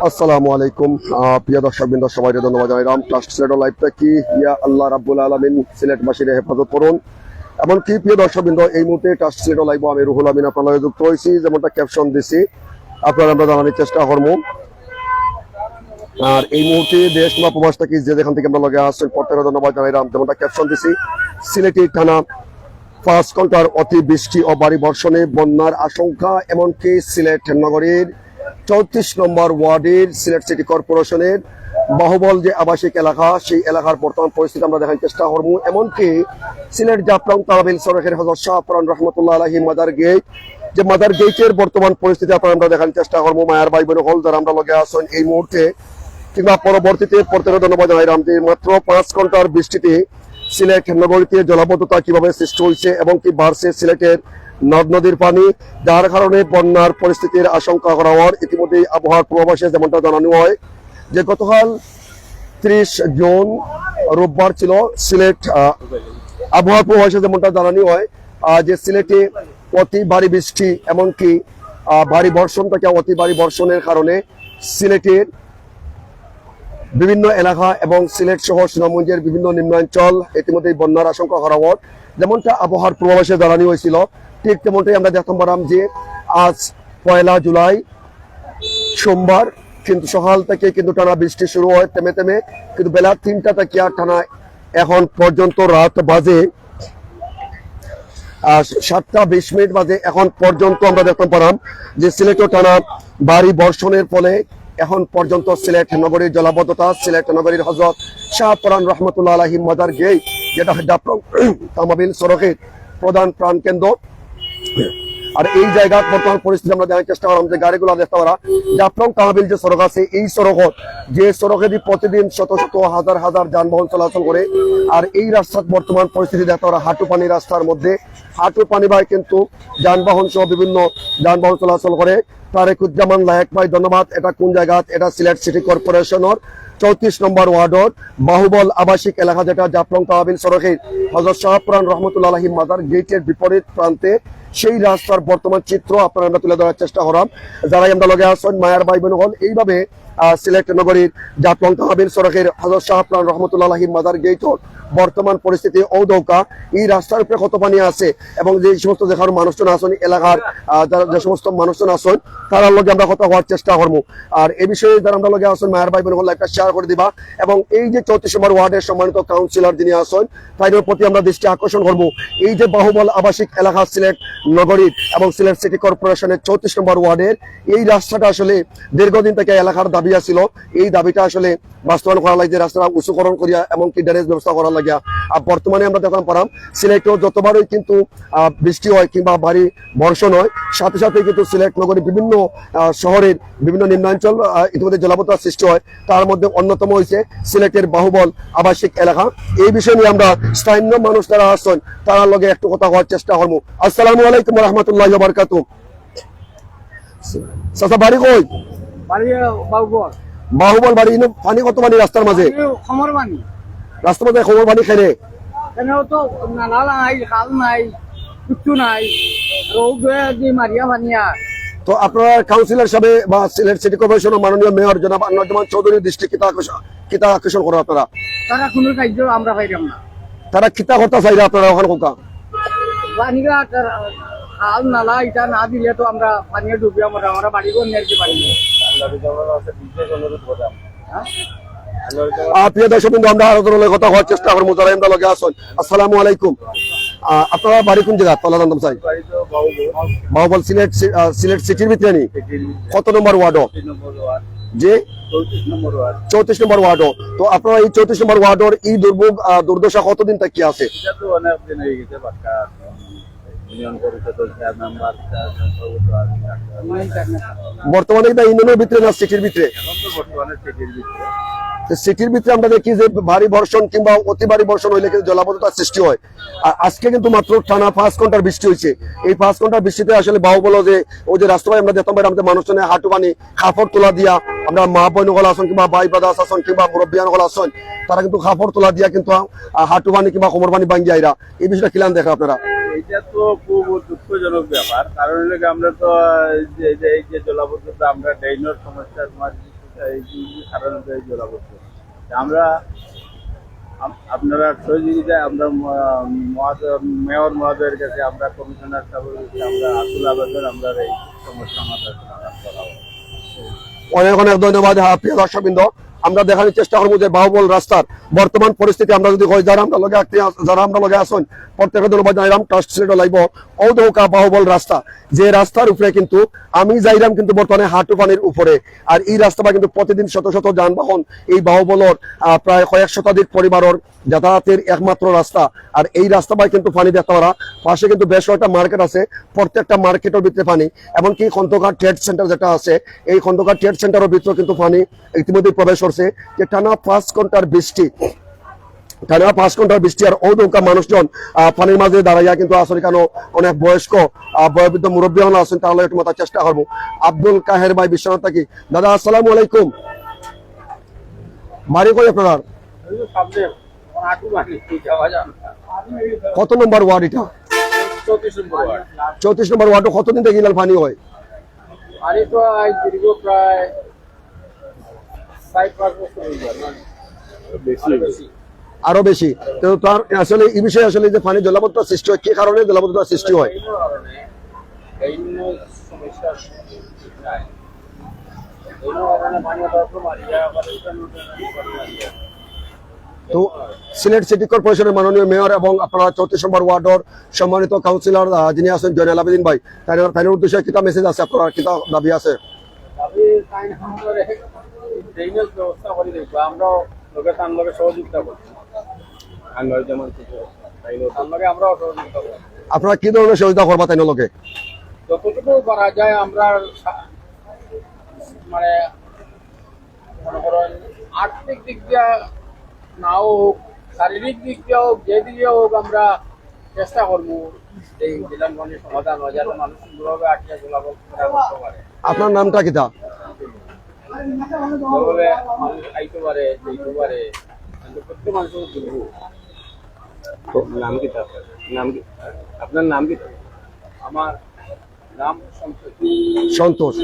আসসালামু আলাইকুম প্রিয় দর্শকবৃন্দ, সবাইকে ধন্যবাদ জানাইলাম। ট্রাস্ট সিলেট লাইভটা কি ইয়া আল্লাহ রাব্বুল আলামিন সিলেটবাসীর হেফাজত করুন। এমনকি প্রিয় দর্শকবৃন্দ, এই মুহূর্তে ট্রাস্ট সিলেট লাইভ আমি রুহুল আমিন আপনার লগে যুক্ত হয়েছি। যেমনটা ক্যাপশন দিছি আপনারা আমরা জানানোর চেষ্টা করবো। আর এই মুহূর্তে দেশ বা প্রবাস থেকে যে যেখান থেকে আমরা লগে আসছেন প্রত্যেকের ধন্যবাদ জানাইলাম। যেমনটা ক্যাপশন দিছি, সিলেটি টানা 5 ঘন্টার অতি বৃষ্টি ও ভারী বর্ষণে বন্যার আশঙ্কা। এমনকি সিলেট নগরীর 34 নম্বর ওয়ার্ডের সিলেট সিটি কর্পোরেশনের বাহুবল যে আবাসিক এলাকা, সেই এলাকার বর্তমান পরিস্থিতি আমরা দেখার চেষ্টা করবো। এমনকি সিলেট জাফলং তারাবিল সড়কের হযরত শাহপুরান রহমতুল্লাহ আলাইহি মাদার গেট, যে মাদার গেটের বর্তমান পরিস্থিতি আপনারা আমরা দেখার চেষ্টা করবো। মায়ার ভাই বোন হল যারা আমরা লগে আসেন এই মুহূর্তে কিংবা পরবর্তীতে প্রত্যেকের ধন্যবাদ জানাইলাম যে মাত্র 5 ঘন্টার বৃষ্টিতে সিলেট নগরীতে জলাবদ্ধতা কিভাবে সৃষ্টি হয়েছে এবং কি বাড়ছে সিলেটের নদ নদীর পানি, যার কারণে বন্যার পরিস্থিতির আশঙ্কা করা হওয়ার ইতিমধ্যে আবহাওয়ার পূর্বাভাসে যেমনটা জানানো হয় যে গতকাল 30 জুন রোববার ছিল সিলেট আবহাওয়ার পূর্বাভাসে যেমনটা জানানো হয় যে সিলেটে অতি ভারী বৃষ্টি এমনকি ভারী বর্ষণ থেকে অতি ভারী বর্ষণের কারণে সিলেটের বিভিন্ন এলাকা এবং সিলেট সহ সুনামগঞ্জের বিভিন্ন নিম্নাঞ্চল ইতিমধ্যে বন্যার আশঙ্কা করা হওয়ার যেমনটা আবহাওয়ার পূর্বাভাসে জানানো হয়েছিল, ঠিক তেমনটাই আমরা দেখতে পারলাম যে আজ 1 জুলাই সোমবার কিন্তু সকাল থেকে কিন্তু টানা বৃষ্টি শুরু হয় থেমে থেমে, কিন্তু বেলা 3টা থেকে আর টানা এখন পর্যন্ত রাত বাজে 7:20 বাজে এখন পর্যন্ত আমরা দেখতে পারলাম যে সিলেটও টানা ভারী বর্ষণের ফলে এখন পর্যন্ত সিলেট নগরীর জলাবদ্ধতা, সিলেট নগরীর হযরত শাহপুরান রহমতুল্লাহ আলাইহি মাদার গেট যেটা জাফলং তারাবিল সড়কের প্রধান প্রাণকেন্দ্র। আর এই জায়গা বর্তমান পরিস্থিতি আমরা দেখার চেষ্টা করলাম যে গাড়িগুলো দেখতে পারা জাফলং তারাবিল যে সড়ক আছে, এই সড়কত যে সড়কে প্রতিদিন শত শত হাজার হাজার যানবাহন চলাচল করে। আর এই রাস্তার বর্তমান পরিস্থিতি দেখতে পারা হাঁটু পানি রাস্তার মধ্যে, হাঁটু পানি ভাই কিন্তু যানবাহন সহ বিভিন্ন যানবাহন চলাচল করে। তারেকুজ্জামান লায়েক ভাই ধন্যবাদ। এটা কোন জায়গা? এটা সিলেট সিটি কর্পোরেশনের 34 নম্বর ওয়ার্ডর বাহুবল আবাসিক এলাকা, যেটা জাফলং তারাবিল সড়কের হযরত শাহপুরান রহমতুল্লাহ আলাইহি মাদার গেটের বিপরীত প্রান্তে সেই রাস্তার বর্তমান চিত্র আপনারা আমরা তুলে ধরার চেষ্টা করলাম। যারাই আমরা লগে আসছেন মায়ার ভাই বোন হল, এইভাবে সিলেট নগরীর জাফলং তারাবিল সড়কের হযরত শাহপুরান রহমতুল্লাহ আলাইহি মাদার গেটের বর্তমান পরিস্থিতি ঔদৌকা এই রাস্তার উপরে কত পানি আছে এবং যে সমস্ত যেখানে মানুষজন আসেন এলাকার যে সমস্ত মানুষজন আসেন তার লগে আমরা কথা হওয়ার চেষ্টা করবো। আর এই বিষয়ে যারা আমরা লগে আসেন মায়ের ভাই বোন হল একটা শেয়ার করে দিবা এবং এই যে 34 নম্বর ওয়ার্ডের সম্মানিত কাউন্সিলর যিনি আসেন তাদের প্রতি আমরা দৃষ্টি আকর্ষণ করবো। এই যে বাহুবল আবাসিক এলাকা সিলেট নগরীর এবং সিলেট সিটি কর্পোরেশনের 34 নম্বর ওয়ার্ডের এই রাস্তাটা আসলে দীর্ঘদিন থেকে এলাকার দাবি ছিল। এই দাবিটা আসলে বাস্তবায়ন করা লাগে, রাস্তাটা উঁচুকরণ করিয়া এমনকি ড্রেনেজ ব্যবস্থা করা লাগিয়া। আর বর্তমানে আমরা দেখলাম পারাম সিলেটেও যতবারই কিন্তু বৃষ্টি হয় কিংবা ভারী বর্ষণ হয় সাথে সাথে কিন্তু সিলেট নগরীর বিভিন্ন শহরের বিভিন্ন নিম্নাঞ্চল ইতিমধ্যে জলাবদ্ধতার সৃষ্টি হয়। তার মধ্যে অন্যতম হয়েছে সিলেটের বাহুবল আবাসিক এলাকা। এই বিষয় নিয়ে আমরা স্থানীয় মানুষ যারা আসছেন তার লগে একটু কথা হওয়ার চেষ্টা করবো। আসসালামু আলাইকুম রহমতুল্লাহ বারকাতু। চাচা বাড়ি কই? বাহুবল বাড়ি। পানি কত পানি রাস্তার মাঝে? রাস্তার মাঝে খবর পানি খেলে তো আপনারা কাউন্সিলর হিসাবে বা সিলেট সিটি কর্পোরেশনের মাননীয় মেয়র জনাব আনোয়ারুজ্জামান চৌধুরীর দৃষ্টি কিতা আকর্ষণ করেন আপনারা? তারা কোনো কার্য আমরা পাইলাম না। তারা কিতা করতে চাইলে আপনারা ওখানে কোকা হাল নালা এটা না দিলে তো আমরা পানিয়ে ডুবি আমরা বাড়ি করে নিয়ে পারি। প্রিয় দর্শক বিন্দু, আমরা আলোচনার কথা হওয়ার চেষ্টা করবো যারা আমরা লগে আসেন। আসসালামু আলাইকুম। আপনারা বাড়ি কোন জায়গা? তলা জানতাম চাই। বাহুবল সিলেট সিটির ভিতরে নি কত নম্বর ওয়ার্ড? যে 34 নম্বর ওয়ার্ড। তো আপনারা এই 34 নম্বর ওয়ার্ডের এই দুর্ভোগ দুর্দশা কতদিন থেকে কি আছে? বর্তমানে ইউনিয়নের ভিতরে না সিটির ভিতরে? সিটির ভিতরে আমরা দেখি যে ভারী বর্ষণ কিংবা অতি ভারী বর্ষণ হইলে কিন্তু জলাবদ্ধতার সৃষ্টি হয়। আর আজকে কিন্তু মাত্র টানা 5 ঘন্টার বৃষ্টি হয়েছে। এই 5 ঘন্টার বৃষ্টিতে আসলে বাহুবল যে ওই যে রাস্তায় আমরা দেখতাম আমাদের মানুষজনের হাঁটু পানি কাপড় তোলা দিয়া আমরা মা বোন গলা আসন কিংবা ভাই বাদাস আসন কিংবা মুরব্বিয়ান গলা আসন তারা কিন্তু কাপড় তোলা দিয়া কিন্তু হাঁটু পানি কিংবা কোমর পানি ভাঙ্গি আইরা। এই বিষয়টা কিলান দেখে আপনারা? এটা তো খুব দুঃখজনক ব্যাপার, কারণ হলো কি আমরা তো এই যে জলাবদ্ধতা, আমরা ড্রেনের সমস্যা, তোমার এই কারণে তো এই জলাবদ্ধতা আমরা আপনারা সহযোগিতায় আমরা মেয়র মহোদয়ের কাছে, আমরা কমিশনার সাহেবের কাছে আমরা আকুল আবেদন, আমরা এই সমস্যা আমাদের সমাধান করা হবে। অনেক অনেক ধন্যবাদ। প্রিয় দর্শকবৃন্দ, আমরা দেখানোর চেষ্টা করবো যে বাহুবল রাস্তার বর্তমান পরিস্থিতি আমরা যদি কই যারা আমরা লগে আসুন প্রত্যেকে ধন্যবাদ জানাইলাম। ট্রাস্ট সিলেট লাইব ঔদৌকা বাহুবল রাস্তা, যে রাস্তার উপরে কিন্তু আমি যাইলাম কিন্তু বর্তমানে হাঁটু পানির উপরে। আর এই রাস্তাটা কিন্তু প্রতিদিন শত শত যানবাহন এই বাহুবলর প্রায় কয়েক শতাধিক পরিবারের যাতায়াতের একমাত্র রাস্তা। আর এই রাস্তাটাই কিন্তু পানি দেখতে পারা, পাশে কিন্তু বেশ কয়েকটা মার্কেট আছে, প্রত্যেকটা মার্কেটের ভিতরে পানি। এমনকি খন্দকার ট্রেড সেন্টার যেটা আছে, এই খন্দকার ট্রেড সেন্টারের ভিতরে কিন্তু পানি ইতিমধ্যে প্রবেশ করছে। যে টানা 5 ঘন্টার বৃষ্টি আর ঔদৌকা মানুষজন পানির মাঝে দাঁড়াইয়া কিন্তু আসলে কেন অনেক বয়স্ক বয়োবৃদ্ধ মুরব্বী আছেন, তাহলে একটু মাথার চেষ্টা করবো। আব্দুল কাহের ভাই বিশ্বনাথ থাকি। দাদা আসসালামু আলাইকুম, বাড়ি কই আপনার? কত নম্বর ওয়ার্ড এটা? 34 নম্বর ওয়ার্ড। কতদিন থেকে ইলাল পানি হয়? পানি তো দীর্ঘ প্রায় 4-5 বছর হয়ে যায়, বেশি। আরো বেশি। তো তার আসলে এই বিষয়ে আসলে যে পানি জলাবদ্ধতা সৃষ্টি হয়, কি কারণে জলাবদ্ধতা সৃষ্টি হয়? তো সিলেট সিটি কর্পোরেশনের মাননীয় মেয়র এবং আপনারা 34 নম্বর ওয়ার্ডের সম্মানিত কাউন্সিলর যিনি আছেন জয়নাল আবেদিন ভাই, তাদের উদ্দেশ্যে কিতা মেসেজ আছে, আপনার কিতা দাবি আছে? ব্যবস্থা করে দেখবো, আমরাও লোকের তার লগে সহযোগিতা করছি, যেমন আমরাও সহযোগিতা করছি। আপনারা কি ধরনের সহযোগিতা করবা তাই লোকে? যতটুকু করা যায় আমরা, মানে মনে করেন আর্থিক দিক দিয়ে নাও হোক, শারীরিক দিক দিয়ে হোক, যে দিকে হোক, আমরা চেষ্টা করবো এই জেলার সমাধান হয়, যাতে মানুষ সুন্দরভাবে আটকে করতে পারে। আপনার নামটা কিতা? মানুষ খাইতে পারে, যেতে পারে, প্রত্যেক মানুষের দুর্ভোগ। নাম কি? নাম কি আপনার? নাম কি? আমার নাম সন্তোষ।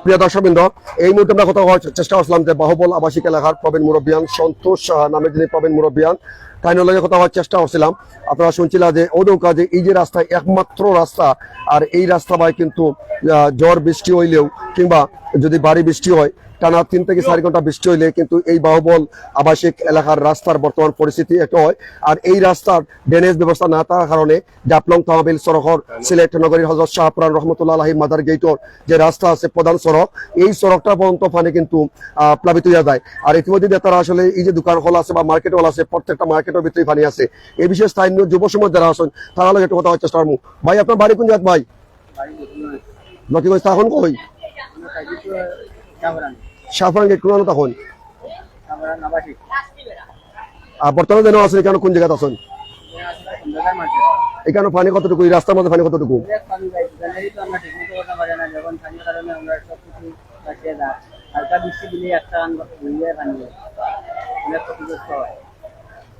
প্রিয় দর্শকবৃন্দ, এই মুহূর্তে আমরা কথা বলার চেষ্টা করছিলাম যে বাহুবল আবাসিক এলাকার প্রবীণ মুরব্বিয়ান সন্তোষ নামে যিনি প্রবীণ মুরব্বিয়ান, তাই লগে কথা বলার চেষ্টা করছিলাম। আপনারা শুনছিলাম যে ঔদৌকা যে এই যে রাস্তা একমাত্র রাস্তা, আর এই রাস্তা ভাই কিন্তু ঝড় বৃষ্টি হইলেও কিংবা যদি ভারী বৃষ্টি হয়, টানা 3 থেকে 4 ঘন্টা বৃষ্টি হইলে কিন্তু এই বাহুবল আবাসিক এলাকার রাস্তার বর্তমান পরিস্থিতি একটা হয়। আর এই রাস্তার ড্রেনেজ ব্যবস্থা না থাকার কারণে জাফলং তহবিল সড়কের সিলেট নগরীর হযরত শাহপুরান রহমতুল্লাহ আলাইহি মাদার গেটর যে রাস্তা আছে প্রধান সড়ক, এই সড়কটা পর্যন্ত পানি কিন্তু প্লাবিত হয়ে যায়। আর ইতিমধ্যে তারা আসলে এই যে দোকান হল আছে বা মার্কেট হল আছে, প্রত্যেকটা মার্কেটের ভিতরে পানি আছে। এই বিষয়ে স্থানীয় যুব সমাজ যারা আছেন তারা একটু কথা হওয়ার চেষ্টা করবো। ভাই আপনার বাড়ি কোন জায়গা? ভাই নকিগঞ্জ। তখন কই? শাহপুরান গেট কোন তখন? বর্তমানে যেন আছেন এখানে কোন জায়গাতে আছেন? এখানে পানি কতটুকু? এই রাস্তার মধ্যে পানি কতটুকু?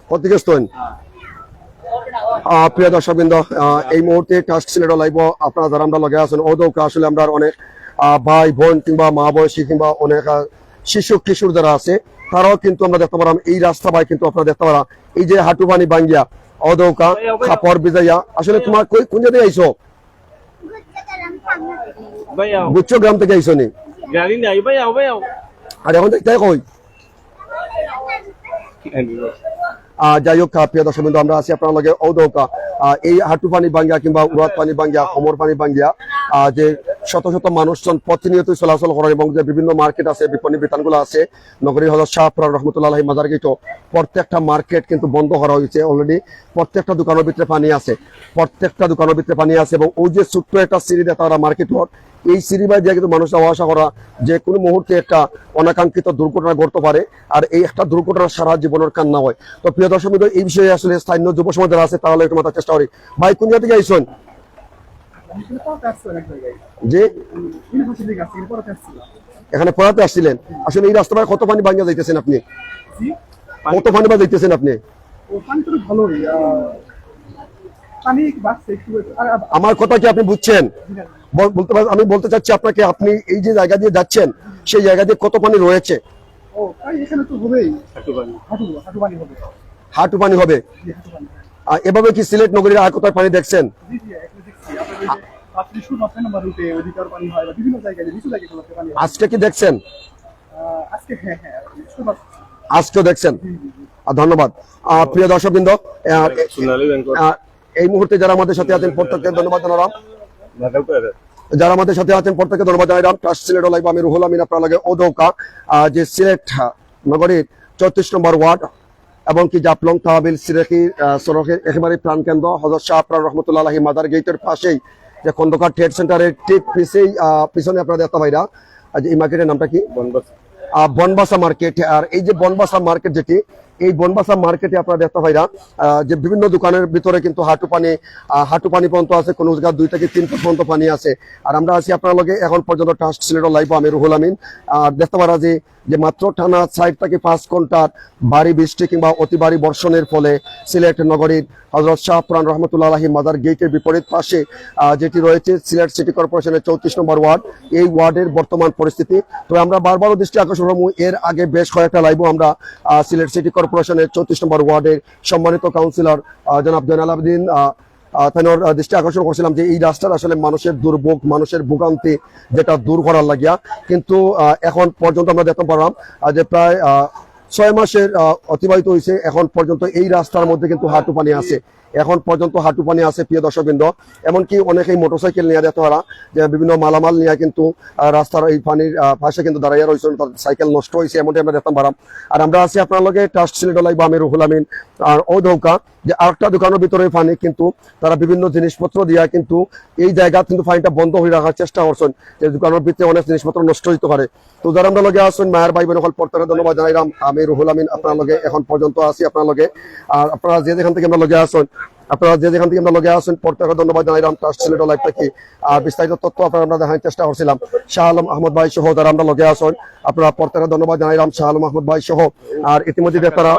ক্ষতিগ্রস্ত হন। প্রিয় দর্শকবৃন্দ, এই মুহূর্তে ট্রাস্ট সিলেট লাইভ আপনারা যারা আমরা লগে আছেন ঔদৌকা, আসলে আমরা অনেক ভাই বোন কিংবা মা বয়সী কিংবা অনেক শিশু কিশোর যারা আছে তারাও কিন্তু আমরা দেখতে পারাম এই রাস্তা ভাই কিন্তু আপনারা দেখতে পারা এই যে হাঁটু পানি বাঙ্গিয়া ঔদৌকা খাপড় বিজাইয়া। আসলে তোমার কোন জায়গায় আইছো? গুচ্ছ গ্রাম থেকে আইছো নি? আর এখন দেখতে কই? যাই হোক প্রিয় দর্শক বন্ধু, আমরা আছি আপনার লগে ঔদৌকা। এই হাঁটু পানি বাঙ্গিয়া কিংবা উড়াত পানি বাঙ্গিয়া, কোমর পানি বাঙ্গিয়া যে শত শত মানুষজন প্রতিনিয়ত চলাচল করেন এবং যে বিভিন্ন মার্কেট আছে, বিপণী বিতানগুলো আছে, নগরীর হযরত শাহপুরান রহমতুল্লাহ আলাইহি মাজার গেট, প্রত্যেকটা মার্কেট কিন্তু বন্ধ করা হয়েছে অলরেডি। প্রত্যেকটা দোকানের ভিতরে পানি আছে, এবং ওই যে ছোট্ট একটা সিঁড়ি দেখা তারা মার্কেট রোড, এই সিঁড়ি বাই দিয়ে কিন্তু মানুষ যাওয়া আসা করা, যে কোনো মুহূর্তে একটা অনাকাঙ্ক্ষিত দুর্ঘটনা ঘটতে পারে। আর এই একটা দুর্ঘটনা সারা জীবনের কান্না হয়। তো প্রিয় দর্শক বন্ধু, এই বিষয়ে আসলে স্থানীয় যুব সমাজ যারা আছে তাহলে একটু মাথার চেষ্টা করি। ভাই কোন জায়গা থেকে আইসেন? যে এখানে পড়াতে আসছিলেন। আসলে এই রাস্তায় কত পানি ভাঙিয়া যাইতেছেন আপনি? কত পানি বা যাইতেছেন আপনি? পানি বাড়ছে একটু আমার কথা কি আপনি বুঝছেন? আমি বলতে চাচ্ছি আপনাকে, আপনি এই যে জায়গা দিয়ে যাচ্ছেন সেই জায়গা দিয়ে কত পানি রয়েছে? ও তাই এখানে তো হবেই হাঁটু হাঁটু পানি হবে হাঁটু পানি হবে। জি, হাঁটু পানি। এভাবে কি সিলেট নগরীর আর কোথায় পানি দেখছেন? জি জি এখানে দেখছি আপনাদের ওই যে পাঁচটি মাথায় নাম্বার রুটে ওইদিকে পানি হয় বা বিভিন্ন জায়গায় নিচু জায়গাগুলোতে পানি হয়। আজকে কি দেখছেন? আজকে হ্যাঁ হ্যাঁ শুনলাম। আজকেও দেখছেন। ধন্যবাদ। প্রিয় দর্শকবৃন্দ, এই মুহূর্তে যারা আমাদের সাথে আছেন প্রত্যেককে ধন্যবাদ জানালাম। যারা আমাদের সাথে আছেন প্রত্যেককে ধন্যবাদ জানালাম। ট্রাস্ট সিলেট লাইভ, আমি রুহুল আমিন, আপনার লাগে ওদৌকা, যে সিলেট নগরীর 34 নম্বর ওয়ার্ড এবং কি জাফলং তাহবিল সিরাকি সড়কের একেবারে প্রাণকেন্দ্র হযরত শাহ আপনার রহমতুল্লাহ আলাইহি মাদার গেটের পাশেই যে খন্দকার ট্রেড সেন্টারের ঠিক পিছনে আপনারা দেখতে পাইরা এই মার্কেটের নামটা কি? বনবাসা মার্কেট। আর এই যে বনবাসা মার্কেট যেটি, এই বনবাসা মার্কেটে আপনারা দেখতে পাইরা যে বিভিন্ন দোকানের ভিতরে কিন্তু হাঁটু পানি পর্যন্ত আছে, কোনো জায়গায় 2 থেকে 3 ফুট পর্যন্ত পানি আছে। আর আমরা আছি আপনার লগে এখন পর্যন্ত ট্রাস্ট সিলেট লাইভ, আমি রুহুল আমিন। আর দেখতে পারা যে মাত্র টানা 4 থেকে 5 ঘন্টার ভারী বৃষ্টি কিংবা অতি ভারী বর্ষণের ফলে সিলেট নগরীর হযরত শাহ পুরান রহমতুল্লাহ আলাইহি মাদার গেটের বিপরীত পাশে যেটি রয়েছে সিলেট সিটি কর্পোরেশনের 34 নম্বর ওয়ার্ড, এই ওয়ার্ডের বর্তমান পরিস্থিতি। তো আমরা বারবার দৃষ্টি আকর্ষণ করবো, এর আগে বেশ কয়েকটা লাইভও আমরা সিলেট সিটি কর্পোরেশনের 34 নম্বর ওয়ার্ডের সম্মানিত কাউন্সিলর জনাব জয়নাল আবেদিন তানোর দৃষ্টি আকর্ষণ করছিলাম যে এই রাস্তার আসলে মানুষের দুর্ভোগ, মানুষের ভোগান্তি যেটা দূর করার লাগিয়া, কিন্তু এখন পর্যন্ত আমরা দেখতে পারলাম যে প্রায় 6 মাসের অতিবাহিত হয়েছে, এখন পর্যন্ত এই রাস্তার মধ্যে কিন্তু হাঁটু পানি আছে, এখন পর্যন্ত হাঁটু পানি আছে। প্রিয় দর্শকবৃন্দ, এমনকি অনেকেই মোটরসাইকেল নিয়ে দেখতে পারা যে বিভিন্ন মালামাল নিয়ে কিন্তু রাস্তার এই পানির পাশে কিন্তু দাঁড়াইয়া রয়েছে, সাইকেল নষ্ট হয়েছে, এমনটি আমরা দেখতে পারাম। আর আমরা আছি আপনার লগে ট্রাস্ট সিলেট লাইভ, আমি রুহুল আমিন। আর ও ধৌকা যে আরেকটা দোকানের ভিতরে পানি, কিন্তু তারা বিভিন্ন জিনিসপত্র দিয়া কিন্তু এই জায়গা কিন্তু পানিটা বন্ধ হয়ে রাখার চেষ্টা করছেন, যে দোকানের ভিতরে অনেক জিনিসপত্র নষ্ট হইতে পারে। তো যারা আমরা লগে আসছেন মায়ের ভাই বোন সকল প্রত্যেকে ধন্যবাদ জানাইলাম। আমি রুহুল আমিন আপনার লগে এখন পর্যন্ত আছি আপনার লগে। আর আপনারা যে যেখান থেকে আমরা লগে আসছেন প্রত্যেকে ধন্যবাদ জানাইলাম। ট্রাস্ট সিলেট লাইভ থেকে বিস্তারিত তথ্য আপনারা আমরা দেখার চেষ্টা করছিলাম। শাহ আলম আহমদ ভাই সহ যারা আমরা লগে আসেন আপনারা প্রত্যেকে ধন্যবাদ জানাইলাম, শাহ আলম আহমদ ভাই সহ। আর ইতিমধ্যে আপনারা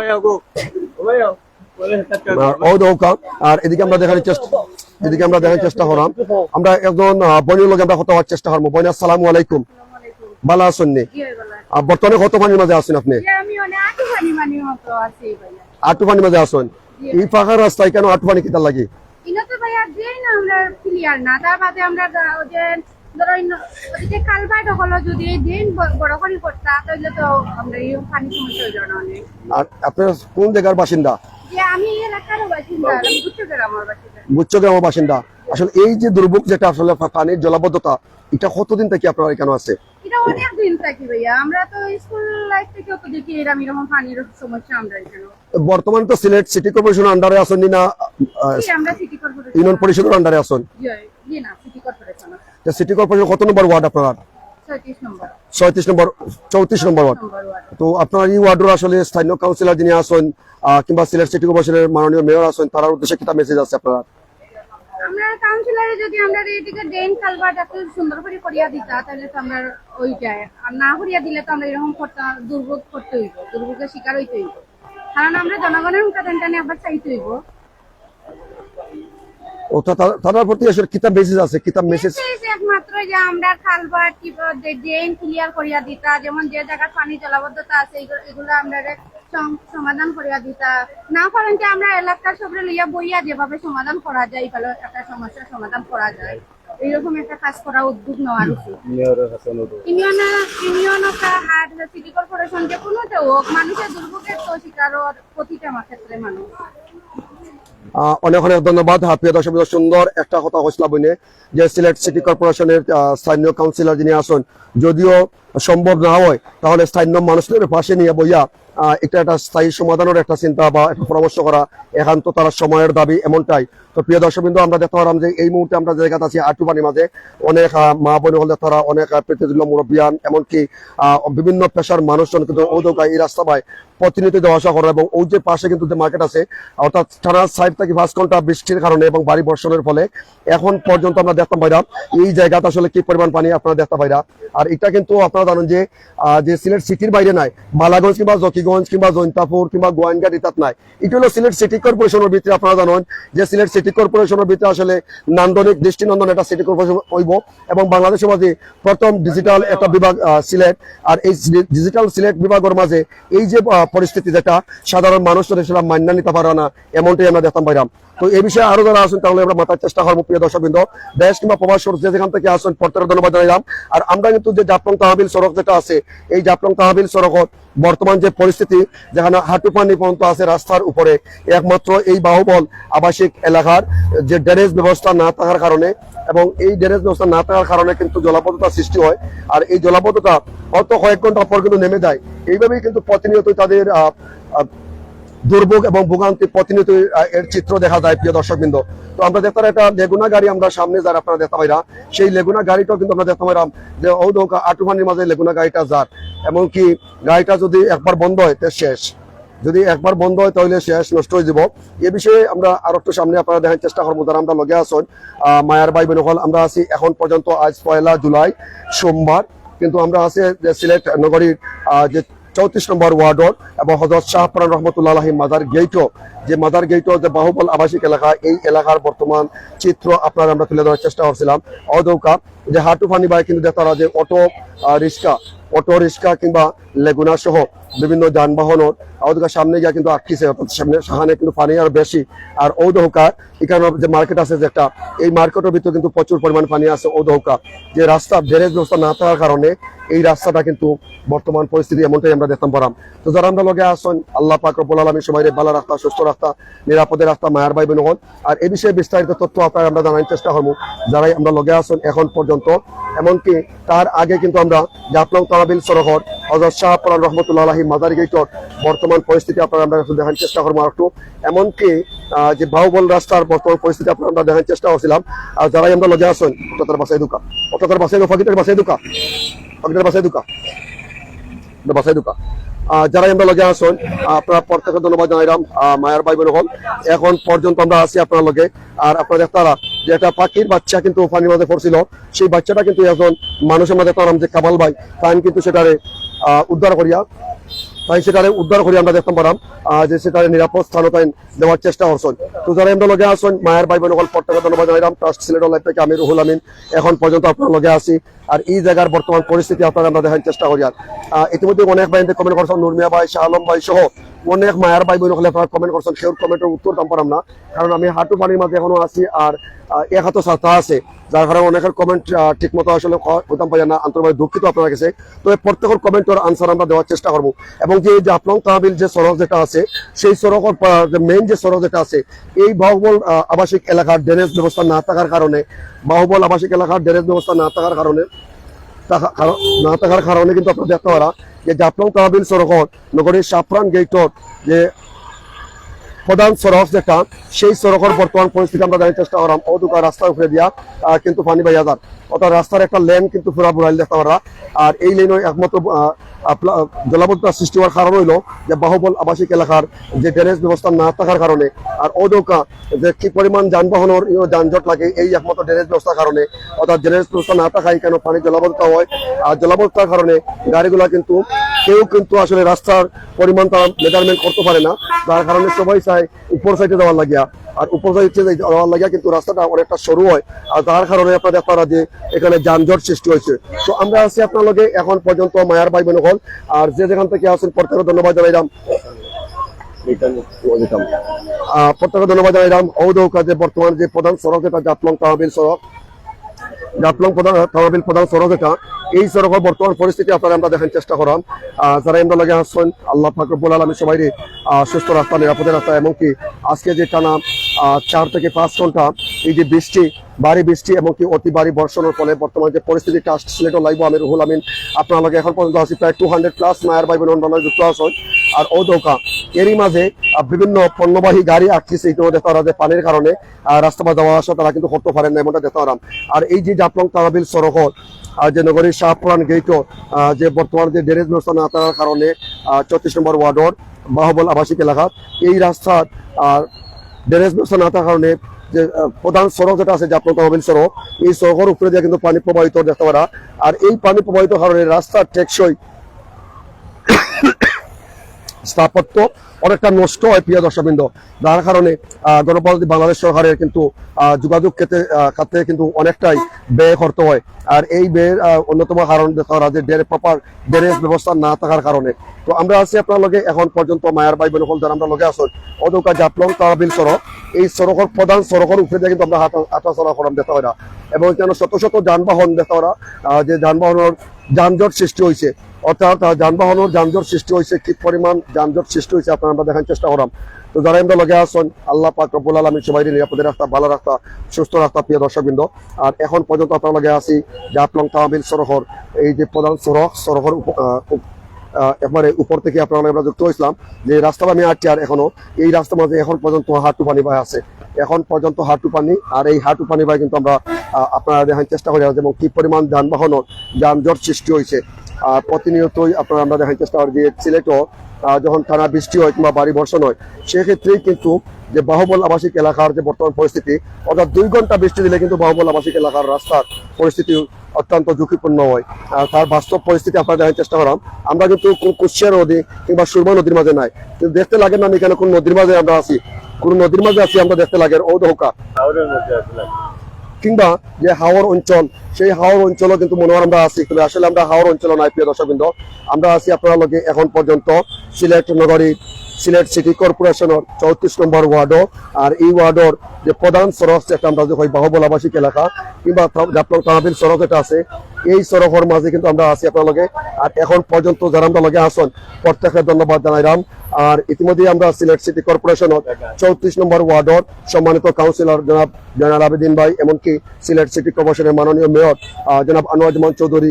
আর এদিকে আমরা দেখার চেষ্টা করলাম, আমরা একজন বোনের লগে আমরা কথা হওয়ার চেষ্টা করবো। বোন, আসসালামু আলাইকুম, ভালো আছেন? বর্তমানে কত পানির মাঝে আছেন আপনি? আটু পানির মাঝে আছেন। এই ফাঁকা রাস্তায় কেন আটু পানি কিতার লাগে? আর আপনার কোন জায়গার বাসিন্দা? গুচ্ছগ্রামের বাসিন্দা। আসলে এই যে দুর্ভোগ যেটা আসলে পানির জলাবদ্ধতা, এটা কতদিন থেকে আপনার এখানে আছে? এটা অনেক দিন থাকি ভাইয়া, আমরা তো স্কুল লাইফ থেকেও তো দেখি এরকম পানির সমস্যা আমরা এখানে। বর্তমানে তো সিলেট সিটি কর্পোরেশনের আন্ডারে আছেন না? আমরা সিটি কর্পোরেশন ইউনিয়ন পরিষদের আন্ডারে আছেন? জি না, সিটি কর্পোরেশন। সিটি কর্পোরেশন কত নম্বর ওয়ার্ড আপনার? 34 নম্বর ওয়ার্ড। তো আপনার এই ওয়ার্ডের আসলে স্থানীয় কাউন্সিলর যিনি আছেন কিংবা সিলেট সিটি কর্পোরেশনের মাননীয় মেয়র আছেন, তার উদ্দেশ্যে কিটা মেসেজ আছে আপনার? আমরা কাউন্সিলরে যদি আমরা এইদিকে ড্রেন কালভার্ট এত সুন্দর করে করিয়া দিতা তাহলে তো আমরা ওইটাই, আর না করিয়া দিলে তো আমরা এরকম দুর্ভোগ করতে হইব, দুর্ভোগের শিকার হইতে হইব, কারণ আমরা জনগণের উৎপাদনটা নিয়ে আবার চাইতে হইব। তার প্রতি আসলে কিতাব মেসেজ আছে, কিতাব মেসেজ একমাত্র যে আমরা কালভার্ট ড্রেন ক্লিয়ার করিয়া দিতা, যেমন যে জায়গায় পানি জলাবদ্ধতা আছে এগুলো আমরা সমাধান করিয়া দিতা, না করেন যে আমরা এলাকার সবরে লইয়া বইয়া যেভাবে সমাধান করা যায়, ভালো একটা সমস্যার সমাধান করা যায়, এইরকম একটা কাজ করা উদ্যোগ নেওয়া উচিত। ইউনিয়ন আর সিটি কর্পোরেশন যে কোনোটা হোক, মানুষের দুর্ভোগের তো শিকার প্রতিটা ক্ষেত্রে মানুষ। অনেক অনেক ধন্যবাদ। প্রিয় দর্শক, সুন্দর একটা কথা হইসলা বইনে যে সিলেট সিটি কর্পোরেশনের স্থানীয় কাউন্সিলর যিনি আছেন, যদিও সম্ভব না হয় তাহলে স্থানীয় মানুষদের পাশে নিয়ে বইয়া একটা স্থায়ী সমাধানের একটা চিন্তা বা একটা পরামর্শ করা একান্ত তারা সময়ের দাবি, এমনটাই। তো প্রিয় দর্শকবৃন্দ, আমরা দেখতে পারলাম যে এই মুহূর্তে আমরা জায়গাতে আছি আটু পানির মাঝে। অনেক মা বোন হলে তারা অনেক প্রতিযোগী মুরব্বিয়ান, এমনকি বিভিন্ন পেশার মানুষজন কিন্তু এই রাস্তা পায় প্রতিনিয়ত যাওয়া আসা করে। এবং ওই যে পাশে কিন্তু যে মার্কেট আছে, অর্থাৎ টানা 4 থেকে 5 ঘন্টা বৃষ্টির কারণে এবং ভারী বর্ষণের ফলে এখন পর্যন্ত আমরা দেখতাম পাইরা এই জায়গাতে আসলে কি পরিমাণ পানি আপনারা দেখতে পাইরা। আর এটা কিন্তু আপনারা আপনারা জানেন যে যে সিলেট সিটির বাইরে নাই, মালাগঞ্জ কিংবা জকিগঞ্জ কিংবা জৈন্তাপুর কিংবা গোয়াইনঘাট ইত্যাদ নাই। এটা হলো সিলেট সিটি কর্পোরেশনের ভিতরে। আপনারা জানেন যে সিলেট সিটি কর্পোরেশনের ভিতরে আসলে নান্দনিক দৃষ্টিনন্দন একটা সিটি কর্পোরেশন হইব, এবং বাংলাদেশের মাঝে প্রথম ডিজিটাল একটা বিভাগ সিলেট। আর এই ডিজিটাল সিলেট বিভাগের মাঝে এই যে পরিস্থিতি, যেটা সাধারণ মানুষ সেটা মান্য নিতে পারে না, এমনটাই আমরা দেখতাম পাইলাম। তো এই বিষয়ে আরো যারা আছেন তাহলে আমরা মাথার চেষ্টা করবো। প্রিয় দর্শকবৃন্দ, দেশ কিংবা প্রবাস যে যেখান থেকে আসেন প্রত্যেকের ধন্যবাদ জানাইলাম। আর আমরা কিন্তু যে জাফলং তহবিল সড়ক যেটা আছে, এই জাফলং তহবিল সড়কত বর্তমান যে পরিস্থিতি, যেখানে হাঁটু পানি পর্যন্ত আছে রাস্তার উপরে, একমাত্র এই বাহুবল আবাসিক এলাকার যে ড্রেনেজ ব্যবস্থা না থাকার কারণে, এবং এই ড্রেনেজ ব্যবস্থা না থাকার কারণে কিন্তু জলাবদ্ধতা সৃষ্টি হয়। আর এই জলাবদ্ধতা হয়তো কয়েক ঘন্টা পর কিন্তু নেমে যায়। এইভাবেই কিন্তু প্রতিনিয়তই তাদের দুর্ভোগ এবং ভোগান্তি প্রতিনিয়ত এর চিত্র দেখা যায়। প্রিয় দর্শকবৃন্দ, তো আমরা দেখতে একটা লেগুনা গাড়ি আমরা সামনে যারা আপনারা দেখতে পাইরা, সেই লেগুনা গাড়িটাও কিন্তু আমরা দেখতে পাইলাম যে ঔদৌকা আটুফানির মাঝে লেগুনা গাড়িটা যার, এমনকি গাড়িটা যদি একবার বন্ধ হয় তো শেষ, যদি একবার বন্ধ হয় তাহলে শেষ, নষ্ট হয়ে যাব। এ বিষয়ে আমরা আরো একটু সামনে আপনারা দেখার চেষ্টা করবো। যারা আমরা লগে আসুন মায়ার ভাই বোন হল, আমরা আছি এখন পর্যন্ত আজ 1 জুলাই সোমবার, কিন্তু আমরা আছি সিলেট নগরীর যে 34 নম্বর ওয়ার্ডর এবং হযরত শাহপুরান রহমতুল্লাহ আলাইহি মাজার গেটও, যে মাজার গেটও যে বাহুবল আবাসিক এলাকা, এই এলাকার বর্তমান চিত্র আপনারা আমরা তুলে ধরার চেষ্টা করছিলাম। অদৌকা যে হাটুফানি বাই কিন্তু দেখতারা যে অটো রিক্সা কিংবা লেগুনা সহ বিভিন্ন যানবাহনের ওদের সামনে গিয়ে কিন্তু আটকিছে, অর্থাৎ সামনে সেখানে কিন্তু পানি আরো বেশি। আর ঔদৌকা এখানে যে মার্কেট আছে, যে একটা এই মার্কেটের ভিতরে কিন্তু প্রচুর পরিমাণ পানি আছে। ঔদৌকা যে রাস্তা ড্রেনেজ ব্যবস্থা না থাকার কারণে এই রাস্তাটা কিন্তু বর্তমান পরিস্থিতি এমনটাই আমরা দেখতাম পারাম। তো যারা আমরা লগে আসেন, আল্লাহ পাক রব্বুল আলামিন সবাই ভালো রাস্তা, সুস্থ রাস্তা, নিরাপদে রাস্তা মায়ার ভাই বোন হন। আর এই বিষয়ে বিস্তারিত তথ্য আপনারা আমরা জানার চেষ্টা করবো যারাই আমরা লগে আসেন এখন পর্যন্ত। এমনকি তার আগে কিন্তু আমরা জাফলং তহবিল সড়কর হযরত শাহপুরান রহমতুল্লাহ আলাইহি মাজার গেটর বর্তমান পরিস্থিতি আপনারা আমরা দেখার চেষ্টা করবো আর একটু। এমনকি যে বাহুবল রাস্তার বর্তমান পরিস্থিতি আপনারা আমরা দেখার চেষ্টা করছিলাম। আর যারাই আমরা লগে আসেন, অটোটার বাসায় ঢুকা, যারাই আমরা লগে আসুন, আপনারা প্রত্যেকে ধন্যবাদ জানাইলাম। মায়ার ভাই বোন হল, এখন পর্যন্ত আমরা আছি আপনার লগে। আর আপনারা দেখতারা যে একটা পাখির বাচ্চা কিন্তু পানির মাঝে পড়ছিল, সেই বাচ্চাটা কিন্তু এখন মানুষের মাঝে তার যে কামাল ভাই তাই কিন্তু সেটারে উদ্ধার করিয়া আমরা দেখতাম পারাম যে সেটারে নিরাপদ স্থান দেওয়ার চেষ্টা করছেন। তো যারা আমরা লগে আসুন, মায়ের ভাই বোন হল প্রত্যেকে ধন্যবাদ জানাইলাম। ট্রাস্ট সিলেট লাইফ থেকে আমি রুহুল আমিন এখন পর্যন্ত আপনার লগে আছি। আর এই জায়গার বর্তমান পরিস্থিতি আপনারা আমরা দেখার চেষ্টা করি। আর ইতিমধ্যে অনেক ভাই কমেন্ট করছেন, নুরমিয়া ভাই, শাহ আলম ভাই সহ অনেক মায়ের ভাই বোন হলে আপনারা কমেন্ট করছেন। সেও কমেন্টের উত্তর দাম পারাম না, কারণ আমি হাঁটু পানির মাঝে এখনো আছি আর এক হাতে ছাতা আছে, যার কারণে অনেকের কমেন্ট ঠিক মতো আসলে হতাম পাই না। আন্তরিকভাবে দুঃখিত আপনার কাছে। তো প্রত্যেকের কমেন্টের আনসার আমরা দেওয়ার চেষ্টা করবো। এবং যে জাফলং তহবিল যে সড়ক যেটা আছে, সেই সড়কের মেইন যে সড়ক যেটা আছে, এই বাহুবল আবাসিক এলাকার ড্রেনেজ ব্যবস্থা না থাকার কারণে কিন্তু আপনারা দেখতে পারা যে জাফলং তহবিল সড়কত নগরীর শাহপুরান গেটর যে প্রধান সড়ক যেটা, সেই সড়কের বর্তমান পরিস্থিতি আমরা জানার চেষ্টা করলাম। অদুকা রাস্তার উপরে দিয়া কিন্তু পানি বাইয়া যার, অর্থাৎ রাস্তার একটা লেন কিন্তু পুরা বুড়াইল দেখতে পারা। আর এই লেন একমাত্র জলাবদ্ধতা সৃষ্টি হওয়ার কারণ হইল যে বাহুবল আবাসিক এলাকার যে ড্রেনেজ ব্যবস্থা না থাকার কারণে। আর অদৌকা যে কি পরিমাণ যানবাহনের যানজট লাগে এই একমাত্র ড্রেনেজ ব্যবস্থার কারণে, অর্থাৎ ড্রেনেজ ব্যবস্থা না থাকায় কেন পানি জলাবদ্ধতা হয়। আর জলাবদ্ধতার কারণে গাড়িগুলা কিন্তু কেউ কিন্তু আসলে রাস্তার পরিমাণ তারা মেজারমেন্ট করতে পারে না, যার কারণে সবাই চায় উপর সাইডে যাওয়ার লাগিয়া। আর উপর সাইডে যাওয়ার লাগিয়া কিন্তু রাস্তাটা অনেকটা সরু হয়, আর তার কারণে আপনারা দেখতে যে এখানে যানজট সৃষ্টি হয়েছে। তো আমরা আছি আপনার লগে এখন পর্যন্ত মায়ার ভাই বোন হল। আর যে যেখান থেকে আসেন প্রত্যেকে ধন্যবাদ জানাইলাম। ঔদৌকা যে বর্তমান যে প্রধান সড়ক যেটা জাফলং তহবিল প্রধান সড়ক যেটা, এই সড়কের বর্তমান পরিস্থিতি আপনারা আমরা দেখার চেষ্টা করাম। যারা আমরা লাগে আসছেন, আল্লাহ পাক রব্বুল আলামিন সবাই সুস্থ রাস্তা, নিরাপদে রাস্তা। এমনকি আজকে যে টানা 4 থেকে 5 ঘন্টা এই যে ভারী বৃষ্টি এবং কি অতি ভারী বর্ষণের ফলে বর্তমান যে পরিস্থিতি, ট্রাস্ট সিলেট লাইভ আমি রুহুল আমিন আপনার লগে এখন পর্যন্ত আছি প্রায় 200+ মায়ের ভাই বোন যুক্ত আছেন। আর ঔদৌকা এরই মাঝে বিভিন্ন পণ্যবাহী গাড়ি আটকেছে ইতিমধ্যে তারা যে পানির কারণে রাস্তা বা যাওয়া আসা তারা কিন্তু করতে পারেন না, এমনটা দেখতে পারাম। আর এই যে জাফলং তহবিল সড়ক যে নগরীর শাহপুরান গেটও যে বর্তমান যে ড্রেনেজ ব্যবস্থা না থাকার কারণে 34 নম্বর ওয়ার্ডর বাহুবল আবাসিক এলাকা, এই রাস্তার ড্রেনেজ ব্যবস্থা না থাকার কারণে যে প্রধান সড়ক যেটা আছে জাফলং তহবিল সড়ক, এই সড়কের উপরে দিয়ে কিন্তু পানি প্রবাহিত দেখতে পারা। আর এই পানি প্রবাহিত কারণে রাস্তার টেকসই স্থাপত্য অনেকটা নষ্ট হয় প্রিয় দর্শকবৃন্দ, যার কারণে গণপ্রজাতন্ত্রী বাংলাদেশ সরকারের কিন্তু যোগাযোগ খাতে কিন্তু অনেকটাই ব্যয় করতে হয়। আর এই ব্যয়ের অন্যতম কারণ যে প্রপার ড্রেনেজ ব্যবস্থা না থাকার কারণে। তো আমরা আছি আপনার লগে এখন পর্যন্ত মায়ার ভাই বোন যারা আমরা লগে আসুন অদৌকা জাফলং তহবিল সড়ক, এই সড়কের প্রধান সড়কের উপরে দিয়ে কিন্তু আমরা হাঁটা চলা করাম দেখতে হয় না, এবং এখানে শত শত যানবাহন দেখতে হয় যে যানবাহনের যানজট সৃষ্টি হয়েছে, অর্থাৎ যানবাহনের যানজট সৃষ্টি হয়েছে। কি পরিমাণ যানজট সৃষ্টি হয়েছে আপনারা আমরা দেখার চেষ্টা করাম। তো যারা আমরা লগে আসুন আল্লাহ পাক রব্বুল আলামিন সবাই নিরাপদে রাখতা, ভালো রাখতা, সুস্থ রাখতা প্রিয় দর্শকবৃন্দ। আর এখন পর্যন্ত আপনার লগে আছি জাফলং তহবিল সড়কের এই যে প্রধান সড়কের একবারে উপর থেকে আপনারা আমরা যুক্ত হয়েছিলাম যে রাস্তাটা আমি আটটি, আর এখনো এই রাস্তার মাঝে এখন পর্যন্ত হাঁটু পানি ভাই আছে, এখন পর্যন্ত হাঁটু পানি। আর এই হাঁটু পানি ভাই কিন্তু আমরা আপনারা দেখার চেষ্টা করি এবং কি পরিমাণ যানবাহন যানজট সৃষ্টি হয়েছে প্রতিনিয়তই আপনারা আমরা দেখার চেষ্টা করি। যে সিলেটও যখন টানা বৃষ্টি হয় কিংবা বাড়ি বর্ষণ হয়, সেক্ষেত্রেই কিন্তু যে বাহুবল আবাসিক এলাকার যে বর্তমান পরিস্থিতি, অর্থাৎ 2 ঘন্টা বৃষ্টি দিলে কিন্তু বাহুবল আবাসিক এলাকার রাস্তার পরিস্থিতি অত্যন্ত ঝুঁকিপূর্ণ হয়। তার বাস্তব পরিস্থিতি আপনারা দেখার চেষ্টা করাম। আমরা কিন্তু কুশিয়া নদী কিংবা সুরমা নদীর মাঝে নাই, কিন্তু দেখতে লাগে না আমি এখানে কোন নদীর মাঝে আমরা আছি, কোন নদীর মাঝে আছি আমরা দেখতে লাগে ঔদৌকা কিংবা যে হাওর অঞ্চল, সেই হাওর অঞ্চলও কিন্তু মনে হয় আমরা আছি, কিন্তু আসলে আমরা হাওর অঞ্চল নাই প্রিয় দর্শকবৃন্দ। আমরা আছি আপনার লগে এখন পর্যন্ত সিলেট নগরী, সিলেট সিটি কর্পোরেশনের 34 নম্বর ওয়ার্ডও। আর এই ওয়ার্ডের যে প্রধান সড়ক যেটা আমরা যে বাহুবল আবাসিক এলাকা কিংবা জাফলং তহবিল সড়ক যেটা আছে, এই সড়কের মাঝে কিন্তু আমরা আছি আপনার লগে। আর এখন পর্যন্ত যারা আমরা লগে আসুন প্রত্যেকের ধন্যবাদ জানাইলাম। আর ইতিমধ্যে আমরা সিলেট সিটি কর্পোরেশনের 34 নম্বর ওয়ার্ডের সম্মানিত কাউন্সিলর জনাব জয়নাল আবেদিন ভাই, এমনকি সিলেট সিটি কর্পোরেশনের মাননীয় মেয়র জনাব আনোয়ার জামান চৌধুরী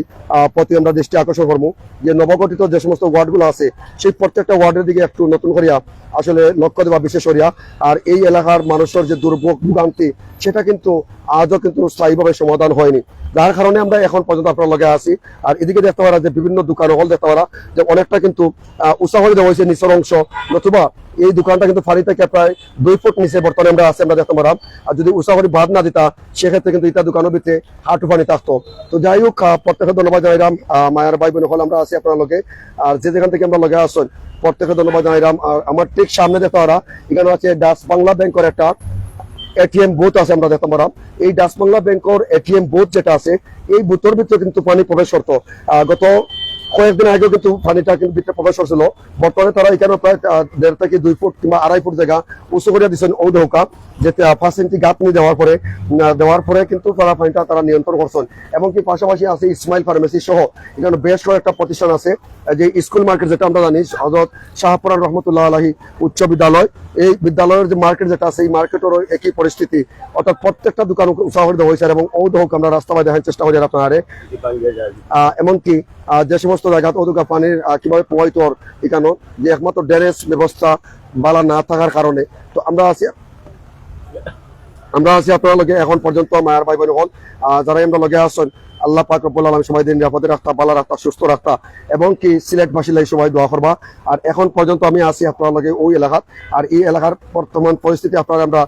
প্রতি আমরা দৃষ্টি আকর্ষণ করবো যে নবগঠিত যে সমস্ত ওয়ার্ডগুলো আছে সেই প্রত্যেকটা ওয়ার্ডের দিকে একটু নতুন করিয়া আসলে লক্ষ্য দেওয়া বিশেষ করিয়া। আর এই এলাকার মানুষের যে দুর্ভোগ ভোগান্তি সেটা কিন্তু আজও কিন্তু স্থায়ীভাবে সমাধান হয়নি, যার কারণে আমরা এখন পর্যন্ত আপনার লগে আছি। আর এদিকে দেখতে পারা যে বিভিন্ন দোকান হল দেখতে পারা যে অনেকটা কিন্তু উৎসাহ দেওয়া হয়েছে নিচের অংশ, নতুবা এই দোকানটা কিন্তু ফাড়ি থেকে প্রায় 2 ফুট নিচে বর্তমানে আমরা আছি আমরা দেখতে পারাম। আর যদি উৎসাহরি বাদ না দিতা সেক্ষেত্রে কিন্তু এটা দোকানের ভিতরে হাঁটু পানি থাকতো। তো যাই হোক প্রত্যেকের ধন্যবাদ জানাইলাম। মায়ের ভাই বোন হল আমরা আছি আপনার লগে, আর যে যেখান থেকে আমরা লগে আসুন প্রত্যেকের ধন্যবাদ জানাইলাম। আর আমার ঠিক সামনে দেখতে পারা এখানে আছে ডাচ বাংলা ব্যাংকের একটা এটিএম বুথ আছে আমরা দেখতে পারাম। এই ডাচ বাংলা ব্যাংকের এটিএম বুথ যেটা আছে এই বুথের ভিতরে কিন্তু পানি প্রবেশ করতো, গত কয়েকদিন আগে কিন্তু পানিটা কিন্তু ভিতরে প্রবেশ করছিল। বর্তমানে তারা এখানে প্রায় 1.5 থেকে 2 ফুট কিংবা 2.5 ফুট জায়গা উঁচু করে দিচ্ছেন ঔদৌকা, যেতে 5 ইঞ্চি গাঁথনি দেওয়ার পরে কিন্তু তারা পানিটা তারা নিয়ন্ত্রণ করছেন। এমনকি পাশাপাশি আছে ইসমাইল ফার্মেসি সহ এখানে বেশ কয়েকটা প্রতিষ্ঠান আছে, যে স্কুল মার্কেট যেটা আমরা জানি হযরত শাহপুরান রহমতুল্লাহ আলাহি উচ্চ বিদ্যালয়, এই বিদ্যালয়ের যে মার্কেট যেটা আছে এই মার্কেটেরও একই পরিস্থিতি, অর্থাৎ প্রত্যেকটা দোকান উৎসাহ দেওয়া হয়েছে এবং ঔদৌক আমরা রাস্তায় দেখার চেষ্টা করি আপনার। এমনকি যে সমস্ত জায়গা ঔদৌকা পানির কিভাবে প্রবাহিত এখানে যে একমাত্র ড্রেনেজ ব্যবস্থা বালা না থাকার কারণে। তো আমরা আছি আপনার লগে এখন পর্যন্ত মায়ের ভাই বোন হল যারা আমরা লগে আসছেন আল্লাহ পাক রব্বুল আলামিন সবাই দিন নিরাপদে রাখতা, ভালো রাখতা, সুস্থ রাখতা, এবং কি সিলেট বাসীলাই সবাই দোয়া করবা। আর এখন পর্যন্ত আমি আছি আপনার লগে ওই এলাকার, আর এই এলাকার বর্তমান পরিস্থিতি আপনারা আমরা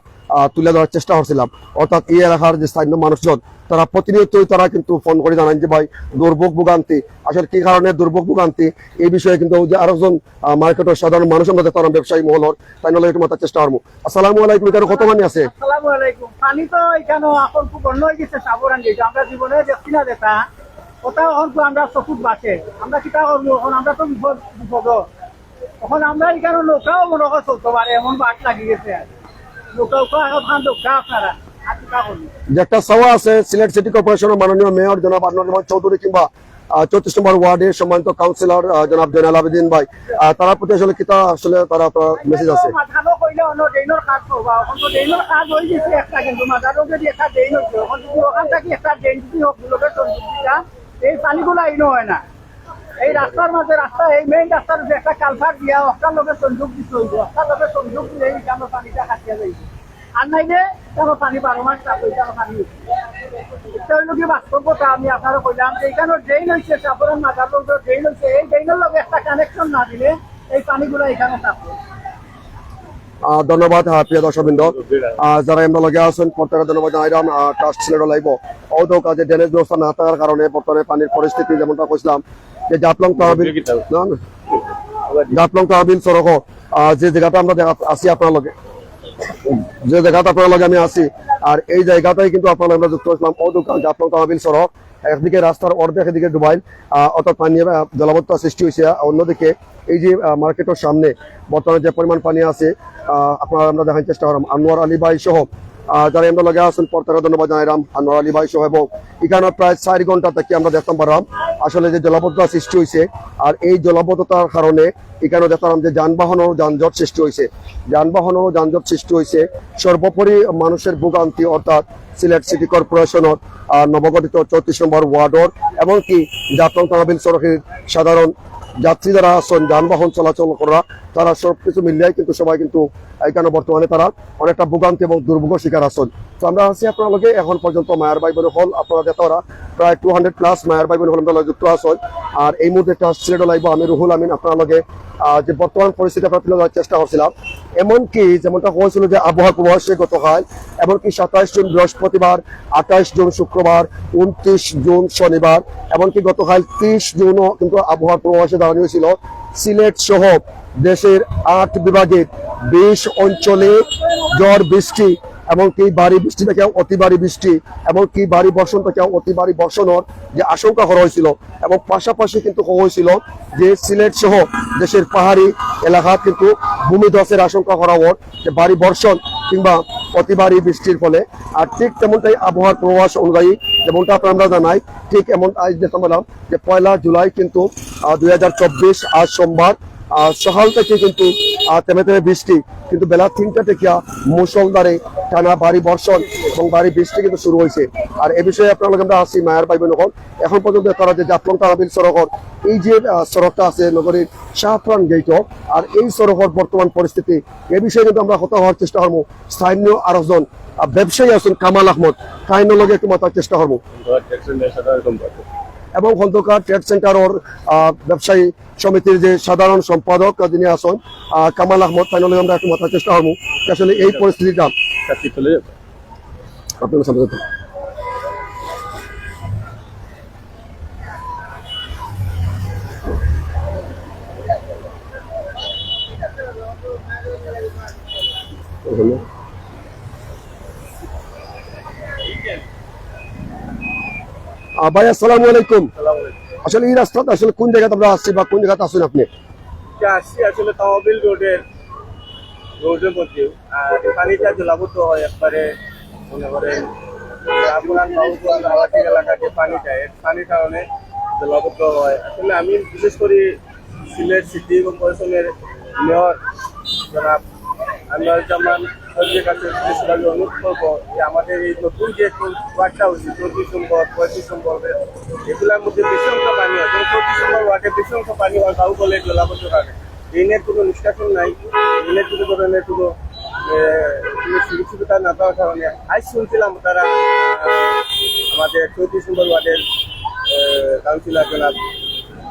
তুলে ধরার চেষ্টা করছিলাম। অর্থাৎ এই এলাকার যে স্থানীয় মানুষজন তারা প্রতিনিয়তই তারা কিন্তু ফোন করে জানান যে ভাই দুর্ভোগ ভোগান্তি, আসলে কি কারণে দুর্ভোগ ভোগান্তি এই বিষয়ে কিন্তু যে আরেকজন মার্কেটের সাধারণ মানুষ আমরা দেখতে পারেন ব্যবসায়ী মহলর তাই নলে একটু মাথার চেষ্টা করবো। আসসালামু আলাইকুম। এখানে কত পানি আছে? আসসালামু আলাইকুম। পানি তো এখানে এখন খুব অন্য হয়ে গেছে, সাবরান যেটা আমরা জীবনে দেখছি না দেখা ওটা অল্প আমরা চকুত বাঁচে, আমরা কিতা করবো এখন, আমরা তো বিপদ এখন আমরা এখানে নৌকাও মনে হয় চলতে পারে এমন বাট লাগি গেছে, যে একটা সভা আছে সিলেট সিটি কর্পোরেশনের মাননীয় মেয়র জনাব আনোয়ার জামান চৌধুরী কিংবা 34 নম্বর ওয়ার্ডের সম্মানিত কাউন্সিলর জনাব জয়নাল আবেদিন ভাই, তারা প্রতি আসলে কিতা আসলে তারা মেসেজ আছে এই পানিগুলা ইনো হয় না এই রাস্তার মাঝে, রাস্তা এই মেইন রাস্তার যে একটা কালভার দিয়া ওটার লোকের সংযোগ দিতে হইব, ওটার লোকের সংযোগ দিলে আমার পানিটা কাটিয়া যাইব, আর নাইলে আমার পানি 12 মাস আমার পানি এটা হইল কি বাস্তবতা। আমি আপনারা কইলাম যে এখানে ড্রেন হয়েছে, সাধারণ মাথার লোক ড্রেন হয়েছে, এই ড্রেনের লগে একটা কানেকশন না দিলে এই পানিগুলো এখানে থাকবে। ধন্যবাদ প্রিয় দর্শকবৃন্দ যারা আমরা লগে আছেন প্রত্যেকের ধন্যবাদ জানাইলাম ট্রাস্ট সিলেট লাইব অত কাজে ড্রেনেজ ব্যবস্থা না থাকার কারণে বর্তমানে পানির পরিস্থিতি যেমনটা কইছিলাম যে জাফলং তহবিল সড়ক যে জায়গাটা আমরা আছি আপনার লগে যে জায়গাটা আপনার লগে আমি আছি আর এই জায়গাটাই কিন্তু আপনার আমরা যুক্ত হয়েছিলাম অদুকান জাফলং তহবিল সড়ক একদিকে রাস্তার অর্ধেক এদিকে ডুবাইল অর্থাৎ পানি জলাবদ্ধতা সৃষ্টি হয়েছে অন্যদিকে এই যে মার্কেটের সামনে বর্তমানে যে পরিমাণ পানি আছে আপনারা আমরা দেখার চেষ্টা করলাম আনোয়ার আলী ভাই সহ যারা আমরা লগে আছেন প্রত্যেকের ধন্যবাদ জানাইলাম আনোয়ার আলী ভাই সহ এবং এখানে প্রায় 4 ঘন্টা থেকে আমরা দেখতে পারলাম আসলে যে জলাবদ্ধতা সৃষ্টি হয়েছে আর এই জলাবদ্ধতার কারণে এখানে দেখলাম যে যানবাহনেরও যানজট সৃষ্টি হয়েছে সৃষ্টি হয়েছে সর্বোপরি মানুষের ভোগান্তি অর্থাৎ সিলেট সিটি কর্পোরেশনের নবগঠিত 34 নম্বর ওয়ার্ডর এমনকি জাফলং তহবিল সড়কের সাধারণ যাত্রী যারা আছেন যানবাহন চলাচল করা তারা সবকিছু মিলিয়ে কিন্তু সবাই কিন্তু এখানে বর্তমানে তারা অনেকটা ভোগান্তি এবং দুর্ভোগ শিকার আছেন। তো আমরা আছি আপনার লগে এখন পর্যন্ত মায়ের ভাই বোন হল আপনারা দেখরা প্রায় 200+ মায়ের ভাই বোন হল আমরা যুক্ত আছেন আর এই মুহূর্তে একটা সিলেট লাইভ আমি রুহুল আমিন আপনার লগে যে বর্তমান পরিস্থিতি আপনার তুলে ধরার চেষ্টা করছিলাম এমনকি যেমনটা হয়েছিল যে আবহাওয়া পূর্বাভাসে গতকাল এমনকি 27 জুন বৃহস্পতিবার 28 জুন শুক্রবার 29 জুন শনিবার এমনকি গতকাল 30 জুনও কিন্তু আবহাওয়া পূর্বাভাসে জানানো হয়েছিল সিলেট সহ দেশের 8 বিভাগের 20 অঞ্চলে ঝড় বৃষ্টি এমনকি ভারী বৃষ্টি থেকে অতি ভারী বৃষ্টি এমনকি ভারী বর্ষণ থেকে অতি ভারী বর্ষণের যে আশঙ্কা করা হয়েছিল এবং পাশাপাশি কিন্তু হয়েছিল যে সিলেট সহ দেশের পাহাড়ি এলাকা কিন্তু ভূমিধসের আশঙ্কা করা হওয়ার যে ভারী বর্ষণ কিংবা অতি ভারী বৃষ্টির ফলে আর ঠিক তেমনটাই আবহাওয়ার পূর্বাভাস অনুযায়ী যেমনটা আমরা জানাই ঠিক এমন আজ দেখতে পেলাম যে 1 জুলাই কিন্তু 2024 আজ সোমবার সকাল থেকে কিন্তু থেমে থেমে বৃষ্টি কিন্তু বেলা 3টা থেকে মুষলধারে টানা ভারী বর্ষণ এবং ভারী বৃষ্টি কিন্তু শুরু হয়েছে আর এ বিষয়ে আপনার আমরা আসি মায়ের ভাই বোন এখন পর্যন্ত তারা যে জাফলং তহবিল সড়কের এই যে সড়কটা আছে নগরীর শাহপুরান গেট আর এই সড়কের বর্তমান পরিস্থিতি এ বিষয়ে কিন্তু আমরা কথা হওয়ার চেষ্টা করবো স্থানীয় আরেকজন ব্যবসায়ী আছেন কামাল আহমদ কাহিনীর লগে একটু মাথার চেষ্টা করবো এবং খন্দকার ট্রেড সেন্টারের ব্যবসায়ী সমিতির যে সাধারণ সম্পাদক যিনি আছেন কামাল আহমদ তাই আমরা একটু মাথার চেষ্টা করবো আসলে এই পরিস্থিতিটা আপনার সামনে ভাই আসসালামু আলাইকুম আসলে এই রাস্তাটা আসলে কোন জায়গাতে আমরা আসছি বা কোন জায়গাতে আসুন আপনি আসছি আসলে তহবিল রোডের মধ্যে আর পানিটা জলাবদ্ধ হয় একবারে মনে করেন আপনার আবাসিক এলাকার যে পানিটা এর পানির কারণে জলাবদ্ধ হয় আসলে আমি বিশেষ করে সিলেট সিটি কর্পোরেশনের মেয়র জনাব আনোয়ার জামান সরকারের কাছে বিশেষভাবে অনুরোধ করবো যে আমাদের এই নতুন যে ওয়ার্ডটা হচ্ছে 34 নম্বর 35 নম্বর এগুলোর মধ্যে বেশি অংশ পানি হয় 34 নম্বর ওয়ার্ডে বেশি অংশ পানি হয় তাও বলে জলাবদ্ধ থাকে ড্রেনের কোনো নিষ্কাশন নাই ড্রেনের কোনো ধরনের কোনো সুবিধা না পাওয়ার কারণে আজ শুনছিলাম তারা আমাদের 34 নম্বর ওয়ার্ডের কাউন্সিলর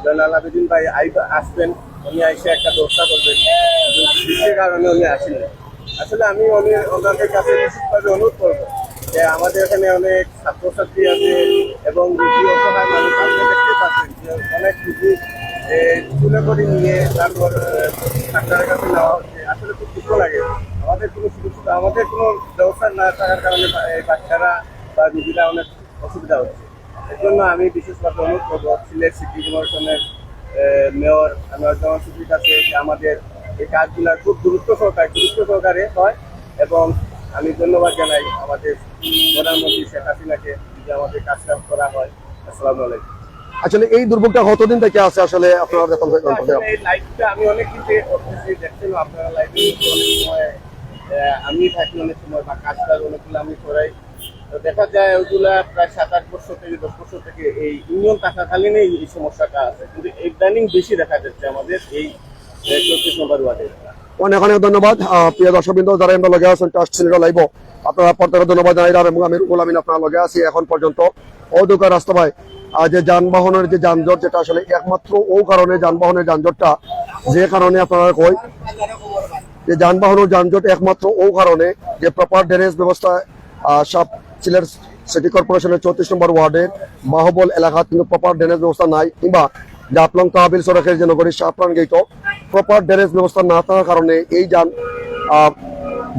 জনাল আবেদিন ভাই আসবেন উনি এসে একটা ব্যবস্থা করবেন বৃষ্টির কারণে উনি আসেন আসলে আমি ওনাদের কাছে বিশেষভাবে অনুরোধ করবো যে আমাদের এখানে অনেক ছাত্রছাত্রী আছে এবং রুগী অসহায় মানুষ আপনি দেখতে পাচ্ছেন যে অনেক রুগী তুলে করে নিয়ে তারপর ডাক্তারের কাছে নেওয়া হচ্ছে আসলে খুব দুঃখ লাগে আমাদের কোনো সুবিধা আমাদের কোনো ব্যবস্থা না থাকার কারণে বাচ্চারা বা রুগীরা অনেক অসুবিধা হচ্ছে এর জন্য আমি বিশেষভাবে অনুরোধ করবো সিলেট সিটি কর্পোরেশনের মেয়র আনোয়ার জামান সিদ্দিকীর কাছে যে আমাদের এই কাজগুলো খুব গুরুত্ব সহকারে হয় এবং আমি ধন্যবাদ জানাই আমাদের প্রধানমন্ত্রী শেখ হাসিনাকে যে আমাদের কাজটা করা হয়। আসসালামু আলাইকুম। আসলে এই দুর্ভোগটা কতদিন থেকে আছে আসলে আপনারা এই লাইভটা আমি অনেক কিছু দেখছেন আপনারা লাইভে অনেক সময় আমি থাকি অনেক সময় বা কাজটা অনেকগুলো আমি করাই দেখা যায় ওইগুলা প্রায় 7-8 বছর থেকে 10 বছর থেকে এই ইউনিয়ন থাকাকালীন এই সমস্যাটা আছে কিন্তু ইদানিং বেশি দেখা যাচ্ছে আমাদের এই 34 নম্বর ওয়ার্ডে। অনেক অনেক ধন্যবাদ প্রিয় দর্শকবৃন্দ যারা আমরা লগে আছেন ট্রাস্ট সিলেট লাইভ আপনারা প্রত্যেকে ধন্যবাদ জানাইলাম এবং আমি রুহুল আমিন আপনার লগে আছি এখন পর্যন্ত অদুকা রাস্তায় যে যানবাহনের যে যানজট যেটা আসলে একমাত্র ও কারণে যানবাহনের যানজটটা যে কারণে আপনারা কই যে যানবাহন ও যানজট একমাত্র ও কারণে যে প্রপার ড্রেনেজ ব্যবস্থা সিলেট সিটি কর্পোরেশনের 34 নম্বর ওয়ার্ডের বাহুবল এলাকা কিন্তু প্রপার ড্রেনেজ ব্যবস্থা নাই, কিংবা জাফলং তহবিল সড়কের যে নগরীর শাহপুরান গেটও প্রপার ড্রেনেজ ব্যবস্থা না থাকার কারণে এই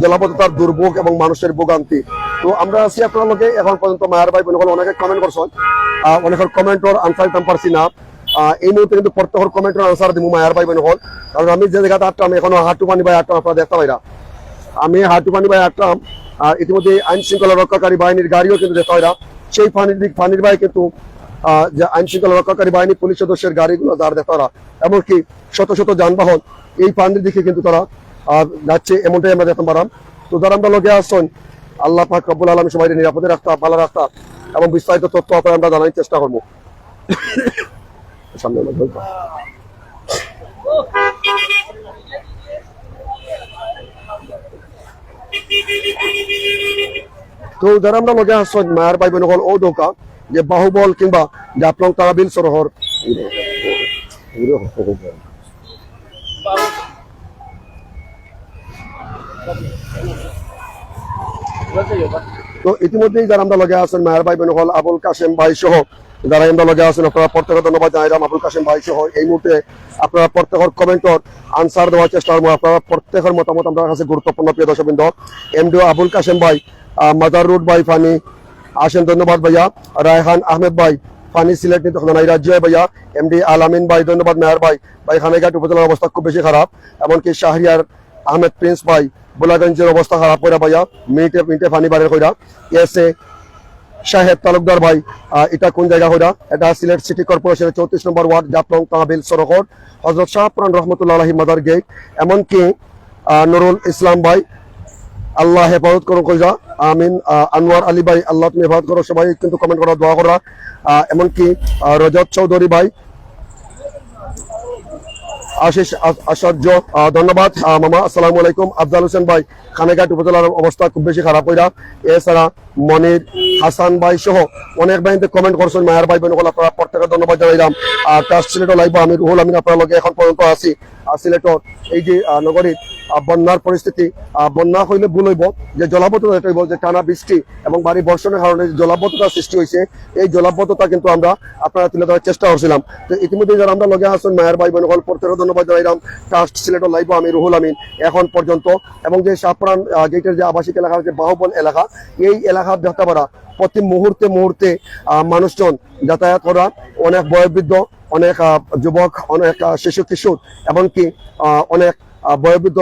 জলাবদ্ধতার দুর্ভোগ এবং মানুষের ভোগান্তি। তো আমরা আছি আপনার লগে এখন পর্যন্ত মায়ার ভাই বোন অনেকে কমেন্ট করছেন, অনেকের কমেন্টর আনসার দিতে পারছি না। এই মুহূর্তে কিন্তু প্রত্যেকের কমেন্টের আনসার দিব মায়ার ভাই বোন হল, কারণ আমি যে জায়গাতে আটটাম এখনো হাটু পানি ভাই আটটাম আপনারা দেখতে পাইরা, আমি হাটু পানি ভাই আটটাম। ইতিমধ্যে আইন শৃঙ্খলা রক্ষাকারী বাহিনীর গাড়িও কিন্তু দেখতে পাইরা, সেই পানির ভাই কিন্তু যে আইন শৃঙ্খলা রক্ষাকারী বাহিনী পুলিশ সদস্যের গাড়িগুলো যারা দেখতে পারা, এমনকি শত শত যানবাহন এই পানির দিকে কিন্তু তারা যাচ্ছে, এমনটাই আমরা দেখতে পারাম। তো যারা আমরা লগে আসছেন, আল্লাহ পাক রব্বুল আলামিন সবাই নিরাপদে রাখতা, ভালো রাখতা এবং বিস্তারিত তথ্য আপনারা আমরা জানার চেষ্টা করবো। সামনে তো যারা আমরা লগে আসছেন মায়ের ভাই বোন হল ও দৌকা যে বাহুবল কিংবা জাফলং তহবিল সরহর তো ইতিমধ্যেই যারা আমরা লগে আছেন মায়ের ভাই বোন হল আবুল কাশেম ভাই সহ যারা আমরা লগে আছেন, আপনারা প্রত্যেকে ধন্যবাদ জানাইলাম। আবুল কাশেম ভাই সহ এই মুহূর্তে আপনারা প্রত্যেকের কমেন্টর আনসার দেওয়ার চেষ্টা করবো। আপনারা প্রত্যেকের মতামত আমার কাছে গুরুত্বপূর্ণ। প্রিয় দর্শকবৃন্দ, এমডি আবুল কাশেম ভাই, মাদার রুড ভাই ফানি আসেন, ধন্যবাদ ভাইয়া। রায়হান আহমেদ ভাই ফানি সিলেট রাজ্য ভাইয়া। এমডি আলামিন ভাই ধন্যবাদ। মেয়ার ভাই খানাইঘাট উপজেলার অবস্থা খুব বেশি খারাপ, এমনকি শাহরিয়ার আহমেদ প্রিন্স ভাই বোলাগঞ্জের অবস্থা খারাপ কইরা ভাইয়া, মিনিটে ফানি বাড়ির কইরা। এসে শাহেদ তালুকদার ভাই, এটা কোন জায়গা হইরা? এটা সিলেট সিটি কর্পোরেশনের 34 নম্বর ওয়ার্ড জাফলং তহবিল সড়ক হযরত শাহপুরান রহমতুল্লাহ আলাইহি মাদার গেট। এমনকি নুরুল ইসলাম ভাই, আল্লাহ হেফাজত করো কইরা, আমিন। আনোয়ার আলী ভাই, আল্লাহ তুমি হেফাজত করো, সবাই কিন্তু কমেন্ট করা, দোয়া করা। এমনকি রজত চৌধুরী ভাই, আশিস আচার্য ধন্যবাদ মামা, আসসালামু আলাইকুম। আফজাল হোসেন ভাই খানাইঘাট উপজেলার অবস্থা খুব বেশি খারাপ হইরা। এছাড়া মনির হাসান ভাই সহ অনেক বাহিনীতে কমেন্ট করছেন। মায়ের ভাই বোন আপনারা প্রত্যেকে ধন্যবাদ জানাইলাম। আর টাস্ট সিলেটর লাইভ আমি রুহুল আমিন আপনার লগে এখন পর্যন্ত আছি। সিলেটর এই যে নগরীর বন্যার পরিস্থিতি, বন্যা হইলে ভুল হইব, যে জলাবদ্ধতা এটা হইব যে টানা বৃষ্টি এবং ভারী বর্ষণের কারণে জলাবদ্ধতা সৃষ্টি হয়েছে। এই জলাবদ্ধতা কিন্তু আমরা আপনারা তুলে ধরার চেষ্টা করছিলাম। তো ইতিমধ্যে যারা আমরা লগে আসছেন মায়ের ভাই বোন হল প্রত্যেকে ধন্যবাদ জানাইলাম। টাস্ট সিলেটর লাইভ আমি রুহুল আমিন এখন পর্যন্ত। এবং যে শাহপুরান গেটের যে আবাসিক এলাকার যে বাহুবল এলাকা, এই এলাকার দেখতে পারা প্রতি মুহূর্তে মানুষজন যাতায়াত করা, অনেক বয়োবৃদ্ধ, অনেক যুবক, অনেক শিশু কিশোর, এমনকি অনেক বয়োবৃদ্ধ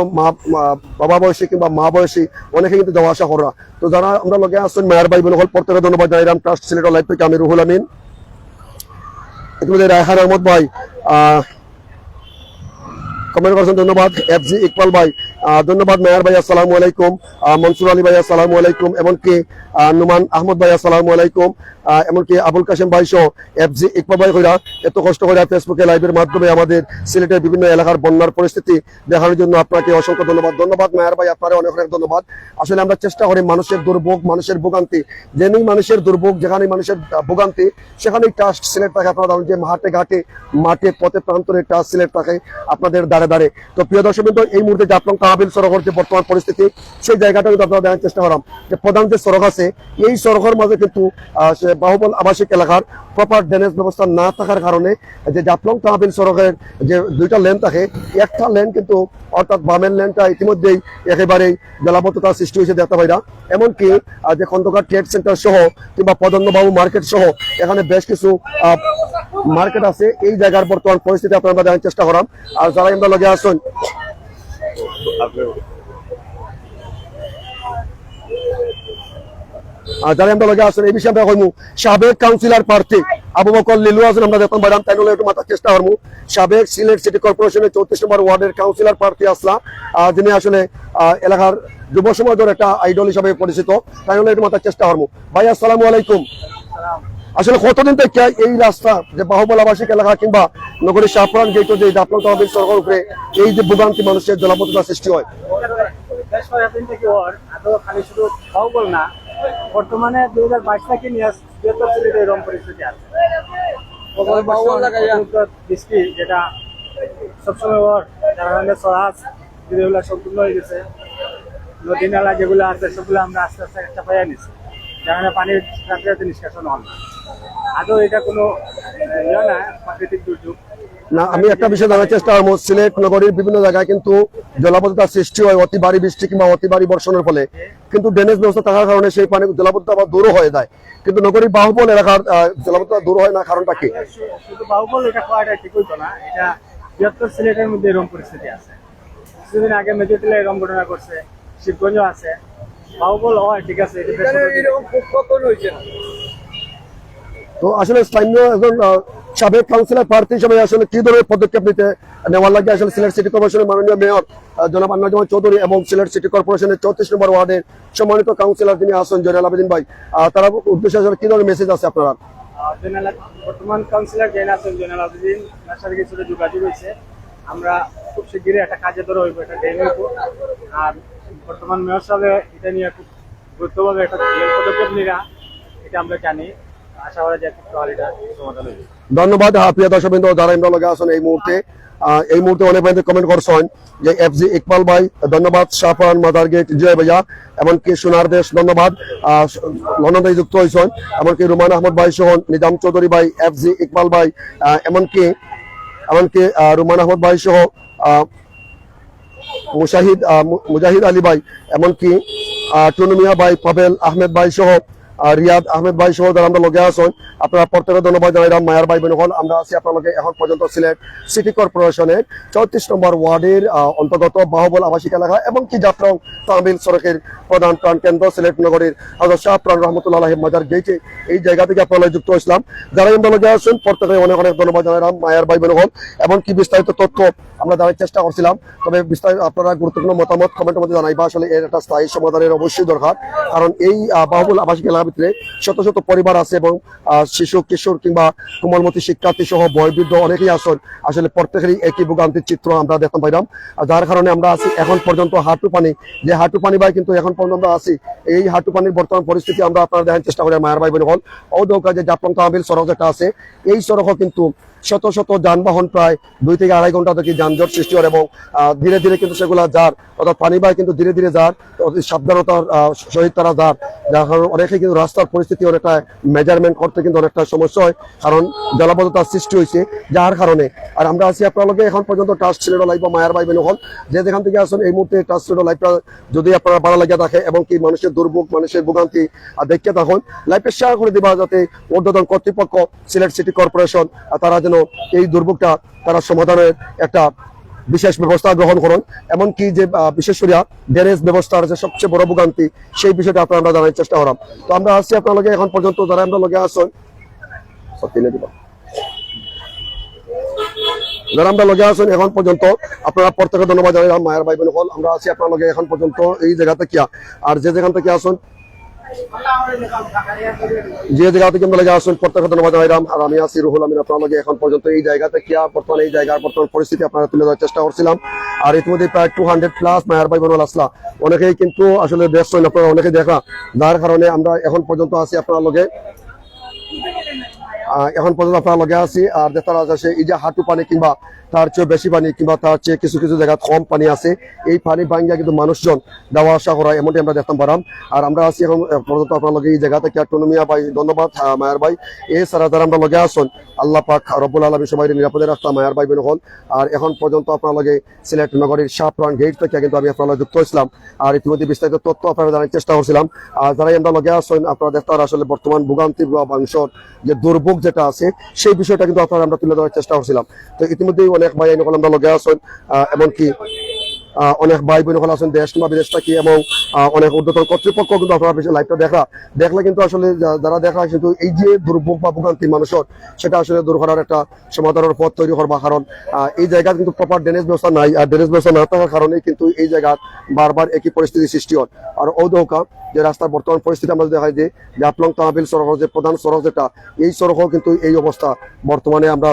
বাবা বয়সী কিংবা মা বয়সী অনেকে কিন্তু যাওয়া আসা করা। তো যারা আমরা লগে আসছেন মায়ের ভাই বোন হল প্রত্যেকে ধন্যবাদ জানাইলাম। ট্রাস্ট সিলেটর লাইভ থেকে আমি রুহুল আমিন। ইতিমধ্যে রায়হান আহমদ ভাই কমেন্ট করছেন, ধন্যবাদ। এফজি ইকবাল ভাই ধন্যবাদ। মেয়ার ভাই আসসালামু আলাইকুম। মনসুর আলী ভাই আসসালামু আলাইকুম। এমনকি নুমান আহমদ ভাই আসসালামু আলাইকুম। এমনকি আবুল কাশেম ভাই সহ এফজি ইকবাল ভাই কইরা এত কষ্ট করে ফেসবুকে লাইভের মাধ্যমে আমাদের সিলেটের বিভিন্ন এলাকার বন্যার পরিস্থিতি দেখানোর জন্য আপনাকে অসংখ্য ধন্যবাদ মেয়ার ভাই, আপনারা অনেক ধন্যবাদ। আসলে আমরা চেষ্টা করি মানুষের দুর্ভোগ, মানুষের ভোগান্তি, যেখানেই মানুষের দুর্ভোগ, যেখানেই মানুষের ভোগান্তি, সেখানেই ট্রাস্ট সিলেট থাকে। আপনারা জানেন যে হাটে ঘাটে, মাঠে পথে প্রান্তরে ট্রাস্ট সিলেট থাকে আপনাদের দাঁড়ে। তো প্রিয় দর্শক, এই মুহূর্তে জাফলং তহবিল সড়কের যে বর্তমান পরিস্থিতি, সেই জায়গাটা কিন্তু আপনারা দেখার চেষ্টা করাম যে প্রধান যে সড়ক আছে, এই সড়কের মাঝে কিন্তু বাহুবল আবাসিক এলাকার প্রপার ড্রেনেজ ব্যবস্থা না থাকার কারণে যে জাফলং তহবিল সড়কের যে দুইটা লেন থাকে, একটা লেন কিন্তু অর্থাৎ বামের লেনটা ইতিমধ্যেই একেবারেই জলাবদ্ধতার সৃষ্টি হয়েছে দেখতে পাইরা। এমনকি যে খন্দকার ট্রেড সেন্টার সহ কিংবা পদন্নবাবু মার্কেট সহ এখানে বেশ কিছু মার্কেট আছে। এই জায়গার বর্তমান পরিস্থিতি আপনারা দেখার চেষ্টা করাম। আর যারা আমরা লগে আসুন, যারা আমরা লগে আসুন, এই বিষয়ে আমরা কইমু। সাবেক কাউন্সিলর প্রার্থী আবু বকর লিলু আছেন, আমরা দেখতাম বাইরাম, তাই একটু মাথার চেষ্টা করবো। সাবেক সিলেট সিটি কর্পোরেশনের 34 নম্বর ওয়ার্ডের কাউন্সিলর প্রার্থী আসলা, যিনি আসলে এলাকার যুব সমাজের একটা আইডল হিসাবে পরিচিত, তাই একটু মাথার চেষ্টা করবো। ভাই আসসালামু আলাইকুম। আসলে কতদিন থেকে এই রাস্তা যে বাহুবল আবাসিক এলাকা কিংবা নগরীর শাহপুরান গেট যে জাফলং তহবিল সড়কের উপরে এই যে ভোগান্তি মানুষের জলাবদ্ধতা সৃষ্টি হয়? খালি শুধু বাহুবল না, বর্তমানে 2022 থেকে নিয়ে সিলেটে এরকম পরিস্থিতি আছে। বৃষ্টি যেটা সবসময় যারা সরাস যেগুলো সম্পূর্ণ হয়ে গেছে, নদী নালা যেগুলো আছে সেগুলো আমরা আস্তে আস্তে একটা পাইয়া নিচ্ছি, যেখানে পানির রাতে রাতে নিষ্কাশন হল না। আদৌ এটা কোনো ইয়ে না, প্রাকৃতিক দুর্যোগ না, আমি একটা বিষয় জানার চেষ্টা করবো, সিলেট নগরীর বিভিন্ন জায়গায় কিন্তু জলাবদ্ধতার সৃষ্টি হয় অতি ভারী বৃষ্টি কিংবা অতি ভারী বর্ষণের ফলে, কিন্তু ড্রেনেজ ব্যবস্থা থাকার কারণে সেই পানি জলাবদ্ধতা আবার দূরও হয়ে যায়, কিন্তু নগরীর বাহুবল এলাকার জলাবদ্ধতা দূর হয় না, কারণটা কি? শুধু বাহুবল এটা করাটা ঠিক হইতো না, এটা বৃহত্তর সিলেটের মধ্যে এরকম পরিস্থিতি আছে। কিছুদিন আগে মেজরটিলা এরকম ঘটনা করছে, শিবগঞ্জ আছে, বাহুবল হয় ঠিক আছে, এরকম খুব কখন হয়েছে না। তো আসলে স্থানীয় একজন সাবেক কাউন্সিলর প্রার্থী হিসেবে আসলে কি ধরনের পদক্ষেপ নিতে নেওয়ার লাগে আসলে সিলেট সিটি কর্পোরেশনের মাননীয় মেয়র জনাব আন্নারুজ্জামান চৌধুরী এবং সিলেট সিটি কর্পোরেশনের 34 নম্বর ওয়ার্ডের সম্মানিত কাউন্সিলর যিনি আছেন জয়নাল আবেদিন ভাই, তারা উদ্দেশ্যে আসলে কি ধরনের মেসেজ আছে আপনারা? বর্তমান কাউন্সিলর জেন আছেন জয়নাল আবেদিন, তার সাথে কিছুটা যোগাযোগ হয়েছে, আমরা খুব শিগগিরই একটা কাজে ধরা হইব, এটা ডেন হইব। আর বর্তমান মেয়র সাহেব এটা নিয়ে খুব গুরুত্বভাবে একটা পদক্ষেপ নিরা, এটা আমরা জানি, আশা করা যায় খুব তাহলে এটা সমাধান হইবে। ধন্যবাদ। প্রিয় দর্শকবৃন্দ, যারা আমরা লগে আছেন এই মুহূর্তে অনেক ভাই কমেন্ট করছেন যে এফজি ইকবাল ভাই ধন্যবাদ, শাহপান মাদার গেট জয় ভাইয়া, এমনকি সোনার দেশ ধন্যবাদ, লন্ডনে যুক্ত হয়েছেন, এমনকি রুমান আহমদ ভাই সহ নিজাম চৌধুরী ভাই, এফজি ইকবাল ভাই, এমনকি রুমান আহমদ ভাই সহ মুজাহিদ আলী ভাই, এমনকি টুনু মিয়া ভাই, পাবেল আহমেদ ভাই সহ রিয়াদ আহমেদ ভাই সহ যারা আমরা লগে আছেন, আপনারা প্রত্যেকে ধন্যবাদ জানাইলাম। মায়ার ভাই বোন হল, আমরা আছি আপনার লগে এখন পর্যন্ত সিলেট সিটি কর্পোরেশনের 34 নম্বর ওয়ার্ডের অন্তর্গত বাহুবল আবাসিক এলাকা এবং কি জাফলং তাহবিল সড়কের প্রধান প্রাণ কেন্দ্র সিলেট নগরীর হযরত শাহ প্রাণ রহমতুল্লাহ মাজার গেটে, এই জায়গা থেকে আপনারা যুক্ত হয়েছিলাম। যারা আমরা লগে আছেন প্রত্যেকে অনেক অনেক ধন্যবাদ জানাইলাম মায়ার ভাই বোন হল, এমনকি বিস্তারিত তথ্য আমরা জানার চেষ্টা করছিলাম। তবে বিস্তারিত আপনারা গুরুত্বপূর্ণ মতামত কমেন্টের মধ্যে জানাইবা, আসলে এর একটা স্থায়ী সমাধানের অবশ্যই দরকার, কারণ এই বাহুবল আবাসিক এলাকার ভিতরে শত শত পরিবার আছে এবং শিশু কিশোর কিংবা কোমলমতি শিক্ষার্থী সহ বয়োবৃদ্ধ অনেকেই আছেন, আসলে প্রত্যেকেরই একই ভোগান্তির চিত্র আমরা দেখতে পাইলাম। যার কারণে আমরা আছি এখন পর্যন্ত হাঁটু পানি, যে হাঁটু পানি ভাই কিন্তু এখন পর্যন্ত আছি, এই হাঁটু পানির বর্তমান পরিস্থিতি আমরা আপনারা দেখার চেষ্টা করি। মায়ার ভাই বোন হল ঔদ্যোগিক যে জাফলং তাহবিল সড়ক যেটা আছে, এই সড়কও কিন্তু শত শত যানবাহন প্রায় 2 থেকে আড়াই ঘন্টা থেকে যানজট সৃষ্টি হয় এবং ধীরে ধীরে কিন্তু সেগুলা যার অর্থাৎ পানি বাই কিন্তু ধীরে ধীরে যার সাবধানতার সহিত তারা যার, যার কারণে অনেকে কিন্তু রাস্তার পরিস্থিতি অনেকটা মেজারমেন্ট করতে কিন্তু অনেকটা সমস্যা হয়, কারণ জলাবদ্ধতার সৃষ্টি হয়েছে যার কারণে। আর আমরা আছি আপনাদের এখন পর্যন্ত টাস্ক ছিল লাইভ বা মায়ার ভাই বোন হল, যে যেখান থেকে আসুন এই মুহূর্তে টাস্ক ছিল লাইভটা যদি আপনারা ভালো লাগে থাকে এবং কি মানুষের দুর্ভোগ মানুষের ভোগান্তি দেখতে থাকুন, লাইভে শেয়ার করে দিবা যাতে ঊর্ধ্বতন কর্তৃপক্ষ সিলেট সিটি কর্পোরেশন তারা যেন এই দুর্ভোগটা তারা সমাধানের একটা বিশেষ ব্যবস্থা গ্রহণ করুন, এমনকি যে বিশেষ করে ড্রেনেজ ব্যবস্থার যে সবচেয়ে বড় ভোগান্তি সেই বিষয়টা আপনারা আমরা জানার চেষ্টা করলাম। তো আমরা আসছি আপনার লগে এখন পর্যন্ত যারা আমরা লগে আসুন যারা আমরা লগে আছেন এখন পর্যন্ত আপনারা প্রত্যেকে ধন্যবাদ জানাইলাম। মায়ের ভাই বোন হল, আমরা আছি আপনার লগে এখন পর্যন্ত এই জায়গা থেকে, আর যে যেখান থেকে আসুন যে জায়গা থেকে আমরা আসুন প্রত্যেক ধন্যবাদ জানাইলাম। আর আমি আছি রুহুল আমিন আপনার লগে এখন পর্যন্ত এই জায়গাতে কি বর্তমানে এই জায়গার বর্তমান পরিস্থিতি আপনারা তুলে ধরার চেষ্টা করছিলাম। আর ইতিমধ্যে প্রায় 200+ মায়ার ভাই বোন আসলা, অনেকেই কিন্তু আসলে ব্যস্ত আপনারা অনেকে দেখা, যার কারণে আমরা এখন পর্যন্ত আছি আপনার লগে এখন পর্যন্ত আপনার লগে আছি। আর দেখা যাচ্ছে এই যে হাঁটু পানি কিংবা তার চেয়ে বেশি পানি কিংবা তার চেয়ে কিছু কিছু জায়গায় কম পানি আছে, এই পানি ভাঙ্গিয়া কিন্তু মানুষজন যাওয়া আসা করা এমনটি আমরা দেখতাম পারাম। আর আমরা আছি এখন পর্যন্ত আপনার লগে এই জায়গা থেকে টুনুমিয়া ভাই ধন্যবাদ, মায়ার ভাই এছাড়া যারা আমরা লগে আসুন আল্লাহ পাক রব্বুল আলামিন সবাই নিরাপদে রাখতাম মায়ার ভাই বোন হল। আর এখন পর্যন্ত আপনার লগে সিলেট নগরীর শাহপুরান গেট থেকে কিন্তু আমি আপনার যুক্ত হয়েছিলাম, আর ইতিমধ্যে বিস্তারিত তথ্য আপনারা জানার চেষ্টা করছিলাম। আর যারাই আমরা লগে আসুন আপনারা দেখতে আসলে বর্তমান ভোগান্তি বা মানুষের যে দুর্ভোগ যেটা আছে সেই বিষয়টা কিন্তু আপনারা আমরা তুলে ধরার চেষ্টা করছিলাম। তো ইতিমধ্যেই অনেক ভাই আইন আমরা লগে আসুন, এমনকি অনেক ভাই বোন আছেন দেশ কিংবা বিদেশ থাকি এবং অনেক ঊর্ধ্বতন কর্তৃপক্ষ কিন্তু আপনারা বেশি লাইভটা দেখলে কিন্তু আসলে যারা দেখা কিন্তু এই যে দুর্ভোগ বা ভোগান্তি মানুষের সেটা আসলে দূর করার একটা সমাধানের পথ তৈরি করবা, কারণ এই জায়গায় কিন্তু প্রপার ড্রেনেজ ব্যবস্থা নাই, আর ড্রেনেজ ব্যবস্থা না থাকার কারণে কিন্তু এই জায়গা বারবার একই পরিস্থিতি সৃষ্টি হয়। আর ঔদ্যোগিক যে রাস্তার বর্তমান পরিস্থিতি আমরা দেখা যায় যে জাফলং তাহবিল সড়ক যে প্রধান সড়ক যেটা, এই সড়কও কিন্তু এই অবস্থা বর্তমানে আমরা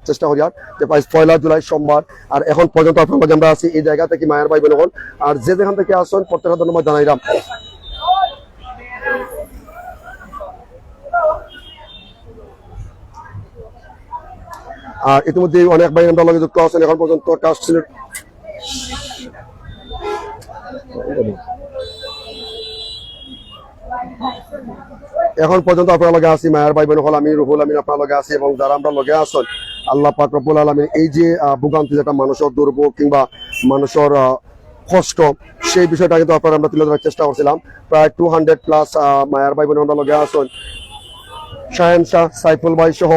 চেষ্টা করি। আর যে 1 জুলাই সোমবার আর এখন পর্যন্ত আপনার আমরা আছি এই জায়গা থেকে মায়ের ভাই বোন হল, আর যে যেখান থেকে আসছেন প্রত্যেকটা ধন্যবাদ জানাইলাম। আর ইতিমধ্যে অনেক ভাই আমরা লগে যুক্ত আছেন এখন পর্যন্ত টাস্ক সিলেট এখন পর্যন্ত আপনার লগে আছি মায়ের ভাই বোন হল আমি রুহুল আমিন আপনার লগে আছি এবং যারা আমরা লগে আসেন আল্লাহ পাক রব্বুল আলামিন এই যে ভোগান্তি যেটা মানুষের দুর্ভোগ কিংবা মানুষের কষ্ট সেই বিষয়টা কিন্তু আপনারা আমরা তুলে ধরার চেষ্টা করছিলাম। প্রায় 200+ মায়ের ভাই বোন আমরা লগে আসেন শাহেন শাহ সাইফুল ভাই সহ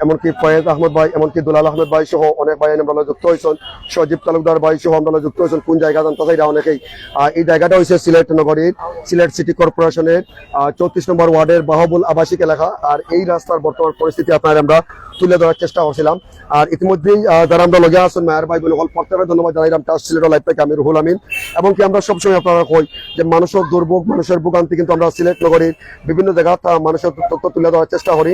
এমনকি ফয়েজ আহমদ ভাই এমনকি দুলাল আহমেদ ভাই সহ অনেক ভাই আমরা যুক্ত হয়েছেন সজীব তালুকদার ভাই সহ আমরা যুক্ত হয়েছেন। কোন জায়গা জানতে চাই অনেকেই এই জায়গাটা হয়েছে সিলেট নগরীর সিলেট সিটি কর্পোরেশনের 34 নম্বর ওয়ার্ডের বাহবুল আবাসিক এলাকা। আর এই রাস্তার বর্তমান পরিস্থিতি আপনার আমরা তুলে ধরার চেষ্টা করছিলাম। আর ইতিমধ্যেই যারা আমরা লগে আসেন মায়ের ভাই বোন হল প্রত্যেকের ধন্যবাদ জানাইলাম। টাচ সিলেট লাইভ থেকে আমি রুহুল আমিন এবং কি আমরা সবসময় আপনারা কই যে মানুষের দুর্ভোগ মানুষের ভোগান্তি কিন্তু আমরা সিলেট নগরীর বিভিন্ন জায়গা মানুষের তথ্য তুলে ধরার চেষ্টা করি।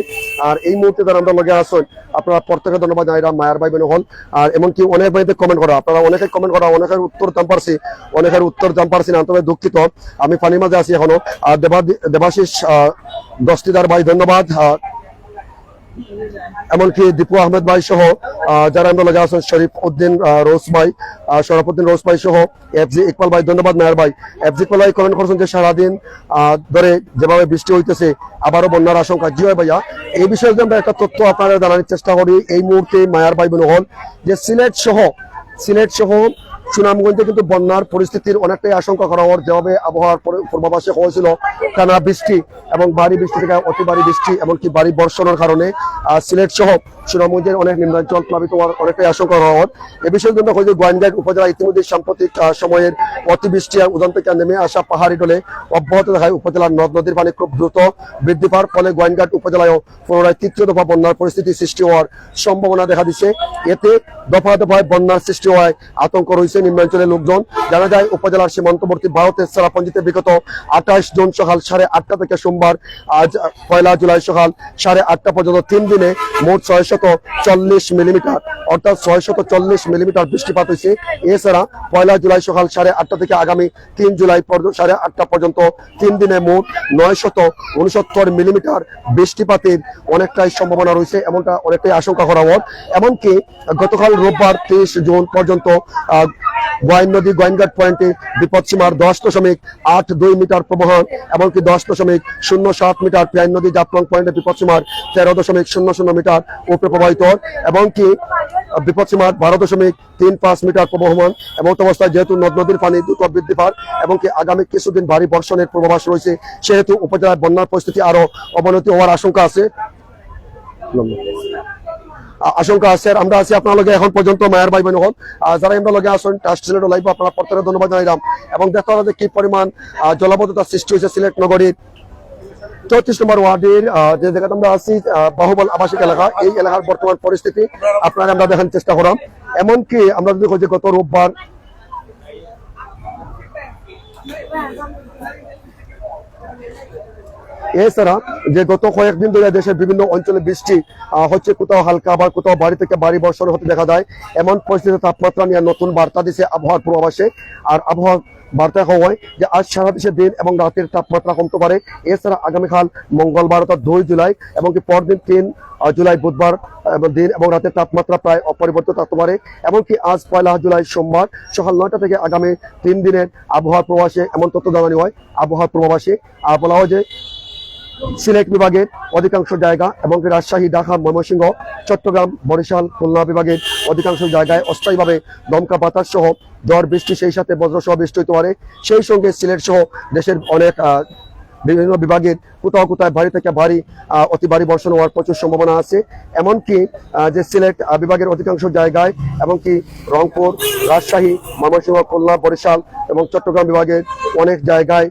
আর এই মুহূর্তে যারা আমরা লগে আসেন আপনারা প্রত্যেকের ধন্যবাদ জানাইলাম মায়ের ভাই বোন হল। আর এমনকি অনেক ভাইদের কমেন্ট করা আপনারা অনেকে কমেন্ট করা অনেকের উত্তর দাম পারছি অনেকের উত্তর দাম পারছি না তবে দুঃখিত আমি পানির মাঝে আছি এখনো। আর দেবাশিস দস্তিদার ভাই ধন্যবাদ এমনকি দীপু আহমেদ ভাই সহ যারা আমরা লগে আছেন শরীফ উদ্দিন রোজ ভাই শরফুদ্দিন রোজ ভাই সহ এফজি ইকবাল ভাই ধন্যবাদ মায়ের ভাই। এফজি ইকবাল ভাই কমেন্ট করছেন যে সারাদিন ধরে যেভাবে বৃষ্টি হইতেছে আবারও বন্যার আশঙ্কা। জি হয় ভাইয়া এই বিষয়ে আমরা একটা তথ্য আপনারা জানানোর চেষ্টা করি। এই মুহূর্তে মায়ার ভাই বোন হল যে সিলেট সহ সুনামগঞ্জে কিন্তু বন্যার পরিস্থিতির অনেকটাই আশঙ্কা করা হওয়ার যেভাবে আবহাওয়ার পূর্বাভাসে হয়েছিল টানা বৃষ্টি এবং ভারী বৃষ্টি থেকে অতি ভারী বৃষ্টি এমনকি ভারী বর্ষণের কারণে সিলেট সহ সুনামগঞ্জের অনেক নিম্নাঞ্চল প্লাবিত হওয়ার অনেকটাই আশঙ্কা করা হওয়ার এ বিষয়ে জন্য হয়েছে গোয়াইনঘাট উপজেলা ইতিমধ্যে সাম্প্রতিক সময়ের অতিবৃষ্টি আর উদান থেকে নেমে আসা পাহাড়ি ডলে অব্যাহত দেখায় উপজেলার নদ নদীর পানি খুব দ্রুত বৃদ্ধি পাওয়ার ফলে গোয়াইনঘাট উপজেলায়ও পুনরায় তৃতীয় দফা বন্যার পরিস্থিতি সৃষ্টি হওয়ার সম্ভাবনা দেখা দিচ্ছে। এতে দফা দফায় বন্যার সৃষ্টি হওয়ায় আতঙ্ক রয়েছে নিম্নাঞ্চলের লোকজন। জানা যায় উপজেলার সীমান্তবর্তী ভারতের সেরাপঞ্জিতে বিগত 28 জুন সকাল 8:30 থেকে সোমবার আজ 1 জুলাই সকাল 8:30 পর্যন্ত 3 দিনে মোট 640 মিলিমিটার অর্থাৎ 640 মিলিমিটার বৃষ্টিপাত হয়েছে। এছাড়া 1 জুলাই সকাল 8:30 থেকে আগামী 3 জুলাই 8:30 পর্যন্ত 3 দিনে মোট 969 মিলিমিটার বৃষ্টিপাতের অনেকটাই সম্ভাবনা রয়েছে এমনটা অনেকটাই আশঙ্কা করা হয়। এমনকি গতকাল রোববার 23 জুন পর্যন্ত গোয়াইন নদী গোয়াইনঘাট পয়েন্টে বিপদসীমার 10.82 মিটার প্রবহন এমনকি 10.07 মিটার পিয়াইন নদী জাফলং পয়েন্টে বিপদসীমার 13.00 মিটার উপরে প্রবাহিত এবং কি বিপদসীমার 12.35 মিটার প্রবহমান। এমন অবস্থায় যেহেতু নদ নদীর পানি দ্রুত বৃদ্ধি পায় এবং কি আগামী কিছুদিন ভারী বর্ষণের পূর্বাভাস রয়েছে সেহেতু উপজেলার বন্যার পরিস্থিতি আরো অবনতি হওয়ার আশঙ্কা আছে। আমরা আছি আপনার লগে এখন পর্যন্ত মায়ের ভাই বোন হল যারা আমরা লগে আসেন টাচ সিলেট লাইভ আপনারা প্রত্যেকের ধন্যবাদ জানাইলাম এবং দেখা হলো যে কি পরিমাণ জলাবদ্ধতার সৃষ্টি হয়েছে সিলেট নগরীর 34 নম্বর ওয়ার্ডের যে জায়গাতে আমরা আছি বাহুবল আবাসিক এলাকা এই এলাকার বর্তমান পরিস্থিতি আপনারা আমরা দেখার চেষ্টা করলাম। এমনকি আমরা যদি হচ্ছে গত রোববার এছাড়া যে গত কয়েকদিন ধরে দেশের বিভিন্ন অঞ্চলে বৃষ্টি হচ্ছে কোথাও হালকা আবার কোথাও বাড়ি থেকে ভারী বর্ষণ হতে দেখা যায় এমন পরিস্থিতি তাপমাত্রা নিয়ে নতুন বার্তা দিচ্ছে আবহাওয়ার পূর্বাভাসে। আর আবহাওয়া বার্তা হওয়ায় যে আজ সারা দেশে দিন এবং রাতের তাপমাত্রা কমতে পারে। এছাড়া আগামীকাল মঙ্গলবার অর্থাৎ 2 জুলাই এবং পরদিন 3 জুলাই বুধবার দিন এবং রাতের তাপমাত্রা প্রায় অপরিবর্তিত থাকতে পারে। এমনকি আজ 1 জুলাই সোমবার সকাল 9টা থেকে আগামী 3 দিনের আবহাওয়ার পূর্বাভাসে এমন তথ্য জানানো হয়। আবহাওয়ার পূর্বাভাসে বলা হয় যে সিলেট বিভাগের অধিকাংশ জায়গা এবং রাজশাহী ঢাকা ময়মনসিংহ চট্টগ্রাম বরিশাল খুলনা বিভাগের অধিকাংশ জায়গায় অস্থায়ীভাবে দমকা বাতাস সহ ঝড় বৃষ্টি সেই সাথে বজ্রসহ বৃষ্টি হতে পারে। সেই সঙ্গে সিলেট সহ দেশের অনেক বিভিন্ন বিভাগের কোথাও কোথায় ভারী থেকে ভারী অতি ভারী বর্ষণ হওয়ার প্রচুর সম্ভাবনা আছে। এমনকি যে সিলেট বিভাগের অধিকাংশ জায়গায় এমনকি রংপুর রাজশাহী ময়মনসিংহ খুলনা বরিশাল এবং চট্টগ্রাম বিভাগের অনেক জায়গায়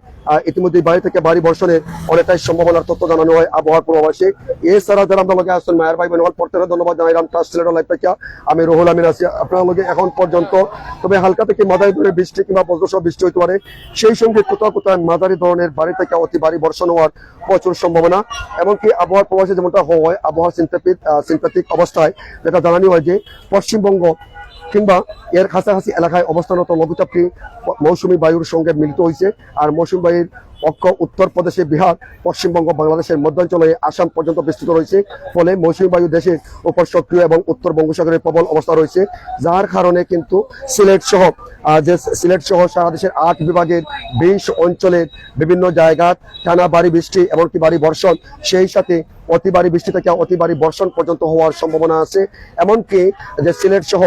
ইতিমধ্যে ভারী থেকে ভারী বর্ষণের অনেকটাই সম্ভাবনার তথ্য জানানো হয় আবহাওয়ার পূর্বাভাসে। এছাড়া যারা আমরা লগে আসছেন মায়ের ভাই বোন হল প্রত্যেকের ধন্যবাদ জানাইলাম। টাচ সিলেট লাইভ থেকে আমি রুহুল আমিন আছি আপনার লগে এখন পর্যন্ত। তবে হালকা থেকে মাঝারি ধরনের বৃষ্টি কিংবা বজ্রসহ বৃষ্টি হতে পারে। সেই সঙ্গে কোথাও কোথাও মাঝারি ধরনের ভারী থেকে অতি ভারী বর্ষণ হওয়ার প্রচুর সম্ভাবনা। এমনকি আবহাওয়ার পূর্বাভাসে যেমনটা হয় আবহাওয়া সিনথেটিক অবস্থায় যেটা জানানো হয় যে পশ্চিমবঙ্গ কিংবা এর কাছাকাছি এলাকায় অবস্থানরত লঘুচাপটি মৌসুমী বায়ুর সঙ্গে মিলিত হয়েছে। আর মৌসুমী বায়ুর অক্ষ উত্তরপ্রদেশে, বিহার, পশ্চিমবঙ্গ, বাংলাদেশের মধ্যাঞ্চলে আসাম পর্যন্ত বিস্তৃত রয়েছে। ফলে মৌসুমী বায়ু দেশের উপর সক্রিয় এবং উত্তর বঙ্গোপসাগরের প্রবল অবস্থা রয়েছে, যার কারণে কিন্তু সিলেট সহ সারা দেশের 8 বিভাগের 20 অঞ্চলের বিভিন্ন জায়গায় টানা ভারী বৃষ্টি এমনকি ভারী বর্ষণ, সেই সাথে অতি ভারী বৃষ্টি থেকে অতি ভারী বর্ষণ পর্যন্ত হওয়ার সম্ভাবনা আছে। এমনকি যে সিলেট সহ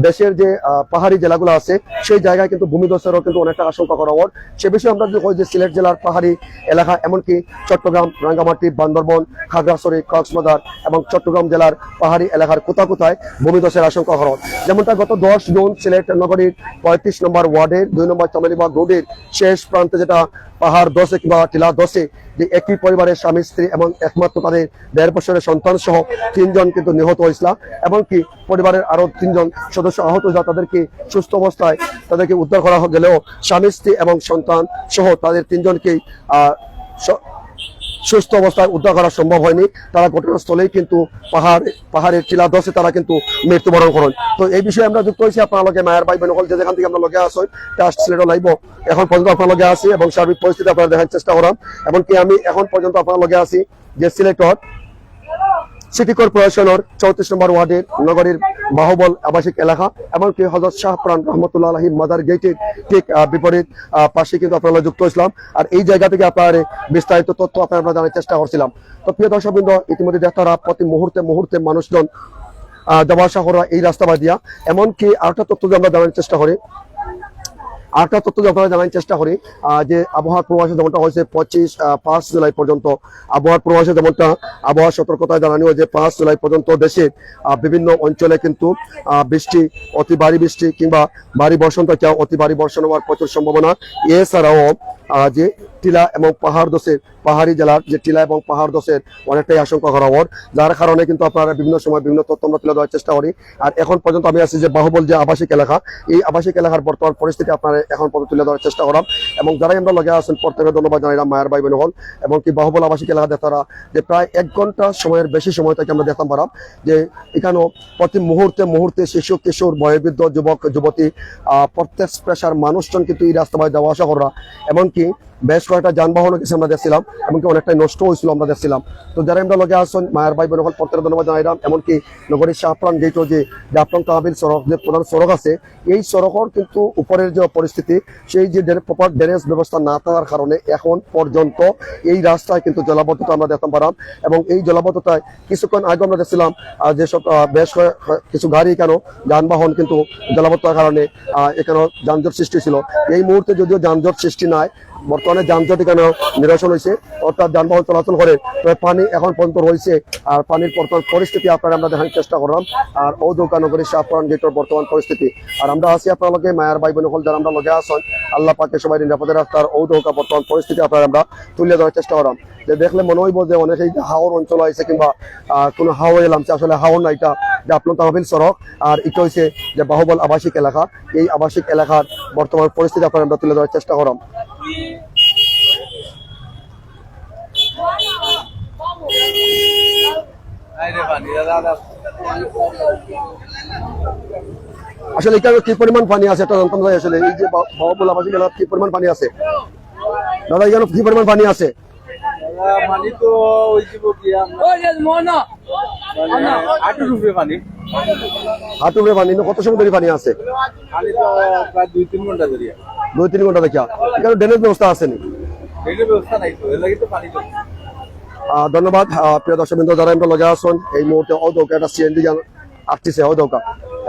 দেশের যে পাহাড়ি জেলাগুলো আছে সেই জায়গায় কিন্তু ভূমিধসেরও কিন্তু অনেকটা আশঙ্কা করা হয়। সে বিষয়ে আমরা যদি কই যে সিলেট জেলার পাহাড়ি এলাকা এমনকি চট্টগ্রাম, রাঙ্গামাটি, বান্দরবন, খাগড়াছড়ি, কক্সবাজার এবং চট্টগ্রাম জেলার পাহাড়ি এলাকার কোথায় ভূমিধসের আশঙ্কা করা হয়। যেমনটা গত 10 জুন সিলেট নগরীর 35 নম্বর ওয়ার্ডের 2 নম্বর চামেলিবাগ রোডের শেষ প্রান্তে যেটা পাহাড় দশে কিংবা টিলা দশে যে একই পরিবারের স্বামী স্ত্রী এবং একমাত্র তাদের 1.5 বছরের সন্তান সহ 3 জন কিন্তু নিহত হয়েছিল, এমনকি পরিবারের আরো 3 জন সদস্য আহত হয়েছিল। তাদেরকে সুস্থ অবস্থায় তাদেরকে উদ্ধার করা গেলেও স্বামী স্ত্রী এবং সন্তান সহ তাদের 3 জনকেই সুস্থ অবস্থায় উদ্ধার করা সম্ভব হয়নি। তারা ঘটনাস্থলেই কিন্তু পাহাড়ের টিলা দশে তারা কিন্তু মৃত্যুবরণ করেন। তো এই বিষয়ে আমরা যুক্ত হয়েছি আপনার লগে মায়ের ভাই বোন যে যেখান থেকে আমরা লগে আসই টাস্ট সিলেটও লাইব এখন পর্যন্ত আপনার লগে আসি এবং সার্বিক পরিস্থিতি আপনারা দেখার চেষ্টা করাম। এমনকি আমি এখন পর্যন্ত আপনার লগে আসি যে সিলেটর সিটি কর্পোরেশনের 34 নম্বর ওয়ার্ডের নগরীর বাহুবল আবাসিক এলাকা, এমনকি হযরত শাহপুরান রহমতুল্লাহ আলাইহি মাদার গেটের ঠিক বিপরীত পাশে কিন্তু আপনারা যুক্ত হয়েছিলাম। আর এই জায়গা থেকে আপনার বিস্তারিত তথ্য আপনারা জানার চেষ্টা করছিলাম। তো প্রিয় দর্শকবৃন্দ, ইতিমধ্যে দেখতারা প্রতি মুহূর্তে মানুষজন যাওয়া আসা করা এই রাস্তা বাদিয়া। এমনকি আরেকটা তথ্য আমরা জানার চেষ্টা করি যে আবহাওয়ার পূর্বাভাসে যেমনটা হয়েছে 5 জুলাই পর্যন্ত আবহাওয়ার পূর্বাভাসে যেমনটা আবহাওয়া সতর্কতায় জানানো হয় যে 5 জুলাই পর্যন্ত দেশের বিভিন্ন অঞ্চলে কিন্তু বৃষ্টি, অতি ভারী বৃষ্টি কিংবা ভারী বর্ষণ থেকে অতি ভারী বর্ষণ হওয়ার প্রচুর সম্ভাবনা। এছাড়াও যে টিলা এবং পাহাড়ি জেলার যে টিলা এবং পাহাড় দোষের অনেকটাই আশঙ্কা করা হয়, যার কারণে কিন্তু আপনারা বিভিন্ন সময় বিভিন্ন তথ্য আমরা তুলে দেওয়ার চেষ্টা করি। আর এখন পর্যন্ত আমি আছি যে বাহুবল যে আবাসিক এলাকা, এই আবাসিক এলাকার বর্তমান পরিস্থিতি আপনারা এখন পর্যন্ত তুলে দেওয়ার চেষ্টা করাম। এবং যারাই আমরা লগে আছেন প্রত্যেকের ধন্যবাদ জানাইলাম মায়ের ভাই বোন হল। এবং কি বাহুবল আবাসিক এলাকা তারা যে প্রায় 1 ঘন্টা সময়ের বেশি সময় থেকে আমরা দেখতাম পারাম যে এখানেও প্রতি মুহূর্তে শিশু, কিশোর, বয়োবৃদ্ধ, যুবক, যুবতী, প্রত্যেক পেশার মানুষজন কিন্তু এই রাস্তা যাওয়া আসা করা, এমনকি বেশ কয়েকটা যানবাহনও কিছু আমরা দেখছিলাম, এমনকি অনেকটাই নষ্ট হয়েছিল আমরা দেখছিলাম। তো যারা আমরা লগে আসছেন মায়ের ভাই বোন হল প্রত্যেকের ধন্যবাদ জানাইলাম। এমনকি নগরীর শাহপুরান গেটও যে জাফলং তহবিল সড়ক যে প্রধান সড়ক আছে, এই সড়কের কিন্তু উপরের যে পরিস্থিতি সেই যে প্রপার ড্রেনেজ ব্যবস্থা না থাকার কারণে এখন পর্যন্ত এই রাস্তায় কিন্তু জলাবদ্ধতা আমরা দেখতে পারাম। এবং এই জলাবদ্ধতায় কিছুক্ষণ আগে আমরা দেখছিলাম যেসব বেশ কিছু গাড়ি কেন যানবাহন কিন্তু জলাবদ্ধতার কারণে এখানেও যানজট সৃষ্টি ছিল। এই মুহূর্তে যদিও যানজট সৃষ্টি নাই, বর্তমানে যানজট এখানে নিরসন হয়েছে, অর্থাৎ যানবাহন চলাচল করে। তবে পানি এখন পর্যন্ত রয়েছে। আর পানির বর্তমান পরিস্থিতি আপনারা আমরা দেখার চেষ্টা করলাম। আর ঔদৌকা নগরীর শাহপুরান গেটের বর্তমান পরিস্থিতি। আর আমরা আছি আপনার লগে মায়ের ভাই বোন হল যারা আমরা লগে আসেন, আল্লাহ পাকে সবাই নিরাপদে রাস্তার ঔদৌকা বর্তমান পরিস্থিতি আপনারা আমরা তুলে ধরার চেষ্টা করলাম। যে দেখলে মনে হইব যে অনেকেই হাওর অঞ্চল হয়েছে কিংবা কোনো হাওয়া এলাম, আসলে হাওর না, এটা জাফলং তহবিল সড়ক। আর এটা হচ্ছে যে বাহুবল আবাসিক এলাকা। এই আবাসিক এলাকার বর্তমান পরিস্থিতি আপনারা আমরা তুলে ধরার চেষ্টা করলাম। আসলে এখানে কি পরিমাণ পানি আছে এটা জানতাম না। আসলে এই যে বাহুবল আবাসিক এলাকার কি পরিমাণ পানি আছে দাদা, এখানে কি পরিমাণ পানি আছে? পানি তো ওই যে হাঁটুর উপরে পানি, কত সময় ধরে পানি আছে? পানি তো প্রায় 2-3 ঘন্টা ধরে। 2-3 ঘন্টা দেখা। এখানে ড্রেনেজ ব্যবস্থা আসেনি? ড্রেনেজ ব্যবস্থা নাই তো, এর লাগি তো পানি জমে। ধন্যবাদ প্রিয় দর্শকবৃন্দ যারা আমরা লগে আসুন। এই মুহূর্তে ঔদৌকা একটা সিএনজি আসতেছে, ঔদৌকা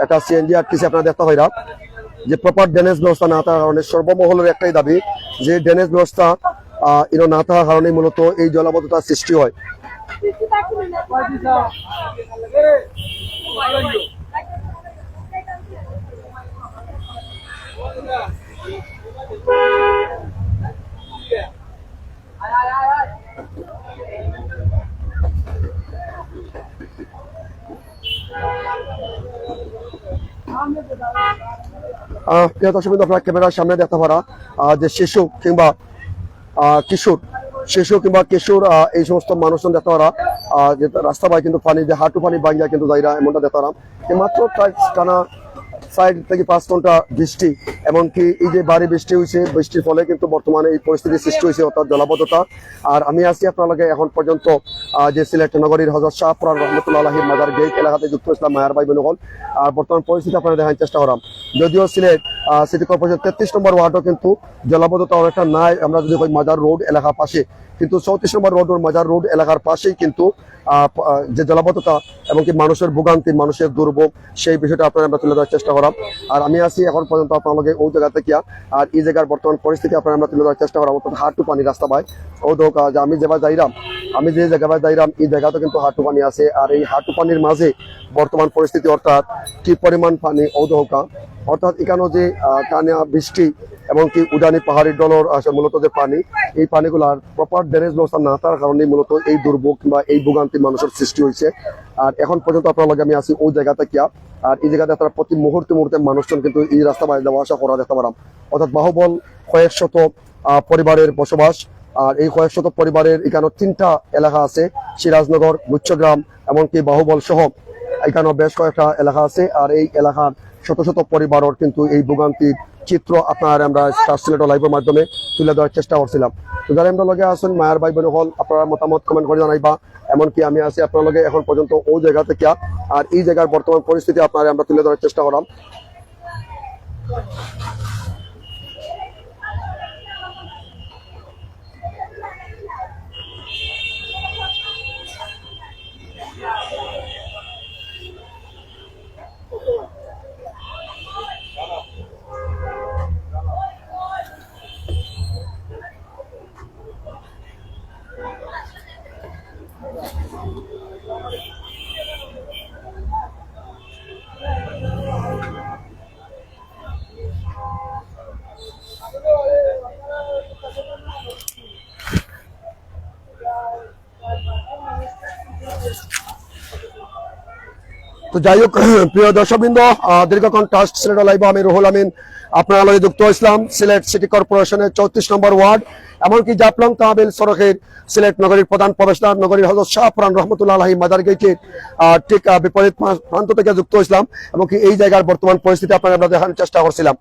একটা সিএনজি আসতেছে। আপনারা দেখতে পাইরা যে প্রপার ড্রেনেজ ব্যবস্থা না থাকার কারণে সর্বমহলের একটাই দাবি যে ড্রেনেজ ব্যবস্থা না থাকার কারণে মূলত এই জলাবদ্ধতার সৃষ্টি হয়। প্রিয় দর্শকবৃন্দ, আপনারা ক্যামেরার সামনে দেখতে পারা যে শিশু কিংবা কিশোর এই সমস্ত মানুষজন দেখতে পারা যে রাস্তা পায় কিন্তু পানি যে হাঁটু পানি বাইঙ্গা কিন্তু যাইরা এমনটা দেখতে পারাম। মাত্র টানা 4 থেকে 5 ঘন্টা বৃষ্টি, এমনকি এই যে ভারী বৃষ্টি হয়েছে, বৃষ্টির ফলে কিন্তু বর্তমানে এই পরিস্থিতির সৃষ্টি হয়েছে, অর্থাৎ জলাবদ্ধতা। আর আমি আছি আপনার লগে এখন পর্যন্ত যে সিলেট নগরীর হযরত শাহ পুরান রহমতুল্লাহ আলাইহির মাজার গেট এলাকাতে যুক্ত ইসলাম মায়ার ভাই বোনগণ। আর বর্তমান পরিস্থিতি আপনারা দেখার চেষ্টা করাম। যদিও সিলেট সিটি কর্পোরেশন 33 নম্বর ওয়ার্ডও কিন্তু জলাবদ্ধতা অনেকটা নাই, আমরা যদি মাজার রোড এলাকার পাশে, কিন্তু 34 নম্বর রোড ও মাজার রোড এলাকার পাশেই কিন্তু যে জলাবদ্ধতা এবং কি মানুষের ভোগান্তি, মানুষের দুর্ভোগ, সেই বিষয়টা আপনারা আমরা তুলে ধরার চেষ্টা করাম। আর আমি আছি এখন পর্যন্ত আপনার ওই জায়গা থেকে, আর এই জায়গার বর্তমান পরিস্থিতি আপনারা আমরা তুলে ধরার চেষ্টা করাম। অর্থাৎ হাঁটু পানি রাস্তা ভাই ও দোকা, যে আমি যে জায়গায় যাইরাম এই জায়গাতে কিন্তু হাঁটু পানি আছে। আর এই হাঁটু পানির মাঝে বর্তমান পরিস্থিতি, অর্থাৎ কি পরিমাণ পানি ও দোকা, অর্থাৎ এখানে যে টানা বৃষ্টি এবং কি উডানি পাহাড়ি ডলর মূলত যে পানি, এই পানিগুলার প্রপার ড্রেনেজ ব্যবস্থা না থাকার কারণে মূলত এই দুর্ভোগ বা এই ভোগান্তি মানুষের সৃষ্টি হয়েছে। আর এখন পর্যন্ত আপনার লগে আমি আছি ওই জায়গাতে কিয়া, আর এই জায়গাতে আপনারা প্রতি মুহূর্তে মানুষজন কিন্তু এই রাস্তা বাইরে যাওয়া আসা করা দেখতে পারাম। অর্থাৎ বাহুবল কয়েক শত পরিবারের বসবাস। আর এই কয়েক শত পরিবারের এখানে 3টা এলাকা আছে, সিরাজনগর, গুচ্ছগ্রাম, এমনকি বাহুবল সহ এখানে বেশ কয়েকটা এলাকা আছে। আর এই এলাকার শত শত পরিবারের কিন্তু এই ভোগান্তির চিত্র আপনার আমরা স্টার সিলেট লাইভের মাধ্যমে তুলে দেওয়ার চেষ্টা করছিলাম। তো যারা আমরা লগে আছেন মায়ের ভাই বোন হল, আপনারা মতামত কমেন্ট করে জানাইবা। এমনকি আমি আছি আপনার লগে এখন পর্যন্ত ওই জায়গা থেকে, আর এই জায়গার বর্তমান পরিস্থিতি আপনারা আমরা তুলে ধরার চেষ্টা করলাম। তো যাই হোক প্রিয় দর্শকবৃন্দ, দীর্ঘক্ষণ টাস্ট সিলেট লাইভ, আমি রুহুল আমিন আপনারা লগে যুক্ত ইসলাম সিলেট সিটি কর্পোরেশনের 34 নম্বর ওয়ার্ড, এমনকি জাফলং তাহবিল সড়কের সিলেট নগরীর প্রধান প্রবেশদ্বার নগরীর হযরত শাহ পুরান রহমতুল্লাহ আলাইহি মাজার গেটের ঠিক বিপরীত প্রান্ত থেকে যুক্ত ইসলাম। এমনকি এই জায়গার বর্তমান পরিস্থিতি আপনারা আমরা দেখানোর চেষ্টা করছিলাম।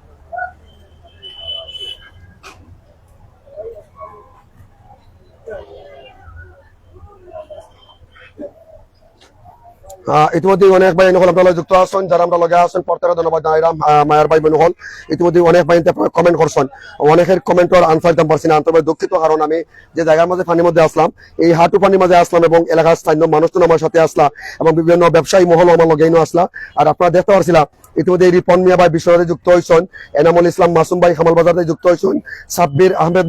ইতিমধ্যে অনেক ভাই হল আপনারা যুক্ত আছেন, যারা আমরা লগে আছেন প্রত্যেকের ধন্যবাদ জানাইলাম। মায়ের ভাই বোন হল ইতিমধ্যে অনেক ভাই কমেন্ট করছেন, অনেকের কমেন্টের আনসার দিতে পারছি না, আন্তরিক দুঃখিত। কারণ আমি যে জায়গার মধ্যে পানির মধ্যে আসলাম, এই হাঁটু পানির মধ্যে আসলাম এবং এলাকার স্থানীয় মানুষজন আমার সাথে আসলা এবং বিভিন্ন ব্যবসায়ী মহল আমার লগে আসলা। আর আপনারা দেখতে পারছিলাম ইতিমধ্যে রিপন মিয়া ভাই বিশ্বরে যুক্ত হয়েছেন, এনামুল ইসলাম মাসুম ভাই খামাল বাজারে যুক্ত হয়েছেন, সাব্বির আহমেদ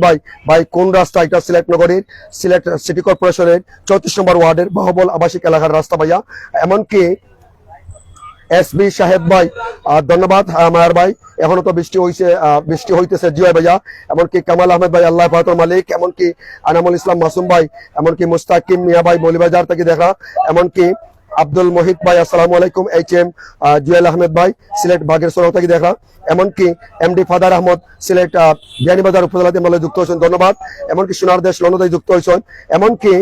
ভাই কোন রাস্তা, এটা সিলেট নগরীর সিলেট সিটি কর্পোরেশনের 34 নম্বর ওয়ার্ডের বাহুবল আবাসিক এলাকার রাস্তা ভাইয়া। এমনকি এসবি সাহেব ভাই ধন্যবাদ মায়ার ভাই, এখনো তো বৃষ্টি হইতেছে জিয়া ভাইয়া। এমনকি কামাল আহমেদ ভাই আল্লাহ পাহাড়ের মালিক, এমনকি আনামুল ইসলাম মাসুম ভাই, এমনকি মুস্তাকিম মিয়া ভাই মৌলিবাজার থেকে দেখা, এমনকি আব্দুল মোহিত ভাই আসসালামু আলাইকুম, HM জুয়েল আহমেদ ভাই সিলেট বাগের সড়ক থেকে দেখা, এমনকি MD ফাদার আহমদ সিলেট বিয়ানীবাজার উপজেলাতে যুক্ত হয়েছেন ধন্যবাদ, এমনকি সোনার দেশ লন্ডনে যুক্ত হয়েছেন, এমনকি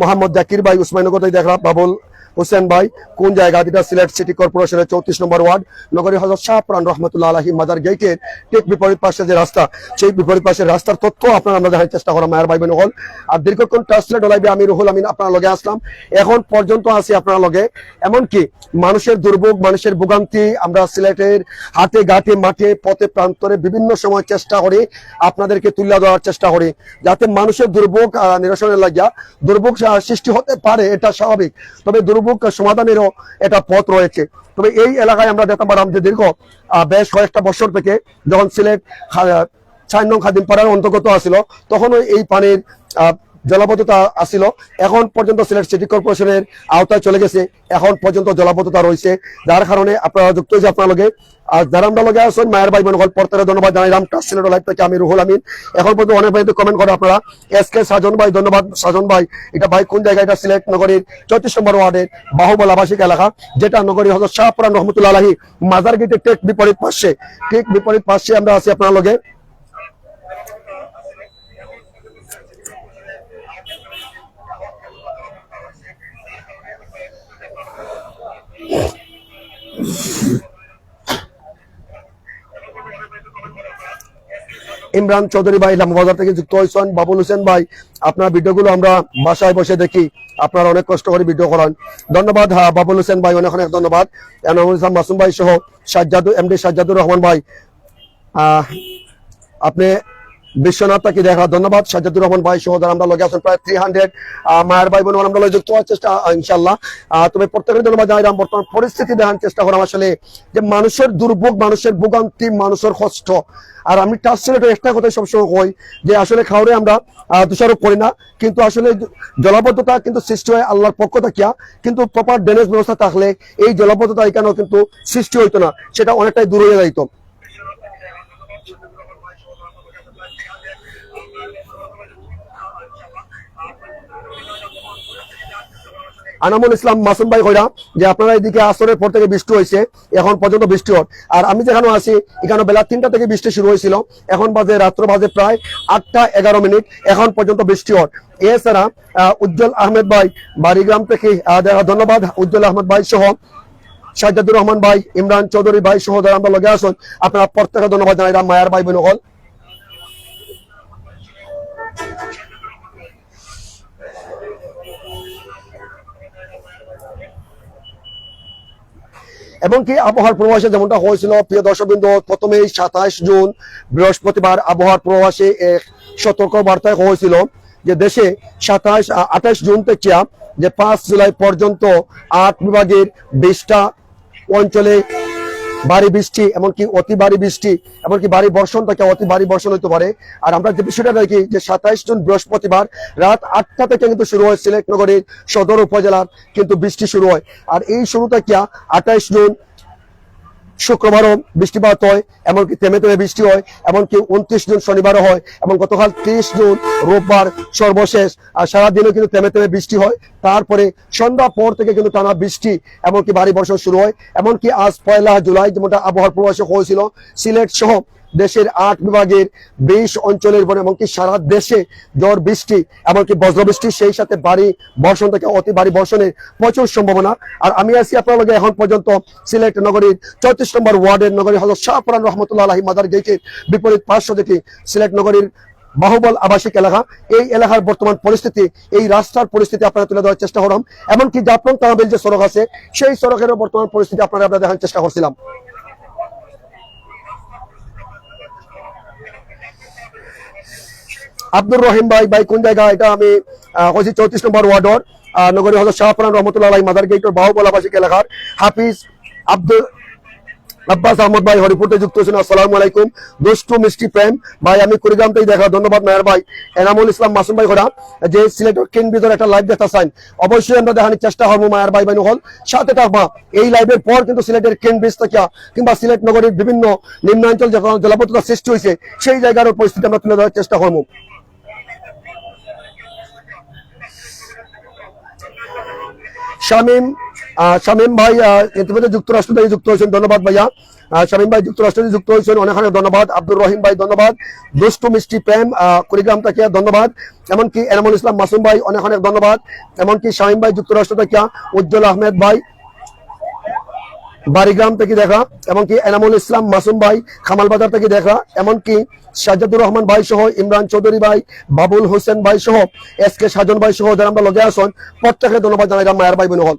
মোহাম্মদ জাকির ভাই উসমানীনগর থেকে দেখা, বাবুল হোসেন ভাই কোন জায়গা, যেটা সিলেট সিটি কর্পোরেশনের 34 নম্বর ওয়ার্ড নগরী হযরত শাহ পুরান রহমতুল্লাহ আলাইহি মাজার গেটের ঠিক বিপরীত পাশে যে রাস্তা, সেই বিপরীত পাশের রাস্তার তথ্য আপনারা আমরা দেখার চেষ্টা করা মায়ের ভাই বোন হল। আর দীর্ঘক্ষণ ট্রান্সলেট লাইভে আমি রুহুল আমিন আপনার লগে আসলাম, এখন পর্যন্ত আছি আপনার লগে। এমনকি মানুষের দুর্ভোগ, মানুষের ভোগান্তি আমরা সিলেটের হাটে ঘাটে মাঠে পথে প্রান্তরে বিভিন্ন সময় চেষ্টা করি আপনাদেরকে তুলে দেওয়ার চেষ্টা করি, যাতে মানুষের দুর্ভোগ নিরসনের লাগিয়া দুর্ভোগ সৃষ্টি হতে পারে, এটা স্বাভাবিক, তবে দুর্ভোগ সমাধানেরও এটা পথ রয়েছে। তবে এই এলাকায় আমরা দেখতে পারলাম যে দীর্ঘ বেশ কয়েকটা বছর থেকে যখন সিলেট 4 নং খাদিমপাড়ার অন্তর্গত আসিল, তখনও এই পানির জলাবদ্ধতা আসিল। এখন পর্যন্ত সিলেট সিটি কর্পোরেশনের আওতায় চলে গেছে, এখন পর্যন্ত জলাবদ্ধতা রয়েছে, যার কারণে আপনারা যুক্ত হয়েছে আপনার লগে। আর যারা আমরা লগে আসেন মায়ের ভাই বোন হল প্রত্যেকের ধন্যবাদ জানাইলাম। সিলেট লাইভ থেকে আমি রুহুল আমিন। এখন পর্যন্ত অনেক ভাই কমেন্ট করে আপনারা, SK সাজন ভাই ধন্যবাদ। সাজন ভাই এটা ভাই কোন জায়গায়, এটা সিলেট নগরীর 34 নম্বর ওয়ার্ডের বাহুবল আবাসিক এলাকা, যেটা নগরী হযরত শাহ পুরান রহমতুল্লাহ আলাইহি মাজার গেটের ঠিক বিপরীত পাশে আমরা আছি আপনার লগে। ইমরান চৌধুরী ভাই ইসলামাবাদ থেকে যুক্ত হয়েছেন। বাবুল হোসেন ভাই, আপনার ভিডিওগুলো আমরা বাসায় বসে দেখি, আপনারা অনেক কষ্ট করে ভিডিও করেন, ধন্যবাদ। বাবুল হোসেন ভাই অনেক অনেক ধন্যবাদ। এনামুল ইসলাম মাসুম ভাই সহ এমডি সাজ্জাদুর রহমান ভাই, আপনি বিশ্বনাথ তাকে দেখা, ধন্যবাদ। সাজ্জাদুর রহমান ভাই সহ যারা আমরা লগে আছেন প্রায় 300 মায়ের ভাই বোন আমরা লগে যুক্ত হওয়ার চেষ্টা ইনশাল্লাহ। তবে প্রত্যেকের ধন্যবাদ জানাই। বর্তমান পরিস্থিতি দেখার চেষ্টা করাম আসলে যে মানুষের দুর্ভোগ, মানুষের ভোগান্তি, মানুষের কষ্ট। আর আমি টাস্টের একটা কথা সবসময় কই যে আসলে খাওয়ারে আমরা দোষারোপ করি না, কিন্তু আসলে জলাবদ্ধতা কিন্তু সৃষ্টি হয় আল্লাহর পক্ষ থাকিয়া, কিন্তু প্রপার ড্রেনেজ ব্যবস্থা থাকলে এই জলাবদ্ধতা এখানেও কিন্তু সৃষ্টি হইতো না, সেটা অনেকটাই দূর হয়ে যাইতো। আনামুল ইসলাম মাসুম ভাই কইরা যে আপনারা এদিকে আসরের পর থেকে বৃষ্টি হয়েছে, এখন পর্যন্ত বৃষ্টি হয়। আর আমি যেখানে আছি এখানে বেলা 3টা থেকে বৃষ্টি শুরু হয়েছিল, এখন রাত্র বাজে প্রায় 8টা 11 মিনিট, এখন পর্যন্ত বৃষ্টি হয়। এছাড়া উজ্জ্বল আহমেদ ভাই বাড়িগ্রাম থেকে ধন্যবাদ। উজ্জ্বল আহমেদ ভাই সহ সাজ্জাদুর রহমান ভাই, ইমরান চৌধুরী ভাই সহ যারা আমরা লগে আসুন, আপনারা প্রত্যেকে ধন্যবাদ জানাই মায়ার ভাই বোন হল। এবং কি আবহাওয়ার পূর্বাভাসে যেমনটা হয়েছিল প্রিয় দর্শকবৃন্দ, প্রথমে 27 জুন বৃহস্পতিবার আবহাওয়ার পূর্বাভাসে এক সতর্ক বার্তায় হয়েছিল যে দেশে 28 জুন থেকে যে 5 জুলাই পর্যন্ত 8 বিভাগের 20টা অঞ্চলে ভারী বৃষ্টি, এমনকি অতি ভারী বৃষ্টি, এমনকি ভারী বর্ষণ থেকে অতি ভারী বর্ষণ হতে পারে। আর আমরা যে বিষয়টা দেখি যে 27 জুন বৃহস্পতিবার রাত 8টা থেকে কিন্তু শুরু হয় সিলেট নগরীর সদর উপজেলার কিন্তু বৃষ্টি শুরু হয়। আর এই শুরু থেকে 28 জুন শুক্রবারও বৃষ্টিপাত হয়, এমনকি থেমে থেমে বৃষ্টি হয়, এমনকি 29 জুন শনিবারও হয়, এবং গতকাল 30 জুন রোববার সর্বশেষ। আর সারাদিনও কিন্তু থেমে থেমে বৃষ্টি হয়, তারপরে সন্ধ্যা পর থেকে কিন্তু টানা বৃষ্টি এমনকি ভারী বর্ষণ শুরু হয়। এমনকি আজ 1 জুলাই যেমনটা আবহাওয়ার পূর্বাভাসে হয়েছিল সিলেট সহ দেশের 8 বিভাগের 20 অঞ্চলের উপর এমনকি সারা দেশে ঝড় বৃষ্টি এমনকি বজ্রবৃষ্টি, সেই সাথে ভারী বর্ষণ থেকে অতি ভারী বর্ষণের প্রচুর সম্ভাবনা। আর আমি আছি আপনার লগে এখন পর্যন্ত সিলেট নগরীর 34 নম্বর ওয়ার্ডের নগরী হযরত শাহপুরান রহমতুল্লাহ আলাইহি মাদার গেটের বিপরীত পার্শ্ব থেকে সিলেট নগরীর বাহুবল আবাসিক এলাকা। এই এলাকার বর্তমান পরিস্থিতি, এই রাস্তার পরিস্থিতি আপনারা তুলে দেওয়ার চেষ্টা করলাম, এমনকি জাফলং তারাবিল যে সড়ক আছে সেই সড়কেরও বর্তমান পরিস্থিতি আপনারা দেখার চেষ্টা করছিলাম। আব্দুর রহিম ভাই কোন জায়গা এটা আমি 34 নম্বর ওয়ার্ডর নগরী হযরত শাহপুরান রহমতুল্লাহ আলাইহি মাদার গেটের বাহুবল আবাসিক এলাকার হাফিজ আব্বাস আহমদ ভাই হরিপুরতে যুক্ত হয়েছেন। আসসালামু আলাইকুম। দুষ্টু মিষ্টি প্রেম ভাই, আমি কুড়িগ্রাম থেকে দেখা, ধন্যবাদ মায়ের ভাই। এনামুল ইসলাম মাসুম ভাই করা যে সিলেটের কেন ভিতরে একটা লাইভ দেখতে চান, অবশ্যই আমরা দেখানোর চেষ্টা করবো মায়ের ভাই বোন হল, সাথে থাকবা। এই লাইভের পর কিন্তু সিলেটের কেন ব্রিজ থেকে কিংবা সিলেট নগরীর বিভিন্ন নিম্নাঞ্চল যখন জলাবদ্ধতা সৃষ্টি হয়েছে সেই জায়গার পরিস্থিতি আমরা তুলে ধরার চেষ্টা করবো। শামীম ভাই ইতিমধ্যে যুক্তরাষ্ট্র থেকে যুক্ত হয়েছেন, ধন্যবাদ ভাইয়া। শামীম ভাই যুক্তরাষ্ট্র থেকে যুক্ত হয়েছেন, অনেক অনেক ধন্যবাদ। আব্দুর রহিম ভাই ধন্যবাদ। দুষ্টু মিষ্টি প্রেম কুড়িগ্রাম থেকে ধন্যবাদ। এমনকি এনামুল ইসলাম মাসুম ভাই অনেক অনেক ধন্যবাদ। এমনকি শামীম ভাই যুক্তরাষ্ট্র থেকে, উজ্জ্বল আহমেদ ভাই বাড়িগ্রাম থেকে দেখা, এমনকি এনামুল ইসলাম মাসুম ভাই খামাল বাজার থেকে দেখা, এমনকি সাজ্জাদুর রহমান ভাই সহ ইমরান চৌধুরী ভাই, বাবুল হোসেন ভাই সহ SK সাজন ভাই সহ যারা আমরা লগে আসুন, প্রত্যেকে ধন্যবাদ জানাই মায়ের ভাই বোন হল।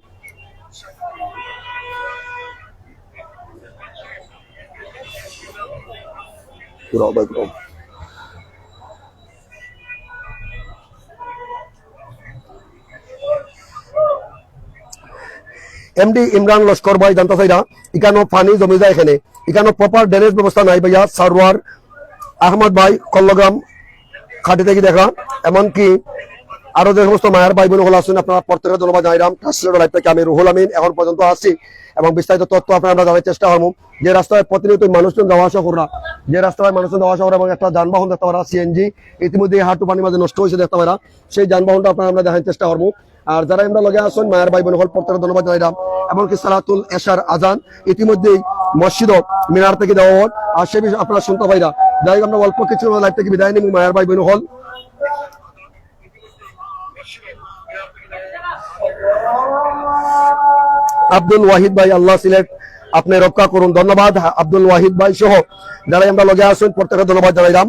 এমডি ইমরান লস্কর ভাই জানতে চাইরা এখানে পানি জমে যায়, এখানে প্রপার ড্রেনেজ ব্যবস্থা নাই ভাইয়া। সারওয়ার আহমদ ভাই কল্লগ্রাম খাটি থেকে দেখা, এমনকি আরো যে সমস্ত মায়ের ভাই বোন হল আসুন, আপনারা প্রত্যেকের ধন্যবাদ জানাইলাম। লাইভ থেকে আমি রুহুল আমিন এখন পর্যন্ত আসছি, এবং বিস্তারিত তথ্য আপনারা আমরা জানার চেষ্টা করবো। যে রাস্তায় প্রতিনিয়ত মানুষজন যাওয়া আসা করা, যে রাস্তায় মানুষজন যাওয়া আসা করা, এবং একটা যানবাহন দেখতে পারা CNG ইতিমধ্যে হাঁটু পানির মাঝে নষ্ট হয়েছে দেখতে পারা, সেই যানবাহনটা আপনারা আমরা দেখার চেষ্টা করবো। আর যারা আমরা লগে আসুন মায়ের ভাই বোন হল প্রত্যেকের ধন্যবাদ জানাইলাম। এমনকি সালাতুল এশার আজান ইতিমধ্যেই মসজিদ মিনার থেকে দেওয়া হল, আর সে বিষয়ে আপনারা শুনতে পাইরা। যাই আমরা অল্প কিছু লাইভ থেকে বিদায় নিব মায়ের ভাই বোন হল। আব্দুল ওয়াহিদ ভাই, আল্লাহ সিলেট আপনি রক্ষা করুন, ধন্যবাদ। আব্দুল ওয়াহিদ ভাই সহ যারা আমরা লগে আসুন প্রত্যেকের ধন্যবাদ জানাইলাম।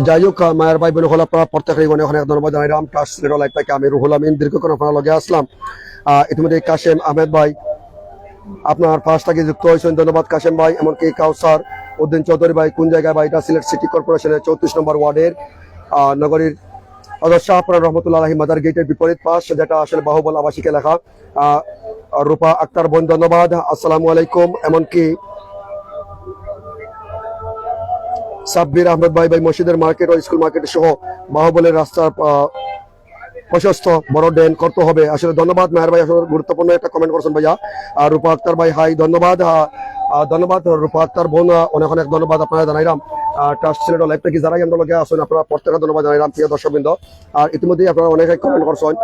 যাই হোক মায়ের ভাই বোন হল আপনারা প্রত্যেকেই অনেক অনেক ধন্যবাদ জানাইলাম। টাচ সিলেটের লাইভ থেকে আমি রুহুল আমিন দীর্ঘক্ষণ আপনার লগে আসলাম। ইতিমধ্যে কাশেম আহমেদ ভাই আপনার ফার্স্ট থেকে যুক্ত হয়েছেন, ধন্যবাদ কাশেম ভাই। এমনকি কাউসার উদ্দিন চৌধুরী ভাই কোন জায়গায় ভাই? এটা সিলেট সিটি কর্পোরেশনের 34 নম্বর ওয়ার্ডের নগরীর হযরত শাহপুরান রহমতুল্লাহ আলাইহি মাদার গেটের বিপরীত পাশ, যেটা আসলে বাহুবল আবাসিক এলাকা। রূপা আক্তার বোন ধন্যবাদ, আসসালামু আলাইকুম। এমনকি সাব্বির আহমেদ ভাই মসজিদের মার্কেট ও স্কুল মার্কেট সহ বাহুবলের রাস্তার প্রশস্ত বড় ড্রেন করতে হবে। আসলে ধন্যবাদ মেহের ভাই, আসলে গুরুত্বপূর্ণ একটা কমেন্ট করছেন ভাইয়া। রূপা আক্তার ভাই হাই, ধন্যবাদ। ধন্যবাদ রূপা আক্তার বোন, অনেক অনেক ধন্যবাদ আপনারা জানাইলাম। ট্রাস্ট সিলেট লাইভ থেকে যারাই আমরা লগে আসেন আপনারা প্রত্যেকটা ধন্যবাদ জানাইলাম প্রিয় দর্শকবৃন্দ। আর ইতিমধ্যেই আপনারা অনেকে কমেন্ট করছেন,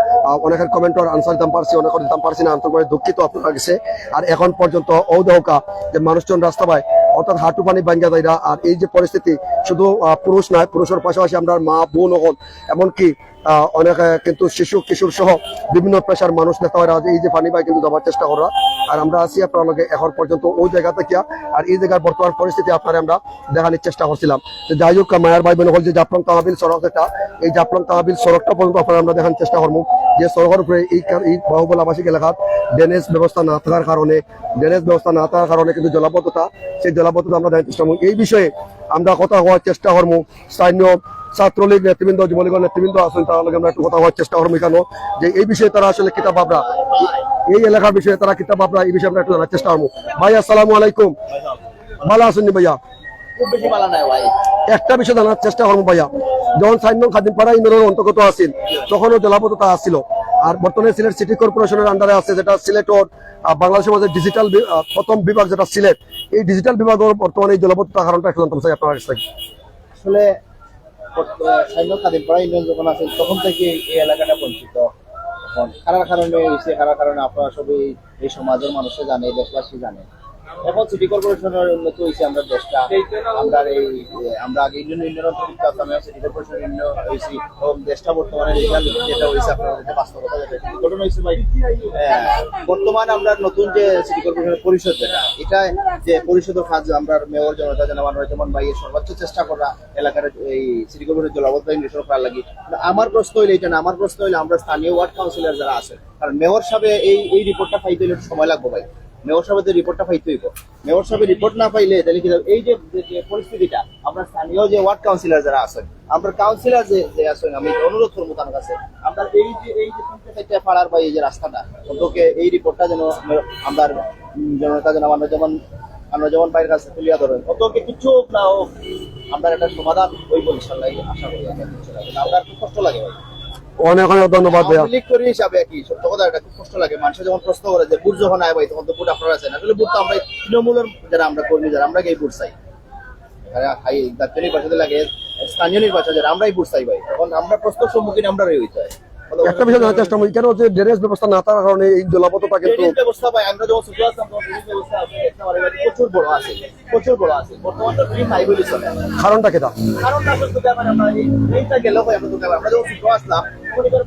অনেকের কমেন্টের আনসার দিতাম পারছি, অনেকের দিতাম পারছি না, আন্তরিকভাবে দুঃখিত আপনার কাছে। আর এখন পর্যন্ত ঔদৌকা যে মানুষজন রাস্তা পায় অর্থাৎ হাঁটু পানি ভাঙ্গা যায়রা। আর এই যে পরিস্থিতি শুধু পুরুষ নয়, পুরুষের পাশাপাশি আমরা মা বোন হন, এমনকি অনেক কিন্তু শিশু কিশোর সহ বিভিন্ন পেশার মানুষ নেতা হয় এই যে পানি পায় কিন্তু যাবার চেষ্টা করা। আর আমরা আছি আপনার লগে এখন পর্যন্ত ওই জায়গা থেকে। আর এই জায়গার বর্তমান পরিস্থিতি আপনারা আমরা দেখানোর চেষ্টা করছিলাম। যাই হোক মায়ের ভাই বোন হল যে জাফলং তাহবিল সড়ক, যেটা এই জাফলং তাহবিল সড়কটা পর্যন্ত আপনারা আমরা দেখানোর চেষ্টা করবো। যে সড়কের উপরে এই বাহুবল আবাসিক এলাকার ড্রেনেজ ব্যবস্থা না থাকার কারণে কিন্তু জলাবদ্ধতা, সেই জলাবদ্ধতা আমরা দেখার চেষ্টা করবো। এই বিষয়ে আমরা কথা হওয়ার চেষ্টা করবো। স্থানীয় ছাত্রলীগ নেতৃবৃন্দ, যুবলীগের নেতৃবৃন্দ আছেন, তার লগে আমরা একটু কথা হওয়ার চেষ্টা করবো কেন যে এই বিষয়ে তারা আসলে কিতাব ভাবরা, এই এলাকার বিষয়ে তারা কিতাব ভাবরা, এই বিষয়ে আমরা একটু জানার চেষ্টা করবো। ভাই আসসালামু আলাইকুম, ভালো আছেন ভাইয়া? খুব বেশি ভালো নাই ভাই। একটা বিষয় জানার চেষ্টা করবো ভাইয়া, যখন সাইনং খাদিমপাড়া ইউনিয়নের অন্তর্গত আসছিল তখনও জলাবদ্ধতা আসছিল। আর বর্তমানে সিলেট সিটি কর্পোরেশনের আন্ডারে আছে, যেটা সিলেটের বাংলাদেশের মধ্যে ডিজিটাল প্রথম বিভাগ যেটা সিলেট, এই ডিজিটাল বিভাগের বর্তমানে এই জলাবদ্ধতা কারণটা একটু জানতাম চাই আপনার কাছ থেকে। আসলে সাইনং খাদিমপাড়া ইউনিয়ন যখন আছে তখন থেকে এই এলাকাটা বঞ্চিত। এখন কারার কারণে হয়েছে, কারার কারণে আপনারা সবাই এই সমাজের মানুষে জানে, দেশবাসী জানে। এখন সিটি কর্পোরেশনের উন্নত হয়েছে আমরা দেশটা, আমরা আগে ইউনিয়ন অন্তর্ভুক্ত আসলাম, সিটি কর্পোরেশন ইউনিয়ন হয়েছি এবং দেশটা বর্তমানে যেটা হয়েছে আপনার বাস্তবতা যেটা ঘটনা হয়েছে ভাই। বর্তমানে আমরা নতুন যে সিটি কর্পোরেশনের পরিষদ, এটা যে পরিষদের কাজ আমরা মেয়র জনতা যেমন ভাই সর্বোচ্চ চেষ্টা করা এলাকার এই সিটি কর্পোরেশন জলাবদ্ধতা নিরসন করার লাগে। আমার প্রশ্ন হইলে এটা না, আমার প্রশ্ন হইলে আমরা স্থানীয় ওয়ার্ড কাউন্সিলর যারা আছেন, কারণ মেয়র সাহেব এই রিপোর্টটা পাইতে হলে সময় লাগবে ভাই। মেয়র সাহেবের রিপোর্টটা পাইতে হইব, মেয়র সাহেবের রিপোর্ট না পাইলে তাহলে কি এই যে পরিস্থিতিটা আমরা স্থানীয় যে ওয়ার্ড কাউন্সিলর যারা আছেন, আমরা কাউন্সিলর যে আছেন, আমি অনুরোধ করবো তার কাছে আমরা এই যে পাড়ার বা এই যে রাস্তাটা অন্তকে এই রিপোর্টটা যেন আমরা জনতা যেন আমরা যেমন বাইরের কাছে তুলিয়া ধরেন অতকে কিছু না হোক, আমরা একটা সমাধান হইব ইনশাআল্লাহ আশা করি। আমরা খুব কষ্ট লাগে ভাই, অনেক অনেক ধন্যবাদ ভাইয়া। করি হিসাবে কি সত্য কথা, এটা খুব কষ্ট লাগে। মানুষ যখন প্রশ্ন করে যে বুট যখন আয় ভাই তখন তো বুট আপনারা আছেন, আসলে বুট তো আমরা তৃণমূলের যারা আমরা কর্মী যারা আমরা এই বুট চাই, জাতীয় নির্বাচনে লাগে স্থানীয় নির্বাচন যারা আমরাই বুট চাই ভাই, তখন আমরা প্রশ্নের সম্মুখীন আমরা হইতে হয়। একটা বিষয় জানার চেষ্টা করি, কেন যে ড্রেনেজ ব্যবস্থা না থাকার কারণে এই জলাবদ্ধতা কিন্তু ব্যবস্থা ভাই আমরা যখন ছোট আসলাম তখন ব্যবস্থা প্রচুর বড় আছে, প্রচুর বড় আছে। বর্তমানে ড্রেন নাই বলে চলে। কারণটা কেটা? কারণটা আসলে আমরা এইটা গেলেও ভাই আমরা তো আমরা যখন ছোট আসলাম